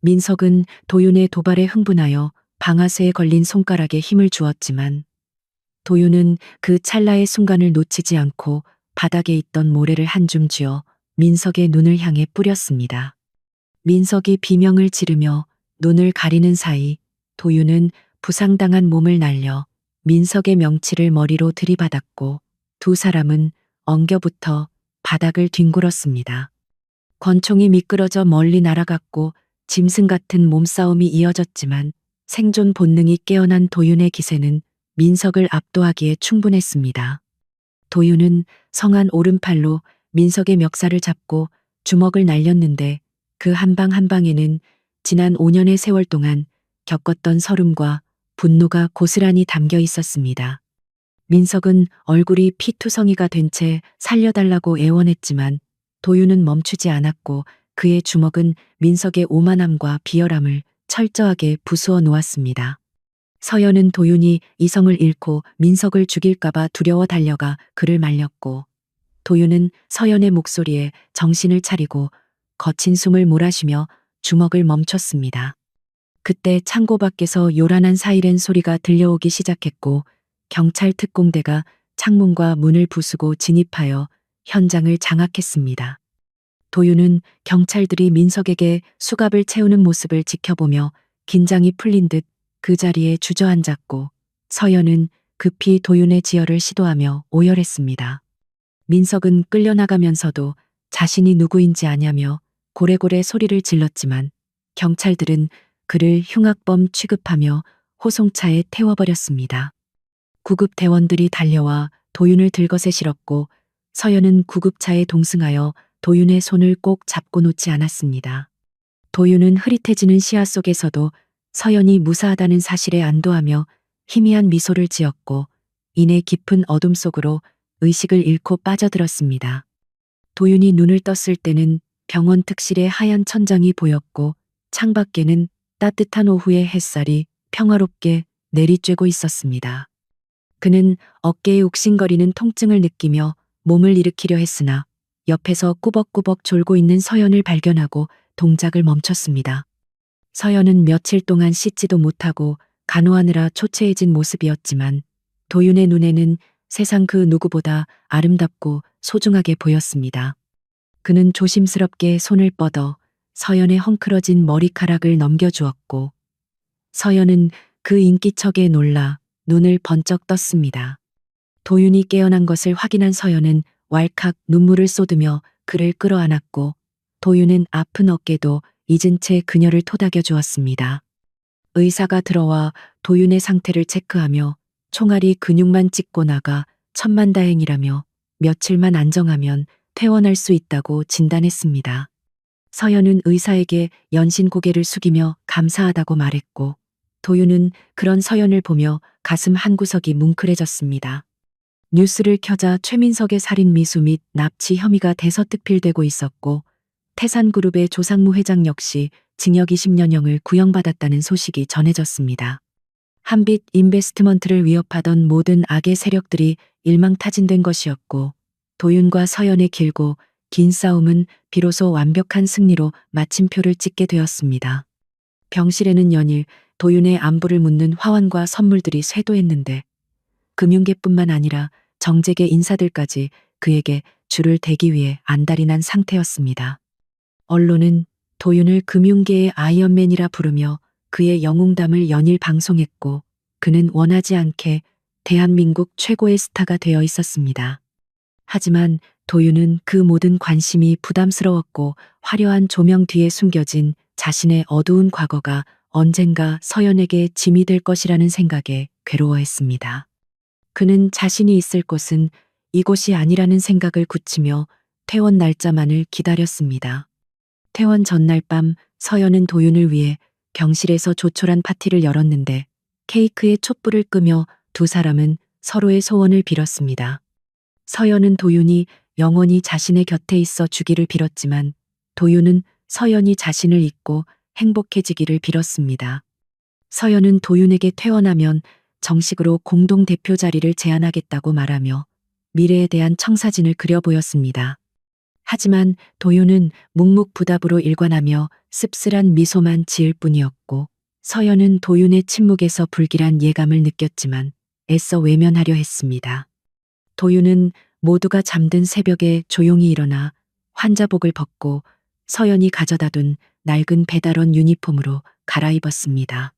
민석은 도윤의 도발에 흥분하여 방아쇠에 걸린 손가락에 힘을 주었지만 도윤은 그 찰나의 순간을 놓치지 않고 바닥에 있던 모래를 한 줌 쥐어 민석의 눈을 향해 뿌렸습니다. 민석이 비명을 지르며 눈을 가리는 사이 도윤은 부상당한 몸을 날려 민석의 명치를 머리로 들이받았고 두 사람은 엉겨붙어 바닥을 뒹굴었습니다. 권총이 미끄러져 멀리 날아갔고 짐승 같은 몸싸움이 이어졌지만 생존 본능이 깨어난 도윤의 기세는 민석을 압도하기에 충분했습니다. 도윤은 성한 오른팔로 민석의 멱살을 잡고 주먹을 날렸는데 그 한 방 한 방에는 지난 5년의 세월 동안 겪었던 서름과 분노가 고스란히 담겨 있었습니다. 민석은 얼굴이 피투성이가 된 채 살려달라고 애원했지만 도윤은 멈추지 않았고 그의 주먹은 민석의 오만함과 비열함을 철저하게 부수어 놓았습니다. 서연은 도윤이 이성을 잃고 민석을 죽일까봐 두려워 달려가 그를 말렸고 도윤은 서연의 목소리에 정신을 차리고 거친 숨을 몰아쉬며 주먹을 멈췄습니다. 그때 창고 밖에서 요란한 사이렌 소리가 들려오기 시작했고 경찰 특공대가 창문과 문을 부수고 진입하여 현장을 장악했습니다. 도윤은 경찰들이 민석에게 수갑을 채우는 모습을 지켜보며 긴장이 풀린 듯 그 자리에 주저앉았고 서연은 급히 도윤의 지혈을 시도하며 오열했습니다. 민석은 끌려나가면서도 자신이 누구인지 아냐며 고래고래 소리를 질렀지만 경찰들은 그를 흉악범 취급하며 호송차에 태워버렸습니다. 구급 대원들이 달려와 도윤을 들것에 실었고 서연은 구급차에 동승하여 도윤의 손을 꼭 잡고 놓지 않았습니다. 도윤은 흐릿해지는 시야 속에서도 서연이 무사하다는 사실에 안도하며 희미한 미소를 지었고 이내 깊은 어둠 속으로 의식을 잃고 빠져들었습니다. 도윤이 눈을 떴을 때는 병원 특실의 하얀 천장이 보였고 창밖에는 따뜻한 오후의 햇살이 평화롭게 내리쬐고 있었습니다. 그는 어깨에 욱신거리는 통증을 느끼며 몸을 일으키려 했으나 옆에서 꾸벅꾸벅 졸고 있는 서연을 발견하고 동작을 멈췄습니다. 서연은 며칠 동안 씻지도 못하고 간호하느라 초췌해진 모습이었지만 도윤의 눈에는 세상 그 누구보다 아름답고 소중하게 보였습니다. 그는 조심스럽게 손을 뻗어 서연의 헝클어진 머리카락을 넘겨주었고 서연은 그 인기척에 놀라 눈을 번쩍 떴습니다. 도윤이 깨어난 것을 확인한 서연은 왈칵 눈물을 쏟으며 그를 끌어안았고 도윤은 아픈 어깨도 잊은 채 그녀를 토닥여 주었습니다. 의사가 들어와 도윤의 상태를 체크하며 총알이 근육만 찍고 나가 천만다행이라며 며칠만 안정하면 퇴원할 수 있다고 진단했습니다. 서연은 의사에게 연신 고개를 숙이며 감사하다고 말했고 도윤은 그런 서연을 보며 가슴 한구석이 뭉클해졌습니다. 뉴스를 켜자 최민석의 살인 미수 및 납치 혐의가 대서특필되고 있었고 태산그룹의 조상무 회장 역시 징역 20년형을 구형받았다는 소식이 전해졌습니다. 한빛 인베스트먼트를 위협하던 모든 악의 세력들이 일망타진된 것이었고 도윤과 서연의 길고 긴 싸움은 비로소 완벽한 승리로 마침표를 찍게 되었습니다. 병실에는 연일 도윤의 안부를 묻는 화환과 선물들이 쇄도했는데 금융계뿐만 아니라 정재계 인사들까지 그에게 줄을 대기 위해 안달이 난 상태였습니다. 언론은 도윤을 금융계의 아이언맨이라 부르며 그의 영웅담을 연일 방송했고 그는 원하지 않게 대한민국 최고의 스타가 되어 있었습니다. 하지만 도윤은 그 모든 관심이 부담스러웠고 화려한 조명 뒤에 숨겨진 자신의 어두운 과거가 언젠가 서연에게 짐이 될 것이라는 생각에 괴로워했습니다. 그는 자신이 있을 곳은 이곳이 아니라는 생각을 굳히며 퇴원 날짜만을 기다렸습니다. 퇴원 전날 밤 서연은 도윤을 위해 병실에서 조촐한 파티를 열었는데 케이크에 촛불을 끄며 두 사람은 서로의 소원을 빌었습니다. 서연은 도윤이 영원히 자신의 곁에 있어 주기를 빌었지만 도윤은 서연이 자신을 잊고 행복해지기를 빌었습니다. 서연은 도윤에게 퇴원하면 정식으로 공동대표 자리를 제안하겠다고 말하며 미래에 대한 청사진을 그려 보였습니다. 하지만 도윤은 묵묵부답으로 일관하며 씁쓸한 미소만 지을 뿐이었고 서연은 도윤의 침묵에서 불길한 예감을 느꼈지만 애써 외면하려 했습니다. 도윤은 모두가 잠든 새벽에 조용히 일어나 환자복을 벗고 서연이 가져다 둔 낡은 배달원 유니폼으로 갈아입었습니다.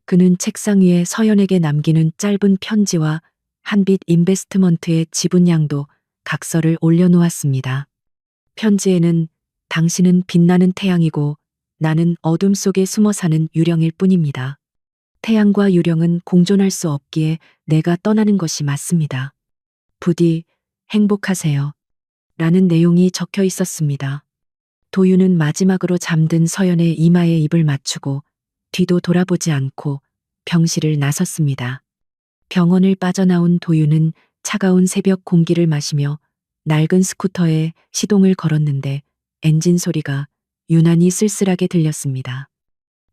그는 책상 위에 서연에게 남기는 짧은 편지와 한빛 인베스트먼트의 지분양도 각서를 올려놓았습니다. 편지에는 당신은 빛나는 태양이고 나는 어둠 속에 숨어 사는 유령일 뿐입니다. 태양과 유령은 공존할 수 없기에 내가 떠나는 것이 맞습니다. 부디 행복하세요. 라는 내용이 적혀 있었습니다. 도윤은 마지막으로 잠든 서연의 이마에 입을 맞추고 뒤도 돌아보지 않고 병실을 나섰습니다. 병원을 빠져나온 도윤은 차가운 새벽 공기를 마시며 낡은 스쿠터에 시동을 걸었는데 엔진 소리가 유난히 쓸쓸하게 들렸습니다.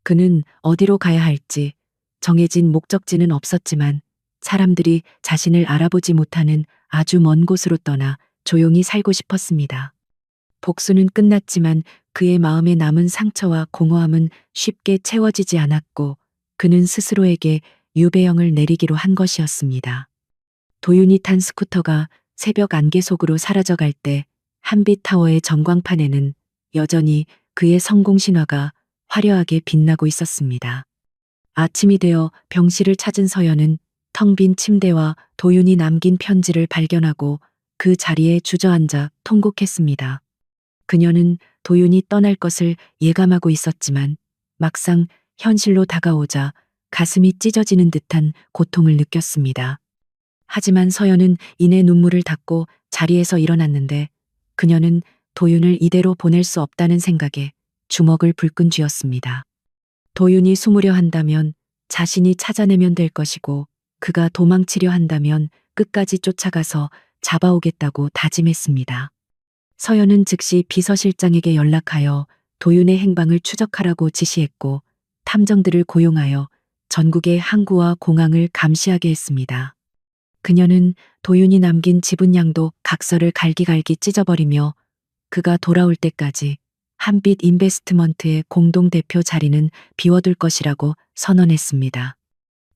그는 어디로 가야 할지 정해진 목적지는 없었지만 사람들이 자신을 알아보지 못하는 아주 먼 곳으로 떠나 조용히 살고 싶었습니다. 복수는 끝났지만 그의 마음에 남은 상처와 공허함은 쉽게 채워지지 않았고 그는 스스로에게 유배형을 내리기로 한 것이었습니다. 도윤이 탄 스쿠터가 새벽 안개 속으로 사라져갈 때 한빛타워의 전광판에는 여전히 그의 성공 신화가 화려하게 빛나고 있었습니다. 아침이 되어 병실을 찾은 서연은 텅 빈 침대와 도윤이 남긴 편지를 발견하고 그 자리에 주저앉아 통곡했습니다. 그녀는 도윤이 떠날 것을 예감하고 있었지만 막상 현실로 다가오자 가슴이 찢어지는 듯한 고통을 느꼈습니다. 하지만 서연은 이내 눈물을 닦고 자리에서 일어났는데 그녀는 도윤을 이대로 보낼 수 없다는 생각에 주먹을 불끈 쥐었습니다. 도윤이 숨으려 한다면 자신이 찾아내면 될 것이고 그가 도망치려 한다면 끝까지 쫓아가서 잡아오겠다고 다짐했습니다. 서연은 즉시 비서실장에게 연락하여 도윤의 행방을 추적하라고 지시했고 탐정들을 고용하여 전국의 항구와 공항을 감시하게 했습니다. 그녀는 도윤이 남긴 지분량도 각서를 갈기갈기 찢어버리며 그가 돌아올 때까지 한빛 인베스트먼트의 공동대표 자리는 비워둘 것이라고 선언했습니다.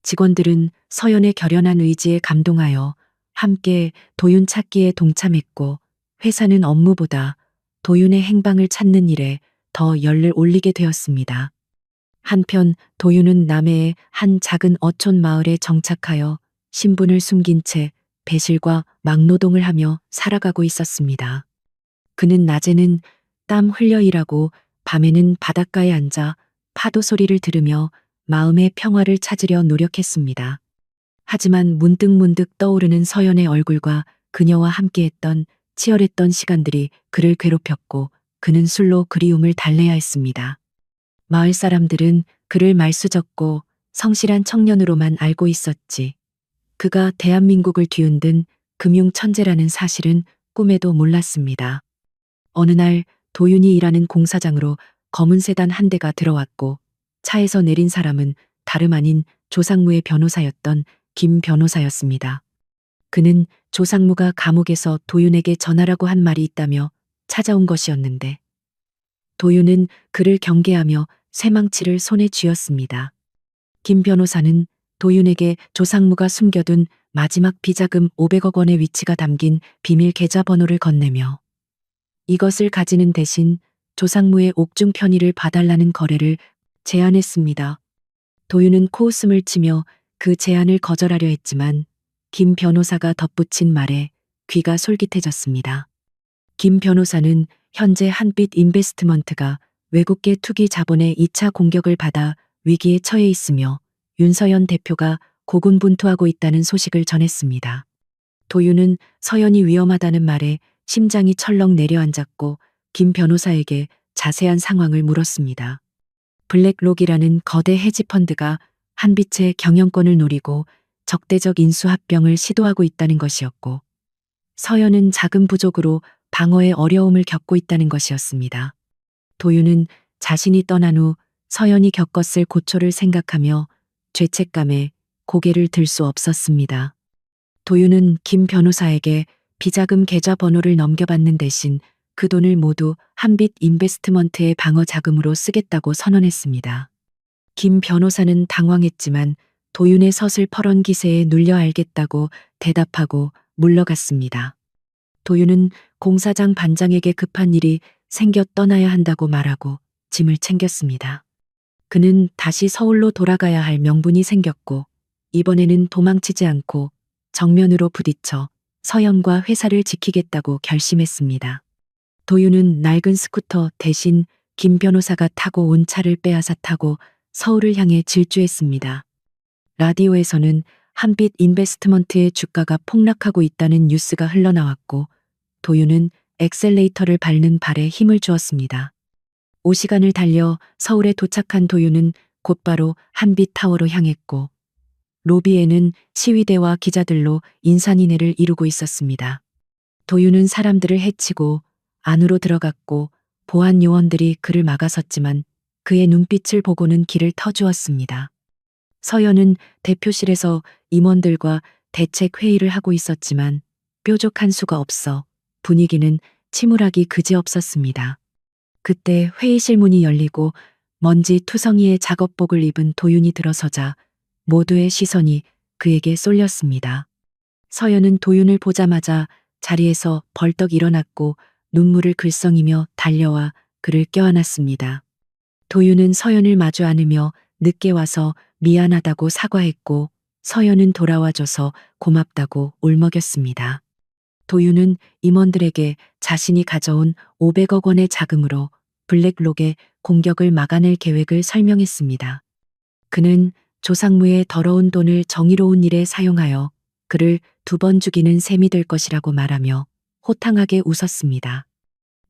직원들은 서연의 결연한 의지에 감동하여 함께 도윤 찾기에 동참했고 회사는 업무보다 도윤의 행방을 찾는 일에 더 열을 올리게 되었습니다. 한편 도윤은 남해의 한 작은 어촌 마을에 정착하여 신분을 숨긴 채 배실과 막노동을 하며 살아가고 있었습니다. 그는 낮에는 땀 흘려 일하고 밤에는 바닷가에 앉아 파도 소리를 들으며 마음의 평화를 찾으려 노력했습니다. 하지만 문득문득 떠오르는 서연의 얼굴과 그녀와 함께했던 치열했던 시간들이 그를 괴롭혔고 그는 술로 그리움을 달래야 했습니다. 마을 사람들은 그를 말수적고 성실한 청년으로만 알고 있었지. 그가 대한민국을 뒤흔든 금융 천재라는 사실은 꿈에도 몰랐습니다. 어느 날 도윤이 일하는 공사장으로 검은 세단 한 대가 들어왔고 차에서 내린 사람은 다름 아닌 조상무의 변호사였던 김 변호사였습니다. 그는 조상무가 감옥에서 도윤에게 전하라고 한 말이 있다며 찾아온 것이었는데 도윤은 그를 경계하며 쇠망치를 손에 쥐었습니다. 김 변호사는 도윤에게 조상무가 숨겨둔 마지막 비자금 500억 원의 위치가 담긴 비밀 계좌번호를 건네며 이것을 가지는 대신 조상무의 옥중 편의를 봐달라는 거래를 제안했습니다. 도윤은 코웃음을 치며 그 제안을 거절하려 했지만 김 변호사가 덧붙인 말에 귀가 솔깃해졌습니다. 김 변호사는 현재 한빛 인베스트먼트가 외국계 투기 자본의 2차 공격을 받아 위기에 처해 있으며 윤서연 대표가 고군분투하고 있다는 소식을 전했습니다. 도윤은 서연이 위험하다는 말에 심장이 철렁 내려앉았고 김 변호사에게 자세한 상황을 물었습니다. 블랙록이라는 거대 헤지펀드가 한빛의 경영권을 노리고 적대적 인수합병을 시도하고 있다는 것이었고 서연은 자금 부족으로 방어에 어려움을 겪고 있다는 것이었습니다. 도윤은 자신이 떠난 후 서연이 겪었을 고초를 생각하며 죄책감에 고개를 들 수 없었습니다. 도윤은 김 변호사에게 비자금 계좌 번호를 넘겨받는 대신 그 돈을 모두 한빛 인베스트먼트의 방어 자금으로 쓰겠다고 선언했습니다. 김 변호사는 당황했지만 도윤의 서슬퍼런 기세에 눌려 알겠다고 대답하고 물러갔습니다. 도윤은 공사장 반장에게 급한 일이 생겨 떠나야 한다고 말하고 짐을 챙겼습니다. 그는 다시 서울로 돌아가야 할 명분이 생겼고 이번에는 도망치지 않고 정면으로 부딪혀 서연과 회사를 지키겠다고 결심했습니다. 도윤은 낡은 스쿠터 대신 김 변호사가 타고 온 차를 빼앗아 타고 서울을 향해 질주했습니다. 라디오에서는 한빛 인베스트먼트의 주가가 폭락하고 있다는 뉴스가 흘러나왔고 도윤은 엑셀레이터를 밟는 발에 힘을 주었습니다. 5시간을 달려 서울에 도착한 도윤은 곧바로 한빛타워로 향했고 로비에는 시위대와 기자들로 인산인해를 이루고 있었습니다. 도윤은 사람들을 해치고 안으로 들어갔고 보안 요원들이 그를 막아섰지만 그의 눈빛을 보고는 길을 터주었습니다. 서연은 대표실에서 임원들과 대책 회의를 하고 있었지만 뾰족한 수가 없어 분위기는 침울하기 그지없었습니다. 그때 회의실 문이 열리고 먼지 투성이의 작업복을 입은 도윤이 들어서자 모두의 시선이 그에게 쏠렸습니다. 서연은 도윤을 보자마자 자리에서 벌떡 일어났고 눈물을 글썽이며 달려와 그를 껴안았습니다. 도윤은 서연을 마주 안으며 늦게 와서 미안하다고 사과했고 서연은 돌아와줘서 고맙다고 울먹였습니다. 도윤은 임원들에게 자신이 가져온 500억 원의 자금으로 블랙록의 공격을 막아낼 계획을 설명했습니다. 그는 조상무의 더러운 돈을 정의로운 일에 사용하여 그를 2번 죽이는 셈이 될 것이라고 말하며 호탕하게 웃었습니다.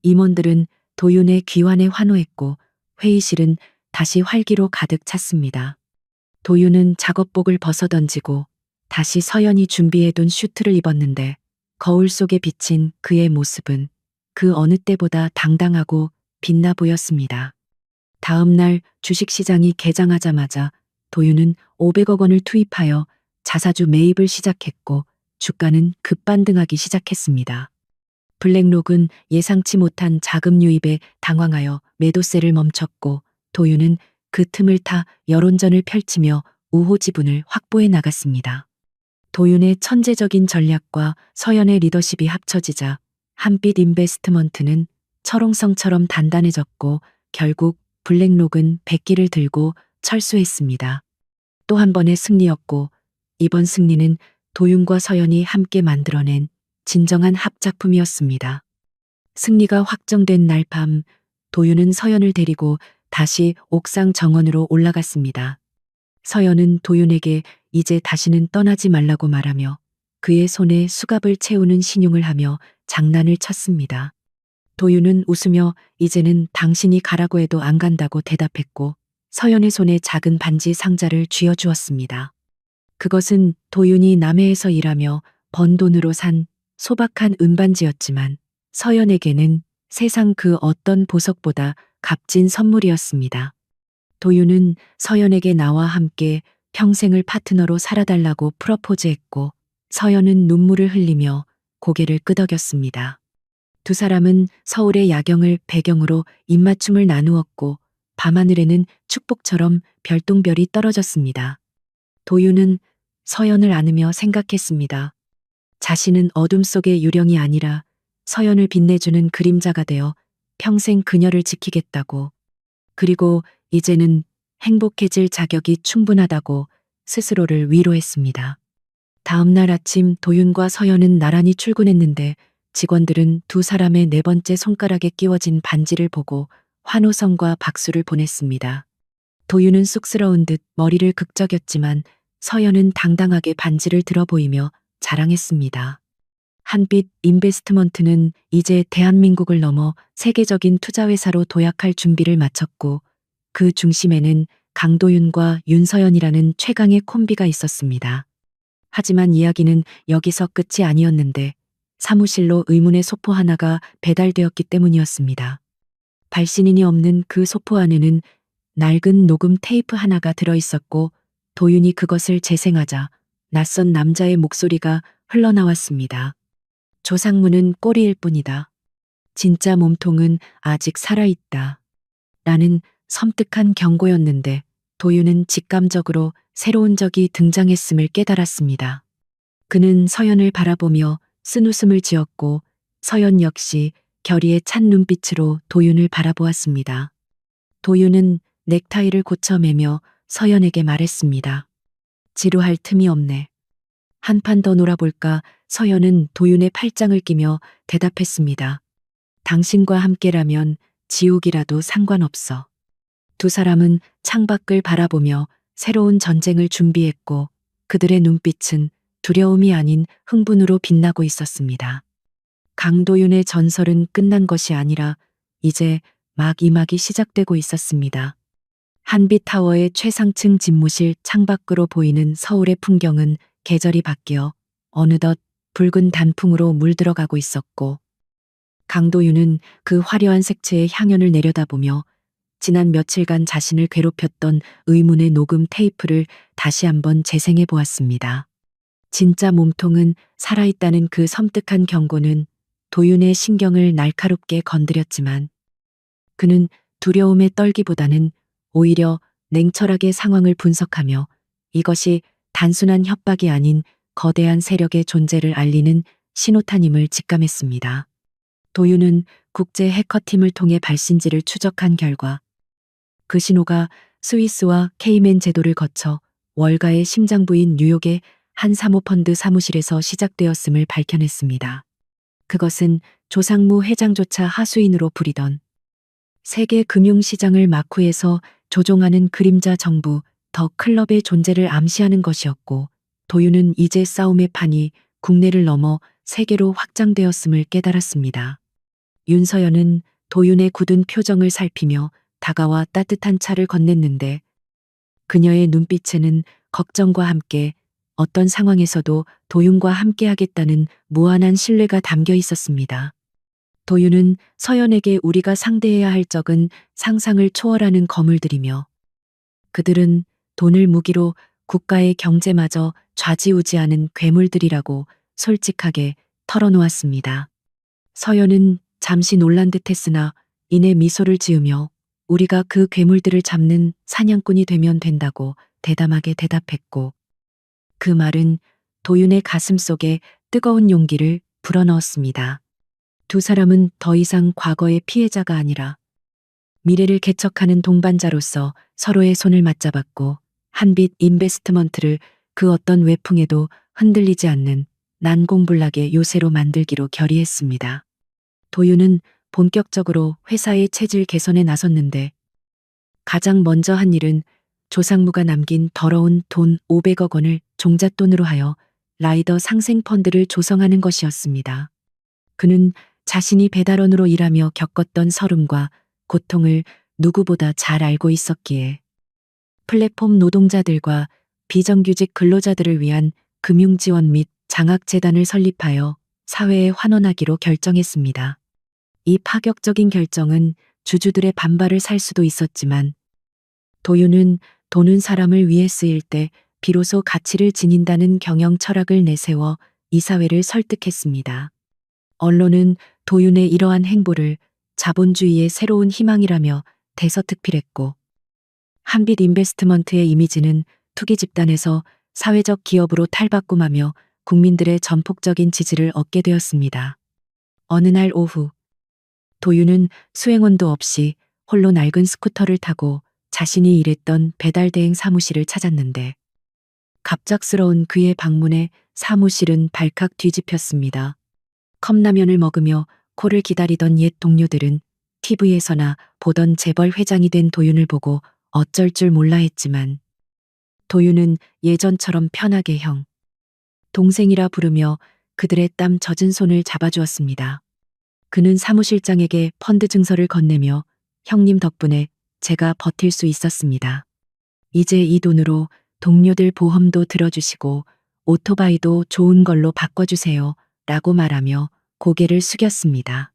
임원들은 도윤의 귀환에 환호했고 회의실은 다시 활기로 가득 찼습니다. 도윤은 작업복을 벗어던지고 다시 서연이 준비해둔 슈트를 입었는데 거울 속에 비친 그의 모습은 그 어느 때보다 당당하고 빛나 보였습니다. 다음 날 주식시장이 개장하자마자 도윤은 500억 원을 투입하여 자사주 매입을 시작했고 주가는 급반등하기 시작했습니다. 블랙록은 예상치 못한 자금 유입에 당황하여 매도세를 멈췄고 도윤은 그 틈을 타 여론전을 펼치며 우호 지분을 확보해 나갔습니다. 도윤의 천재적인 전략과 서연의 리더십이 합쳐지자 한빛 인베스트먼트는 철옹성처럼 단단해졌고 결국 블랙록은 백기를 들고 철수했습니다. 또 한 번의 승리였고 이번 승리는 도윤과 서연이 함께 만들어낸 진정한 합작품이었습니다. 승리가 확정된 날 밤 도윤은 서연을 데리고 다시 옥상 정원으로 올라갔습니다. 서연은 도윤에게 이제 다시는 떠나지 말라고 말하며 그의 손에 수갑을 채우는 신용을 하며 장난을 쳤습니다. 도윤은 웃으며 이제는 당신이 가라고 해도 안 간다고 대답했고 서연의 손에 작은 반지 상자를 쥐어주었습니다. 그것은 도윤이 남해에서 일하며 번 돈으로 산 소박한 은반지였지만 서연에게는 세상 그 어떤 보석보다 값진 선물이었습니다. 도윤은 서연에게 나와 함께 평생을 파트너로 살아달라고 프러포즈했고 서연은 눈물을 흘리며 고개를 끄덕였습니다. 두 사람은 서울의 야경을 배경으로 입맞춤을 나누었고 밤하늘에는 축복처럼 별똥별이 떨어졌습니다. 도윤은 서연을 안으며 생각했습니다. 자신은 어둠 속의 유령이 아니라 서연을 빛내주는 그림자가 되어 평생 그녀를 지키겠다고. 그리고 이제는 행복해질 자격이 충분하다고 스스로를 위로했습니다. 다음 날 아침 도윤과 서연은 나란히 출근했는데 직원들은 두 사람의 네 번째 손가락에 끼워진 반지를 보고 환호성과 박수를 보냈습니다. 도윤은 쑥스러운 듯 머리를 극적였지만 서연은 당당하게 반지를 들어 보이며 자랑했습니다. 한빛 인베스트먼트는 이제 대한민국을 넘어 세계적인 투자회사로 도약할 준비를 마쳤고 그 중심에는 강도윤과 윤서연이라는 최강의 콤비가 있었습니다. 하지만 이야기는 여기서 끝이 아니었는데 사무실로 의문의 소포 하나가 배달되었기 때문이었습니다. 발신인이 없는 그 소포 안에는 낡은 녹음 테이프 하나가 들어있었고 도윤이 그것을 재생하자 낯선 남자의 목소리가 흘러나왔습니다. 조상무는 꼬리일 뿐이다. 진짜 몸통은 아직 살아있다. 라는 섬뜩한 경고였는데 도윤은 직감적으로 새로운 적이 등장했음을 깨달았습니다. 그는 서연을 바라보며 쓴웃음을 지었고 서연 역시 결의에 찬 눈빛으로 도윤을 바라보았습니다. 도윤은 넥타이를 고쳐매며 서연에게 말했습니다. 지루할 틈이 없네. 한 판 더 놀아볼까? 서연은 도윤의 팔짱을 끼며 대답했습니다. 당신과 함께라면 지옥이라도 상관없어. 두 사람은 창밖을 바라보며 새로운 전쟁을 준비했고 그들의 눈빛은 두려움이 아닌 흥분으로 빛나고 있었습니다. 강도윤의 전설은 끝난 것이 아니라 이제 막 이막이 시작되고 있었습니다. 한빛타워의 최상층 집무실 창밖으로 보이는 서울의 풍경은 계절이 바뀌어 어느덧 붉은 단풍으로 물들어가고 있었고 강도윤은 그 화려한 색채의 향연을 내려다보며 지난 며칠간 자신을 괴롭혔던 의문의 녹음 테이프를 다시 한번 재생해 보았습니다. 진짜 몸통은 살아있다는 그 섬뜩한 경고는 도윤의 신경을 날카롭게 건드렸지만 그는 두려움에 떨기보다는 오히려 냉철하게 상황을 분석하며 이것이 단순한 협박이 아닌 거대한 세력의 존재를 알리는 신호탄임을 직감했습니다. 도윤은 국제 해커팀을 통해 발신지를 추적한 결과 그 신호가 스위스와 케이맨 제도를 거쳐 월가의 심장부인 뉴욕의 한 사모펀드 사무실에서 시작되었음을 밝혀냈습니다. 그것은 조상무 회장조차 하수인으로 부리던 세계 금융시장을 마쿠에서 조종하는 그림자 정부 더 클럽의 존재를 암시하는 것이었고, 도윤은 이제 싸움의 판이 국내를 넘어 세계로 확장되었음을 깨달았습니다. 윤서연은 도윤의 굳은 표정을 살피며 다가와 따뜻한 차를 건넸는데, 그녀의 눈빛에는 걱정과 함께 어떤 상황에서도 도윤과 함께하겠다는 무한한 신뢰가 담겨 있었습니다. 도윤은 서연에게 우리가 상대해야 할 적은 상상을 초월하는 거물들이며, 그들은 돈을 무기로 국가의 경제마저 좌지우지하는 괴물들이라고 솔직하게 털어놓았습니다. 서연은 잠시 놀란 듯했으나 이내 미소를 지으며 우리가 그 괴물들을 잡는 사냥꾼이 되면 된다고 대담하게 대답했고, 그 말은 도윤의 가슴 속에 뜨거운 용기를 불어넣었습니다. 두 사람은 더 이상 과거의 피해자가 아니라 미래를 개척하는 동반자로서 서로의 손을 맞잡았고, 한빛 인베스트먼트를 그 어떤 외풍에도 흔들리지 않는 난공불락의 요새로 만들기로 결의했습니다. 도윤은 본격적으로 회사의 체질 개선에 나섰는데, 가장 먼저 한 일은 조상무가 남긴 더러운 돈 500억 원을 종잣돈으로 하여 라이더 상생펀드를 조성하는 것이었습니다. 그는 자신이 배달원으로 일하며 겪었던 서름과 고통을 누구보다 잘 알고 있었기에 플랫폼 노동자들과 비정규직 근로자들을 위한 금융지원 및 장학재단을 설립하여 사회에 환원하기로 결정했습니다. 이 파격적인 결정은 주주들의 반발을 살 수도 있었지만, 도윤은 돈은 사람을 위해 쓰일 때 비로소 가치를 지닌다는 경영 철학을 내세워 이사회를 설득했습니다. 언론은 도윤의 이러한 행보를 자본주의의 새로운 희망이라며 대서특필했고, 한빛 인베스트먼트의 이미지는 투기 집단에서 사회적 기업으로 탈바꿈하며 국민들의 전폭적인 지지를 얻게 되었습니다. 어느 날 오후, 도윤은 수행원도 없이 홀로 낡은 스쿠터를 타고 자신이 일했던 배달대행 사무실을 찾았는데, 갑작스러운 그의 방문에 사무실은 발칵 뒤집혔습니다. 컵라면을 먹으며 코를 기다리던 옛 동료들은 TV에서나 보던 재벌 회장이 된 도윤을 보고 어쩔 줄 몰라 했지만, 도윤은 예전처럼 편하게 형, 동생이라 부르며 그들의 땀 젖은 손을 잡아주었습니다. 그는 사무실장에게 펀드 증서를 건네며 형님 덕분에 제가 버틸 수 있었습니다. 이제 이 돈으로 동료들 보험도 들어주시고 오토바이도 좋은 걸로 바꿔주세요. 라고 말하며 고개를 숙였습니다.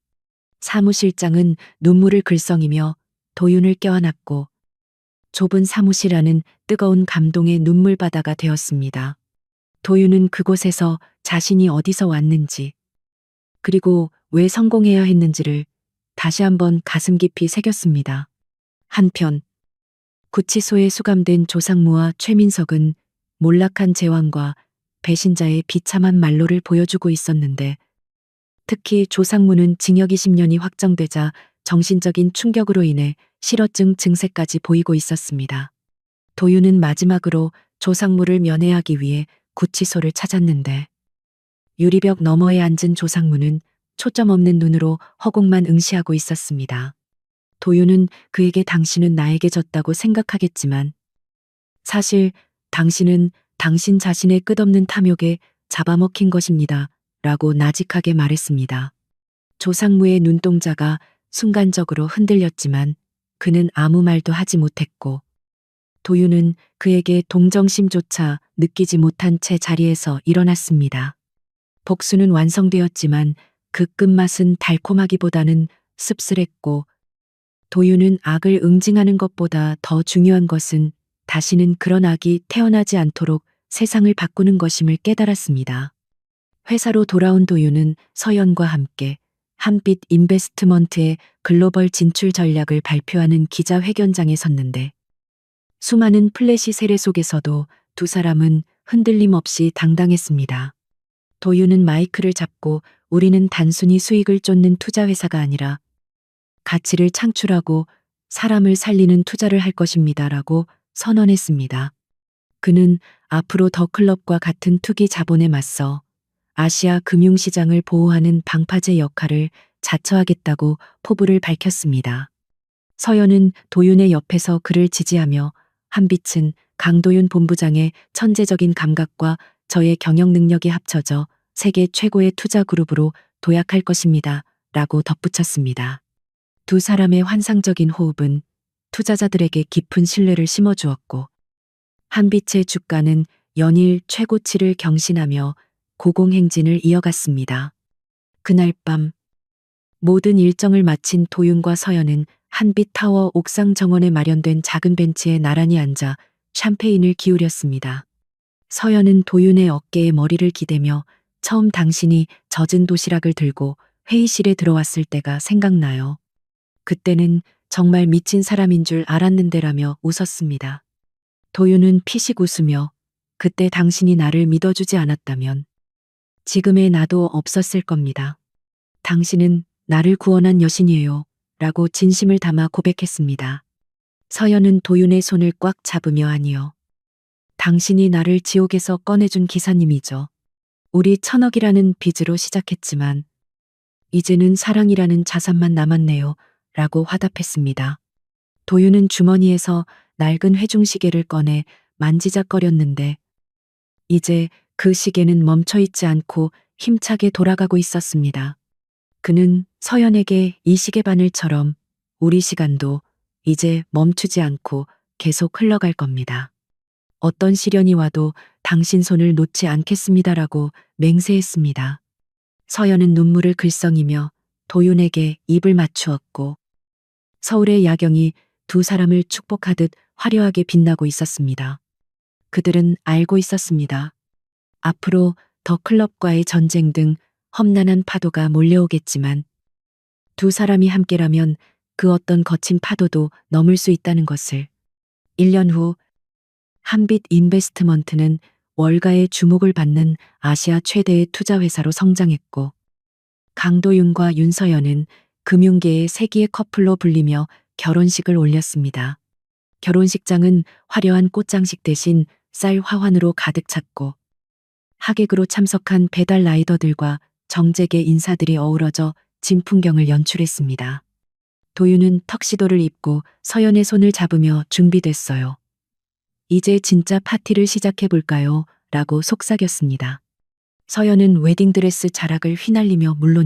사무실장은 눈물을 글썽이며 도윤을 껴안았고, 좁은 사무실 안은 뜨거운 감동의 눈물바다가 되었습니다. 도윤은 그곳에서 자신이 어디서 왔는지, 그리고 왜 성공해야 했는지를 다시 한번 가슴 깊이 새겼습니다. 한편 구치소에 수감된 조상무와 최민석은 몰락한 제왕과 배신자의 비참한 말로를 보여주고 있었는데, 특히 조상무는 징역 20년이 확정되자 정신적인 충격으로 인해 실어증 증세까지 보이고 있었습니다. 도윤은 마지막으로 조상무를 면회하기 위해 구치소를 찾았는데, 유리벽 너머에 앉은 조상무는 초점 없는 눈으로 허공만 응시하고 있었습니다. 도윤은 그에게 당신은 나에게 졌다고 생각하겠지만, 사실 당신은 당신 자신의 끝없는 탐욕에 잡아먹힌 것입니다. 라고 나직하게 말했습니다. 조상무의 눈동자가 순간적으로 흔들렸지만 그는 아무 말도 하지 못했고, 도윤은 그에게 동정심조차 느끼지 못한 채 자리에서 일어났습니다. 복수는 완성되었지만 그 끝맛은 달콤하기보다는 씁쓸했고, 도윤은 악을 응징하는 것보다 더 중요한 것은 다시는 그런 악이 태어나지 않도록 세상을 바꾸는 것임을 깨달았습니다. 회사로 돌아온 도윤은 서연과 함께 한빛 인베스트먼트의 글로벌 진출 전략을 발표하는 기자회견장에 섰는데, 수많은 플래시 세례 속에서도 두 사람은 흔들림 없이 당당했습니다. 도윤은 마이크를 잡고 우리는 단순히 수익을 쫓는 투자회사가 아니라 가치를 창출하고 사람을 살리는 투자를 할 것입니다라고 선언했습니다. 그는 앞으로 더 클럽과 같은 투기 자본에 맞서 아시아 금융시장을 보호하는 방파제 역할을 자처하겠다고 포부를 밝혔습니다. 서연은 도윤의 옆에서 그를 지지하며 한빛은 강도윤 본부장의 천재적인 감각과 저의 경영 능력이 합쳐져 세계 최고의 투자 그룹으로 도약할 것입니다. 라고 덧붙였습니다. 두 사람의 환상적인 호흡은 투자자들에게 깊은 신뢰를 심어주었고, 한빛의 주가는 연일 최고치를 경신하며 고공행진을 이어갔습니다. 그날 밤 모든 일정을 마친 도윤과 서연은 한빛타워 옥상 정원에 마련된 작은 벤치에 나란히 앉아 샴페인을 기울였습니다. 서연은 도윤의 어깨에 머리를 기대며 처음 당신이 젖은 도시락을 들고 회의실에 들어왔을 때가 생각나요. 그때는 정말 미친 사람인 줄 알았는데라며 웃었습니다. 도윤은 피식 웃으며 그때 당신이 나를 믿어주지 않았다면 지금의 나도 없었을 겁니다. 당신은 나를 구원한 여신이에요. 라고 진심을 담아 고백했습니다. 서연은 도윤의 손을 꽉 잡으며 아니요. 당신이 나를 지옥에서 꺼내준 기사님이죠. 우리 1,000억이라는 빚으로 시작했지만 이제는 사랑이라는 자산만 남았네요. 라고 화답했습니다. 도윤은 주머니에서 낡은 회중시계를 꺼내 만지작거렸는데 이제 그 시계는 멈춰있지 않고 힘차게 돌아가고 있었습니다. 그는 서연에게 이 시계 바늘처럼 우리 시간도 이제 멈추지 않고 계속 흘러갈 겁니다. 어떤 시련이 와도 당신 손을 놓지 않겠습니다라고 맹세했습니다. 서연은 눈물을 글썽이며 도윤에게 입을 맞추었고 서울의 야경이 두 사람을 축복하듯 화려하게 빛나고 있었습니다. 그들은 알고 있었습니다. 앞으로 더 클럽과의 전쟁 등 험난한 파도가 몰려오겠지만 두 사람이 함께라면 그 어떤 거친 파도도 넘을 수 있다는 것을. 1년 후 한빛 인베스트먼트는 월가의 주목을 받는 아시아 최대의 투자회사로 성장했고 강도윤과 윤서연은 금융계의 세기의 커플로 불리며 결혼식을 올렸습니다. 결혼식장은 화려한 꽃장식 대신 쌀 화환으로 가득 찼고 하객으로 참석한 배달 라이더들과 정재계 인사들이 어우러져 진풍경을 연출했습니다. 도윤은 턱시도를 입고 서연의 손을 잡으며 준비됐어요. 이제 진짜 파티를 시작해볼까요? 라고 속삭였습니다. 서연은 웨딩드레스 자락을 휘날리며 물론